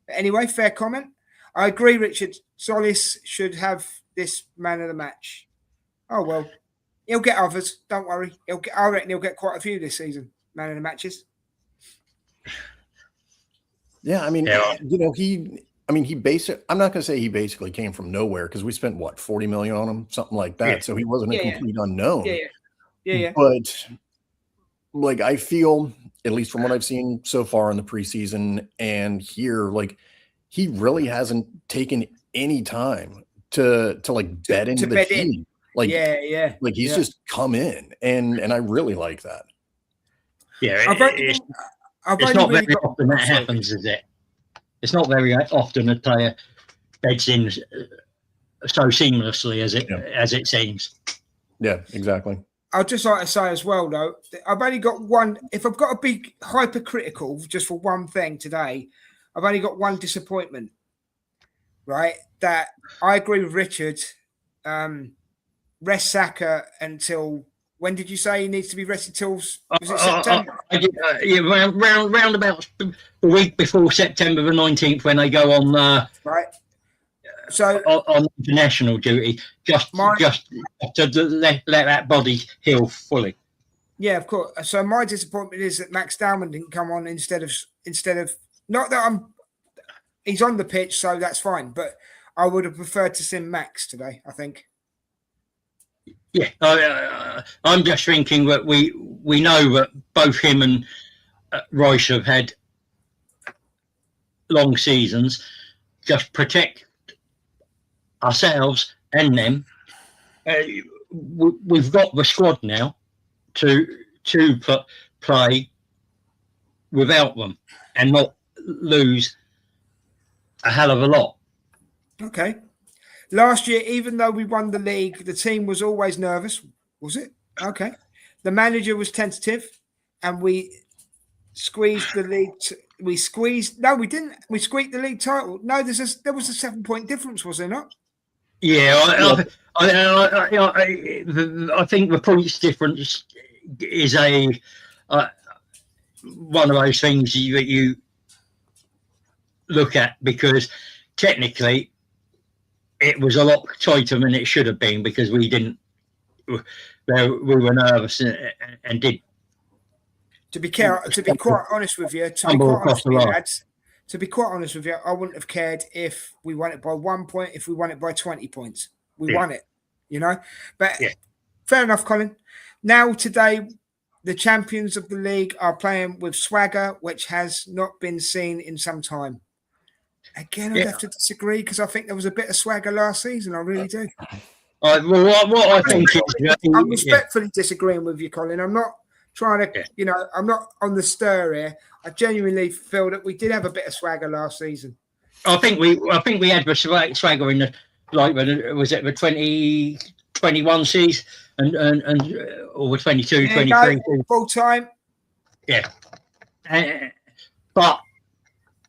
Anyway, fair comment. I agree, Richard. Solis should have this man of the match. Oh well, he'll get others. Don't worry. I reckon he'll get quite a few this season. Man of the matches. Yeah, I mean, he basically, I'm not going to say he basically came from nowhere because we spent, what, 40 million on him, something like that. Yeah. So he wasn't a complete unknown. Yeah. But, like, I feel, at least from what I've seen so far in the preseason and here, like, he really hasn't taken any time to bet into the team. Like, like he's just come in, and I really like that. Yeah, it's not very often that happens, is it? It's not very often a player beds in so seamlessly as it seems. Yeah, exactly. I'd just like to say as well, though, I've only got one. If I've got to be hypercritical just for one thing today, I've only got one disappointment. Right, that I agree with Richard. Rest Saka until. When did you say he needs to be rested till? Was it September? Round about the week before September the 19th, when they go on right. So on international duty, just to let that body heal fully. Yeah, of course. So my disappointment is that Max Dowman didn't come on instead of not that he's on the pitch, so that's fine. But I would have preferred to see Max today, I think. Yeah, I'm just thinking that we know that both him and Royce have had long seasons. Just protect ourselves and them. We've got the squad now to play without them and not lose a hell of a lot. Okay. Last year, even though we won the league, the team was always nervous. Was it? Okay. The manager was tentative, and we squeezed the league. we squeezed. No, we didn't. We squeaked the league title. No, there was a 7-point difference, was there not? Yeah, I think the points difference is one of those things that you look at, because technically it was a lot tighter than it should have been, because we were nervous and did. To be quite honest with you, to be quite honest with you, I wouldn't have cared if we won it by 1 point, if we won it by 20 points. We won it, But fair enough, Colin. Now, today, the champions of the league are playing with swagger, which has not been seen in some time. Again, I'd have to disagree, because I think there was a bit of swagger last season. I really do. What I think is... I'm respectfully disagreeing with you, Colin. I'm not trying to, I'm not on the stir here. I genuinely feel that we did have a bit of swagger last season. I think we had the swagger in the, was it the 2021 season and or 22, 23 full time. Yeah, but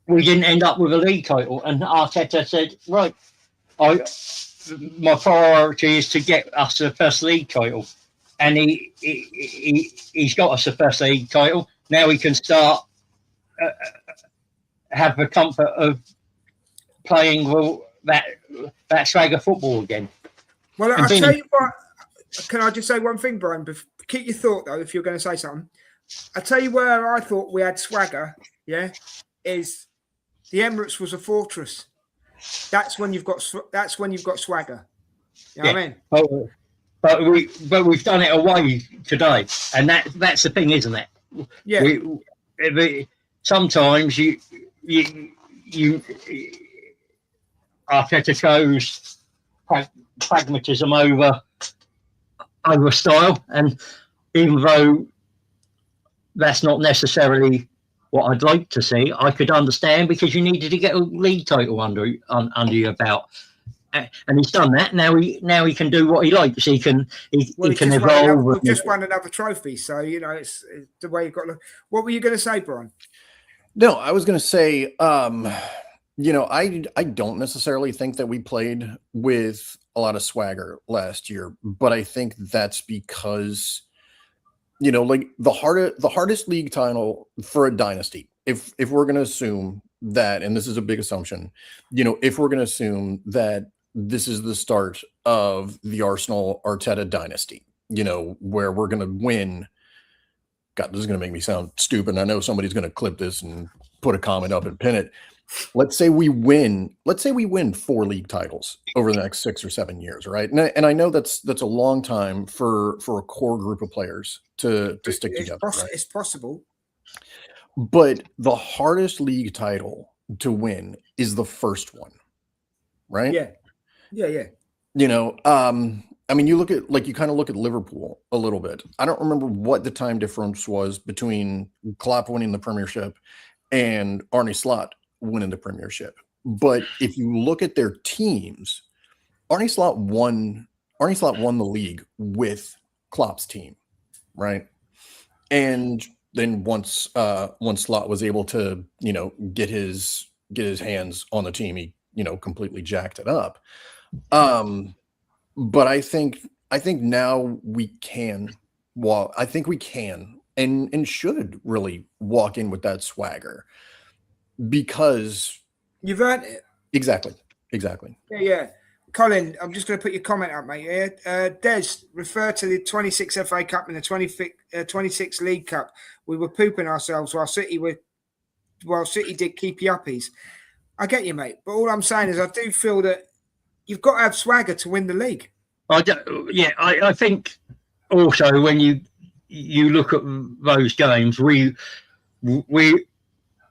we didn't end up with a league title, and Arteta said, right, my priority is to get us the first league title, and he's got us the first league title. Now we can start have the comfort of playing that swagger football again. Well, I'll tell you what. Can I just say one thing, Brian? Keep your thought, though, if you're going to say something. I'll tell you where I thought we had swagger, is the Emirates was a fortress. That's when you've got swagger. You know what I mean? But we've done it away today, and that's the thing, isn't it? Yeah. Sometimes you Arteta shows pragmatism over style, and even though that's not necessarily what I'd like to see, I could understand, because you needed to get a league title under your belt, and he's done that. Now he can do what he likes. He can evolve. We've just won another trophy, so it's the way you've got to look. What were you going to say, Brian? No, I was going to say, I don't necessarily think that we played with a lot of swagger last year, but I think that's because, like the hardest league title for a dynasty, if we're going to assume that, and this is a big assumption, if we're going to assume that this is the start of the Arsenal Arteta dynasty, where we're going to win. God, this is going to make me sound stupid. I know somebody's going to clip this and put a comment up and pin it. Let's say we win 4 league titles over the next 6 or 7 years, right? And I know that's a long time for a core group of players to stick together. Right? It's possible. But the hardest league title to win is the first one, right? Yeah. You kind of look at Liverpool a little bit. I don't remember what the time difference was between Klopp winning the Premiership and Arne Slot winning the Premiership. But if you look at their teams, Arne Slot won the league with Klopp's team, right? And then once Slot was able to, get his hands on the team, he, completely jacked it up. But I think now we can. Well, I think we can and should really walk in with that swagger, because you've earned it. Exactly. Yeah. Colin, I'm just going to put your comment up, mate. Yeah. Des, refer to the 26 FA Cup and the 26 League Cup. We were pooping ourselves while City did keepy uppies. I get you, mate. But all I'm saying is I do feel that you've got to have swagger to win the league. I think also when you look at those games, we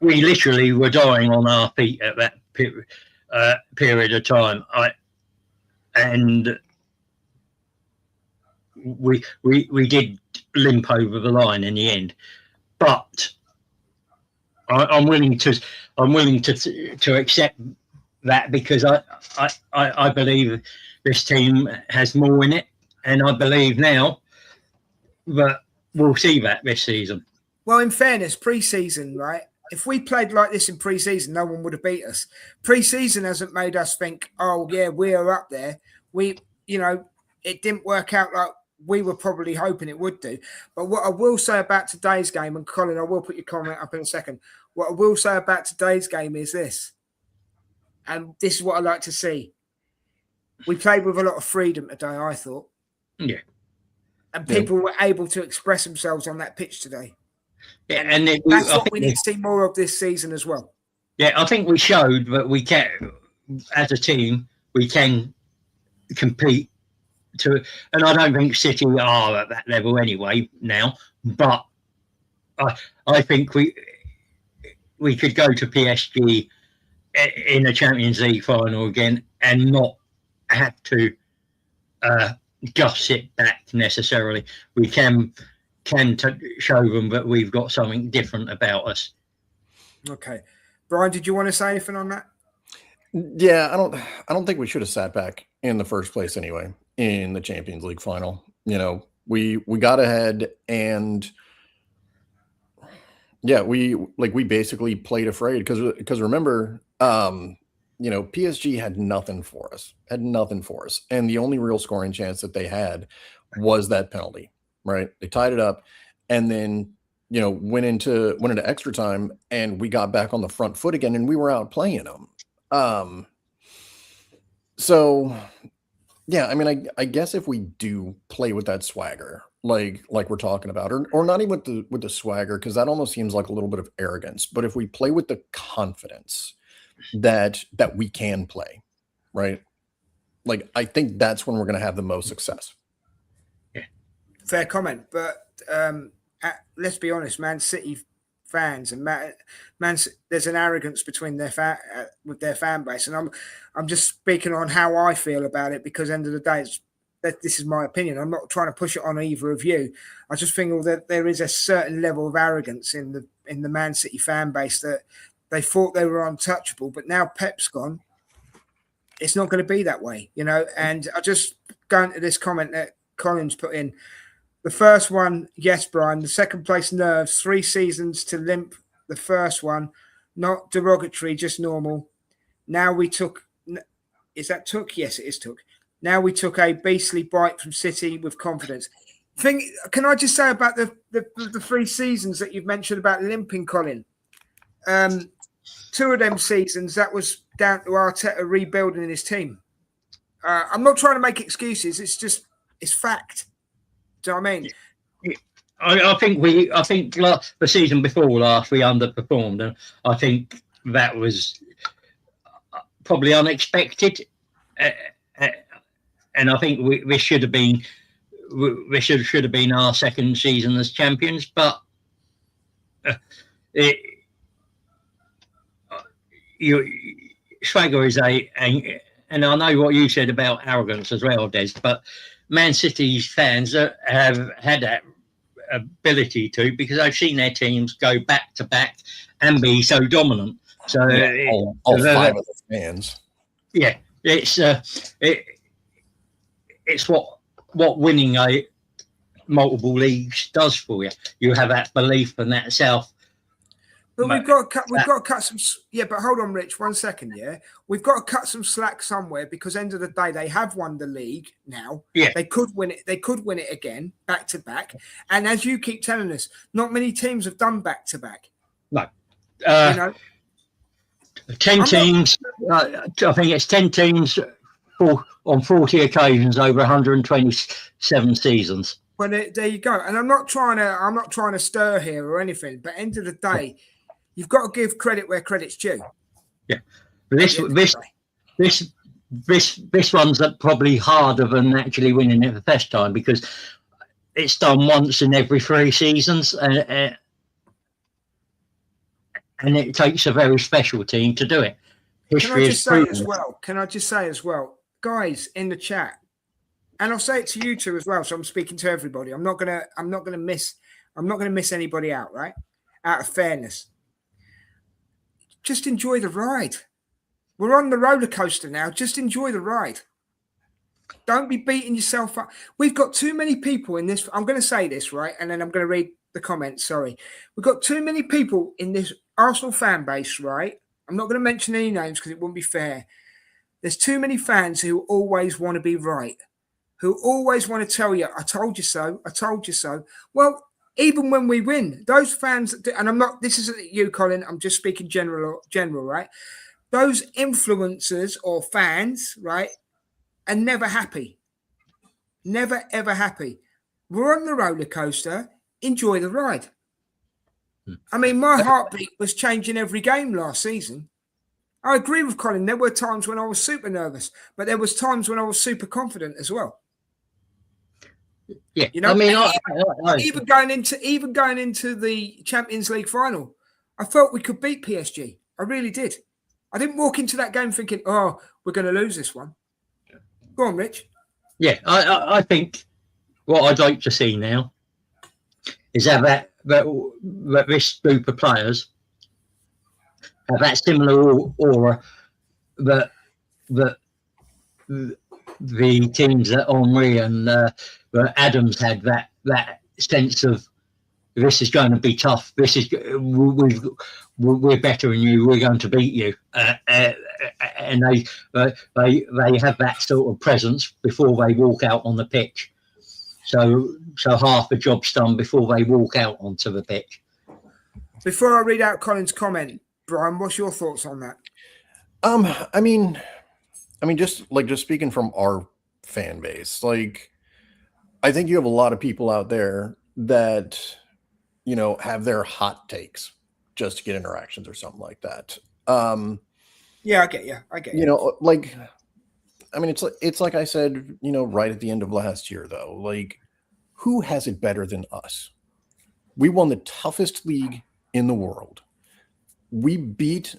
literally were dying on our feet at that period of time. And we did limp over the line in the end, but I'm willing to accept that, because I believe this team has more in it, and I believe now that we'll see that this season. Well, in fairness, pre-season, right? if we played like this in pre-season, no one would have beat us. Pre-season hasn't made us think, oh yeah, we are up there. It didn't work out like we were probably hoping it would do. But what I will say about today's game, and Colin, I will put your comment up in a second. What I will say about today's game is this, and this is what I like to see. We played with a lot of freedom today, I thought. Yeah. And people were able to express themselves on that pitch today. Yeah, and that's what we need to see more of this season as well. Yeah, I think we showed that we can, as a team, we can compete. And I don't think City are at that level anyway now, but I think we could go to PSG in a Champions League final again and not have to just sit back necessarily. We can show them that we've got something different about us. Okay, Brian, did you want to say anything on that? Yeah, I don't think we should have sat back in the first place anyway. In the Champions League final, we got ahead, and we basically played afraid because remember, PSG had nothing for us, and the only real scoring chance that they had was that penalty, right? They tied it up, and then went into extra time, and we got back on the front foot again, and we were outplaying them. So. Yeah, I mean, I guess if we do play with that swagger, like we're talking about, or not even with the swagger, because that almost seems like a little bit of arrogance. But if we play with the confidence that we can play, right? Like, I think that's when we're going to have the most success. Yeah, fair comment. But let's be honest, Man City fans and there's an arrogance between with their fan base, and I'm just speaking on how I feel about it, because end of the day, this is my opinion. I'm not trying to push it on either of you. I just think that there is a certain level of arrogance in the Man City fan base that they thought they were untouchable, but now Pep's gone, it's not going to be that way, And I just go into this comment that Colin's put in. The first one, yes, Brian. The second place, nerves. 3 seasons to limp. The first one, not derogatory, just normal. Now we took. Is that took? Yes, it is took. Now we took a beastly bite from City with confidence. Can I just say about the 3 seasons that you've mentioned about limping, Colin? 2 of them seasons, that was down to Arteta rebuilding his team. I'm not trying to make excuses. It's fact. Do you know what I mean? I think the season before last we underperformed, and I think that was probably unexpected. And I think this should have been our second season as champions, but swagger is and I know what you said about arrogance as well, Des, but Man City's fans have had that ability to, because I've seen their teams go back to back and be so dominant. So all 5 of the fans. Yeah, it's what winning a multiple leagues does for you. You have that belief and that self. But we've got to cut some. Yeah, but hold on, Rich, 1 second. Yeah, we've got to cut some slack somewhere, because end of the day they have won the league now. Yeah, they could win it. They could win it again, back to back. And as you keep telling us, not many teams have done back to back. No, 10 teams. I think it's 10 teams on 40 occasions over 127 seasons. Well, there you go. And I'm not trying to stir here or anything. But end of the day, you've got to give credit where credit's due. Yeah, this one's probably harder than actually winning it the first time, because it's done once in every 3 seasons, and it takes a very special team to do it. Can I just say as well, guys in the chat, and I'll say it to you two as well. So I'm speaking to everybody. I'm not gonna miss anybody out, right? Out of fairness. Just enjoy the ride. We're on the roller coaster now. Just enjoy the ride. Don't be beating yourself up. We've got too many people in this. I'm going to say this, right? And then I'm going to read the comments. Sorry. We've got too many people in Arsenal fan base, right? I'm not going to mention any names because it wouldn't be fair. There's too many fans who always want to be right, who always want to tell you, I told you so, I told you so. Well, even when we win, those fans, and I'm not, this isn't you, Colin, I'm just speaking general, right? Those influencers or fans, right, are never happy. Never, ever happy. We're on the roller coaster. Enjoy the ride. I mean, my heartbeat was changing every game last season. I agree with Colin. There were times when I was super nervous, but there was times when I was super confident as well. Yeah, you know, I mean, even going into the Champions League final, I felt we could beat PSG. I really did. I didn't walk into that game thinking, "Oh, we're going to lose this one." Go on, Rich. Yeah, I think what I'd like to see now is that this group of players have that similar aura that the teams that Henry and Adams had, that sense of this is going to be tough. This is we're better than you. We're going to beat you, and they have that sort of presence before they walk out on the pitch. So half the job's done before they walk out onto the pitch. Before I read out Colin's comment, Brian, what's your thoughts on that? I mean, just speaking from our fan base, like, I think you have a lot of people out there that, you know, have their hot takes just to get interactions or something like that. Yeah, I get you. You know, like, I mean, it's like I said, you know, right at the end of last year, though, like, who has it better than us? We won the toughest league in the world. We beat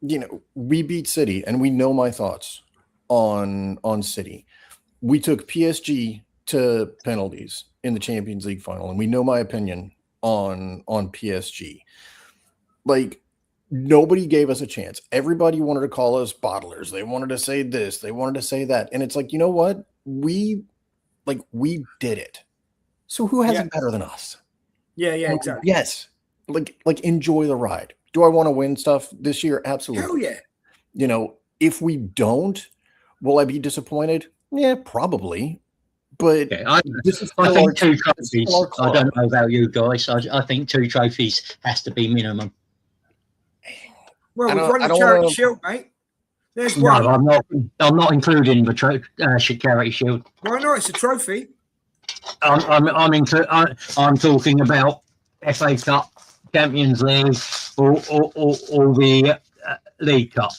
City, and we know my thoughts on City. We took PSG to penalties in the Champions League final, and we know my opinion on PSG. Like, nobody gave us a chance. Everybody wanted to call us bottlers. They wanted to say this, they wanted to say that. And it's like, you know what? We did it. So who has it better than us? Yeah, exactly. Yes. Like enjoy the ride. Do I want to win stuff this year? Absolutely. Hell yeah. You know, if we don't, will I be disappointed? Yeah, probably. But I think 2 trophies. I don't know about you guys. I think 2 trophies has to be minimum. Well, we've won the Charity Shield, mate. There's one. No, I'm not including the Charity Shield. Why not? It's a trophy. I'm talking about FA Cup, Champions League, or the League Cup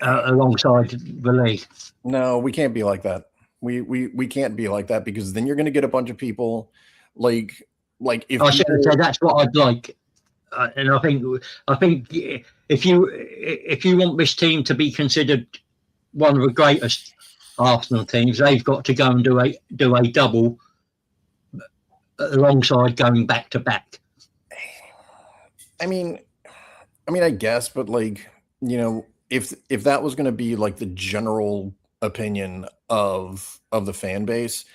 alongside the league. No, we can't be like that. We can't be like that, because then you're going to get a bunch of people like if I should have said that's what I'd like, and I think if you want this team to be considered one of the greatest Arsenal teams, they've got to go and do a double alongside going back to back. I mean, I guess, but like, you know, if that was going to be like the general opinion of the fan base,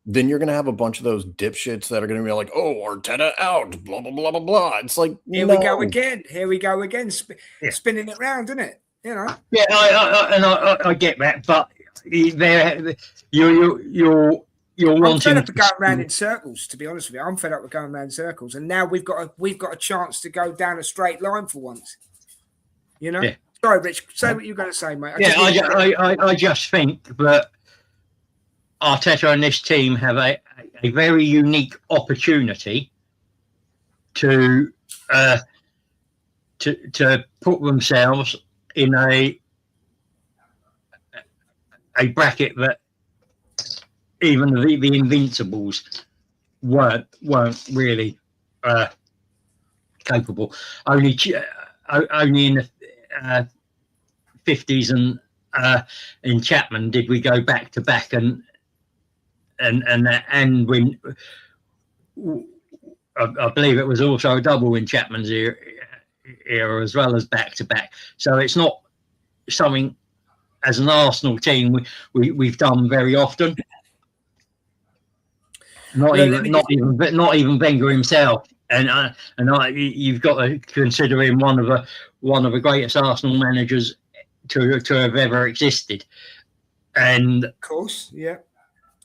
then you're going to have a bunch of those dipshits that are going to be like, oh, Arteta out, blah, blah, blah, blah, blah. It's like, Here we go again. Spinning it round, isn't it? You know? Yeah, I get that, but you're wanting. I'm fed up with going round in circles, to be honest with you. I'm fed up with going round in circles. And now we've got a chance to go down a straight line for once. You know? Yeah. Sorry, Rich, say what you're going to say, mate. I just think that Arteta and this team have a very unique opportunity to put themselves in a bracket that even the Invincibles weren't really capable. Only in the 50s and in Chapman did we go back to back and win. I believe it was also a double in Chapman's era as well as back to back. So it's not something as an Arsenal team we've done very often. Not even Wenger himself You've got to consider him one of the greatest Arsenal managers to have ever existed. And of course, yeah,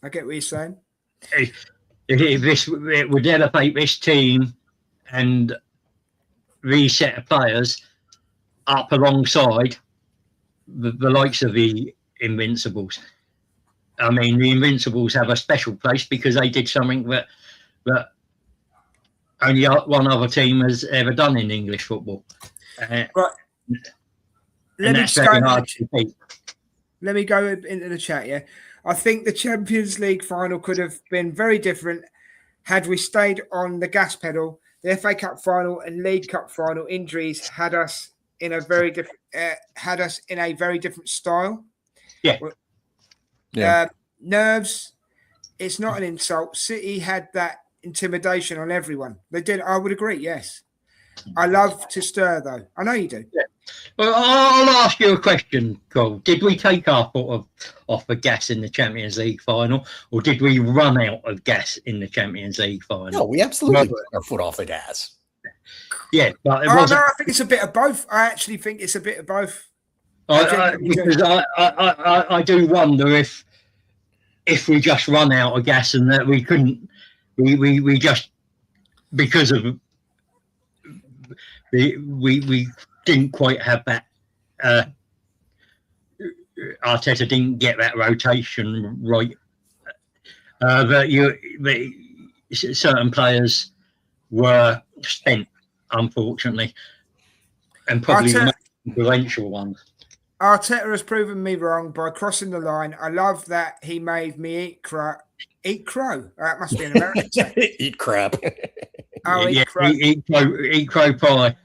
I get what you're saying. If it would elevate this team and these set of players up alongside the likes of the Invincibles. I mean, the Invincibles have a special place because they did something that only one other team has ever done in English football. Right. And that's very hard to beat. Let me go into the chat, yeah. I think the Champions League final could have been very different had we stayed on the gas pedal. The FA Cup final and League Cup final injuries had us in a very different style. Yeah. Nerves. It's not an insult. City had that intimidation on everyone. They did. I would agree. Yes. I love to stir, though. I know you do. Yeah. Well, I'll ask you a question, Cole. Did we take our foot off the gas in the Champions League final, or did we run out of gas in the Champions League final? No, we absolutely took our foot off the gas. Yeah, but no, I think it's a bit of both. I actually think it's a bit of both. Because I do wonder if we just run out of gas and that we couldn't, we just, because of we didn't quite have that. Arteta didn't get that rotation right. But certain players were spent, unfortunately, and probably the most influential ones. Arteta has proven me wrong by crossing the line. I love that he made me eat crow. Eat crow. That must be an American thing. Eat crap. Oh, Eat crow pie.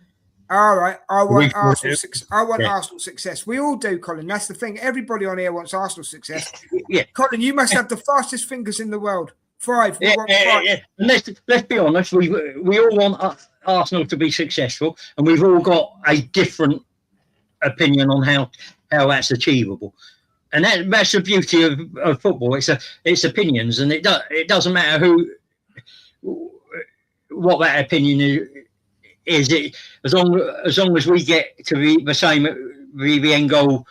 All right. I want Arsenal success. We all do, Colin. That's the thing. Everybody on here wants Arsenal success. Yeah. Colin, you must have the fastest fingers in the world. 5. We want 5. Yeah. And let's be honest. We all want Arsenal to be successful, and we've all got a different opinion on how that's achievable. And that's the beauty of football. It's opinions, and it doesn't matter what that opinion is. As long as we get to the same the end goal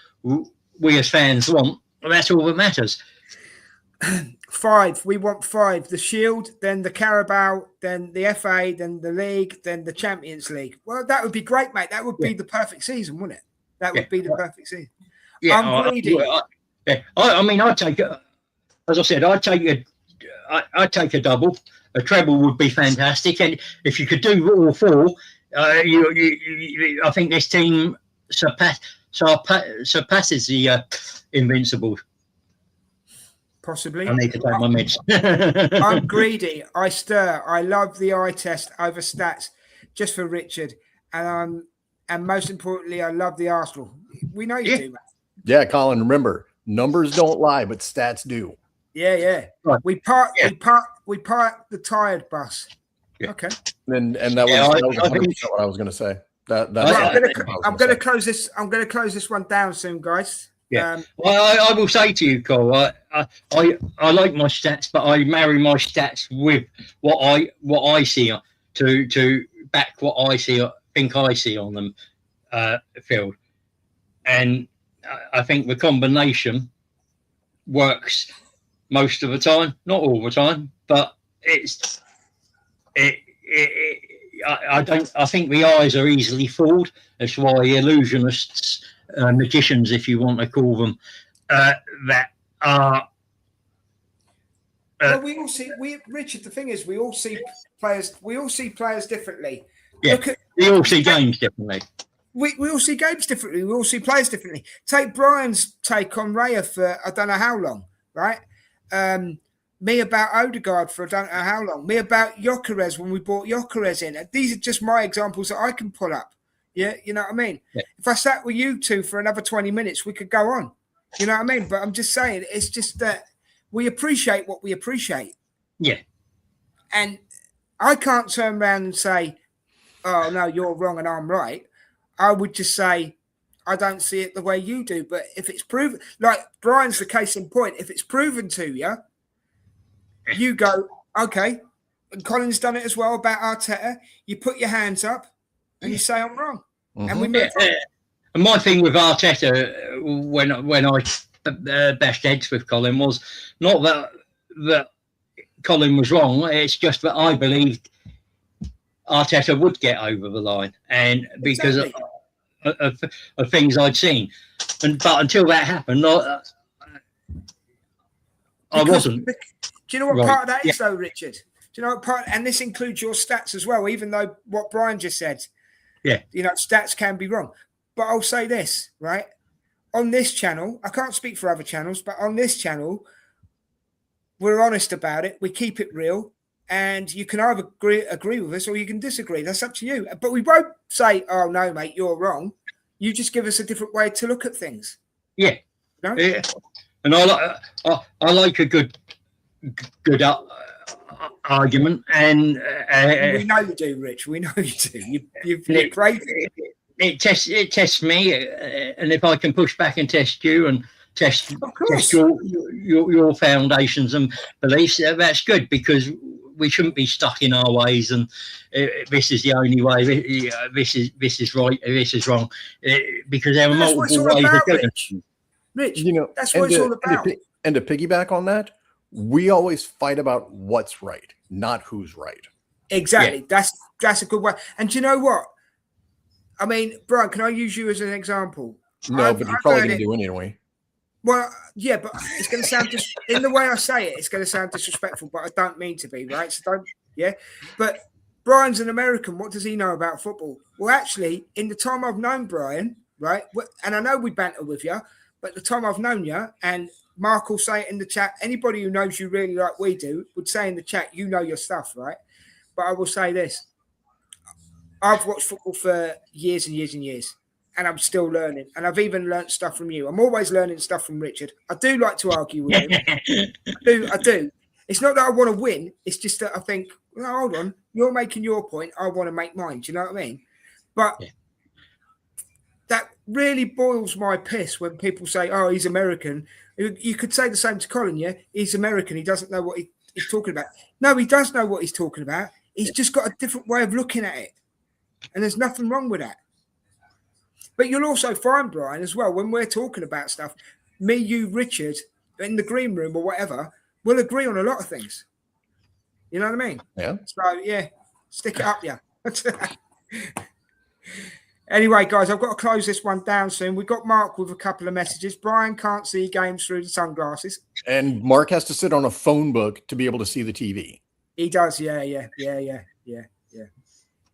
we as fans want, that's all that matters. 5. We want 5. The Shield, then the Carabao, then the FA, then the League, then the Champions League. Well, that would be great, mate. That would be the perfect season, wouldn't it? That would be the perfect season. Yeah, I'm greedy. I mean, I'd take it. As I said, I'd take a double. A treble would be fantastic, and if you could do all 4, I think this team surpasses the Invincibles. Possibly. I need to take my meds. I'm greedy. I stir. I love the eye test over stats, just for Richard, and most importantly, I love the Arsenal. We know you do, man. Yeah, Colin. Remember, numbers don't lie, but stats do. Yeah. Right. We park the tired bus. Yeah. Okay. And that was 100% what I was going to say. I'm going to close this. I'm going to close this one down soon, guys. Yeah. Well, I will say to you, Cole. I like my stats, but I marry my stats with what I see to back what I think I see on them field, and I think the combination works most of the time, not all the time, but I think the eyes are easily fooled. That's why illusionists, magicians, if you want to call them, that are. Well, we all see. Richard. The thing is, we all see players. We all see players differently. Yeah, we all see games differently. We all see games differently. We all see players differently. Take Brian's take on Raya for I don't know how long, right? Me about Odegaard for I don't know how long. Me about Gyökeres when we brought Gyökeres in. These are just my examples that I can pull up. Yeah, you know what I mean? Yeah. If I sat with you two for another 20 minutes, we could go on. You know what I mean? But I'm just saying, it's just that we appreciate what we appreciate. Yeah. And I can't turn around and say, oh, no, you're wrong and I'm right. I would just say, I don't see it the way you do. But if it's proven, like Brian's the case in point, if it's proven to you, you go, okay, and Colin's done it as well about Arteta. You put your hands up and you say I'm wrong, and we move on. And my thing with Arteta when I bashed heads with Colin was not that Colin was wrong. It's just that I believed Arteta would get over the line, and because of things I'd seen, but until that happened, I wasn't. Do you know what part of that is, though, Richard? Do you know what part? And this includes your stats as well, even though what Brian just said. Yeah, stats can be wrong, but I'll say this, right? On this channel, I can't speak for other channels, but on this channel, we're honest about it. We keep it real. And you can either agree with us or you can disagree. That's up to you. But we won't say, oh, no, mate, you're wrong. You just give us a different way to look at things. Yeah. No? Yeah. And I like a good argument. And we know you do, Rich. We know you do. You're great. It tests me. And if I can push back and test you and test your foundations and beliefs, that's good, because we shouldn't be stuck in our ways and this is the only way, this is right, this is wrong, because there are multiple ways of doing it. Rich, that's what it's all about. And to piggyback on that, we always fight about what's right, not who's right. Exactly. Yeah. That's a good way. And do you know what? I mean, Brian, can I use you as an example? No, but you're probably going to do it anyway. Well, yeah, but it's going to sound in the way I say it, it's going to sound disrespectful, but I don't mean to be, right? So don't, yeah. But Brian's an American. What does he know about football? Well, actually, in the time I've known Brian, right, and I know we banter with you, but the time I've known you, and Mark will say it in the chat, anybody who knows you really like we do would say in the chat, you know your stuff, right? But I will say this. I've watched football for years and years and years. And I'm still learning. And I've even learned stuff from you. I'm always learning stuff from Richard. I do like to argue with him. I do. It's not that I want to win. It's just that I think, well, hold on, you're making your point. I want to make mine. Do you know what I mean? But that really boils my piss when people say, oh, he's American. You could say the same to Colin, yeah? He's American. He doesn't know what he's talking about. No, he does know what he's talking about. He's just got a different way of looking at it. And there's nothing wrong with that. But you'll also find, Brian, as well, when we're talking about stuff, me, you, Richard, in the green room or whatever, we'll agree on a lot of things. You know what I mean? Yeah. So, yeah, stick it up, yeah. Anyway, guys, I've got to close this one down soon. We've got Mark with a couple of messages. Brian can't see games through the sunglasses. And Mark has to sit on a phone book to be able to see the TV. He does, yeah.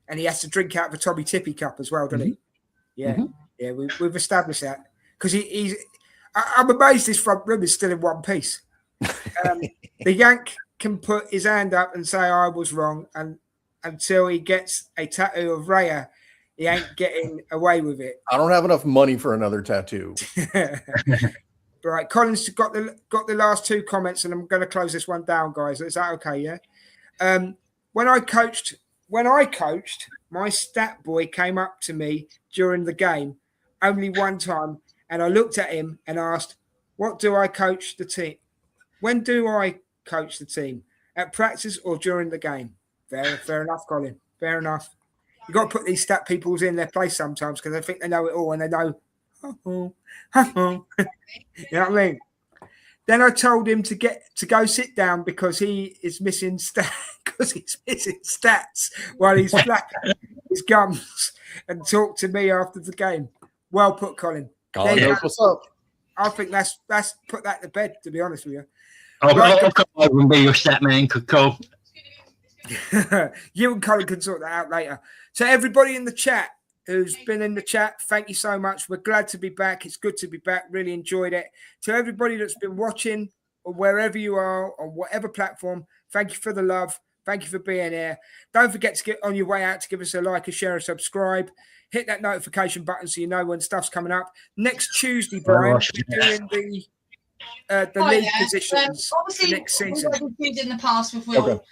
And he has to drink out of a Tommy Tippy cup as well, doesn't he? Yeah, yeah, we've established that, because he's. I'm amazed his front room is still in one piece. The Yank can put his hand up and say I was wrong, and until he gets a tattoo of Raya, he ain't getting away with it. I don't have enough money for another tattoo. Right, Colin's got the last two comments, and I'm going to close this one down, guys. Is that okay? Yeah. When I coached, my stat boy came up to me during the game only one time, and I looked at him and asked, what do I coach the team? When do I coach the team? At practice or during the game? Fair enough, Colin. Fair enough. You've got to put these stat peoples in their place sometimes, because they think they know it all, and they know, you know what I mean? Then I told him to go sit down because he's missing stats while he's flapping his gums, and talk to me after the game. Well put, Colin. What's up? I think that's put that to bed, to be honest with you. I'll come over and be your stat man, Cole. You and Colin can sort that out later. So everybody in the chat who's been in the chat, thank you so much. We're glad to be back. It's good to be back. Really enjoyed it. To everybody that's been watching, or wherever you are, on whatever platform, thank you for the love. Thank you for being here. Don't forget to get on your way out to give us a like, a share, a subscribe. Hit that notification button so you know when stuff's coming up. Next Tuesday, Brian, we're doing the league positions for next season. We've did in the past with Will. Okay.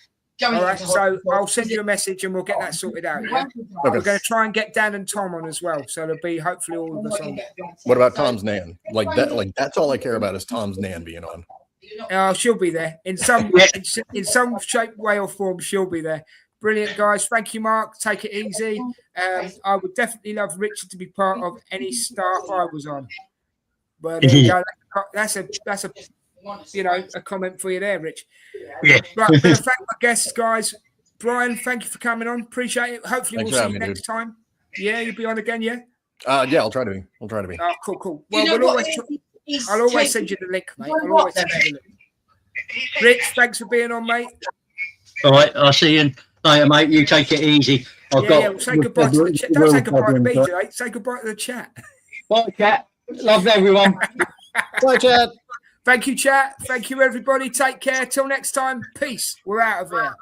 All right, so I'll send you a message and we'll get that sorted out. Yeah? Okay. We're going to try and get Dan and Tom on as well, so there'll be hopefully all of us on. What about Tom's Nan? Like that's all I care about is Tom's Nan being on. She'll be there in some in some shape, way, or form. She'll be there. Brilliant, guys. Thank you, Mark. Take it easy. I would definitely love Richard to be part of any staff I was on. But there you go. That's a a comment for you there, Rich. Yeah. Right, I'm going to thank my guests, guys. Brian, thank you for coming on. Appreciate it. Hopefully, Thanks we'll for see you having me, next time. Yeah, you'll be on again, yeah? Yeah, I'll try to be. I'll try to be. Oh, cool. Well, I'll always send you the link, mate. I'll always send you the link. Rich, thanks for being on, mate. All right, I'll see you later, mate. You take it easy. Well, say goodbye to the chat. Don't say goodbye to me today. Say goodbye to the chat. Bye, chat. Love everyone. Bye, chat. Thank you, chat. Thank you, everybody. Take care. Till next time. Peace. We're out of here.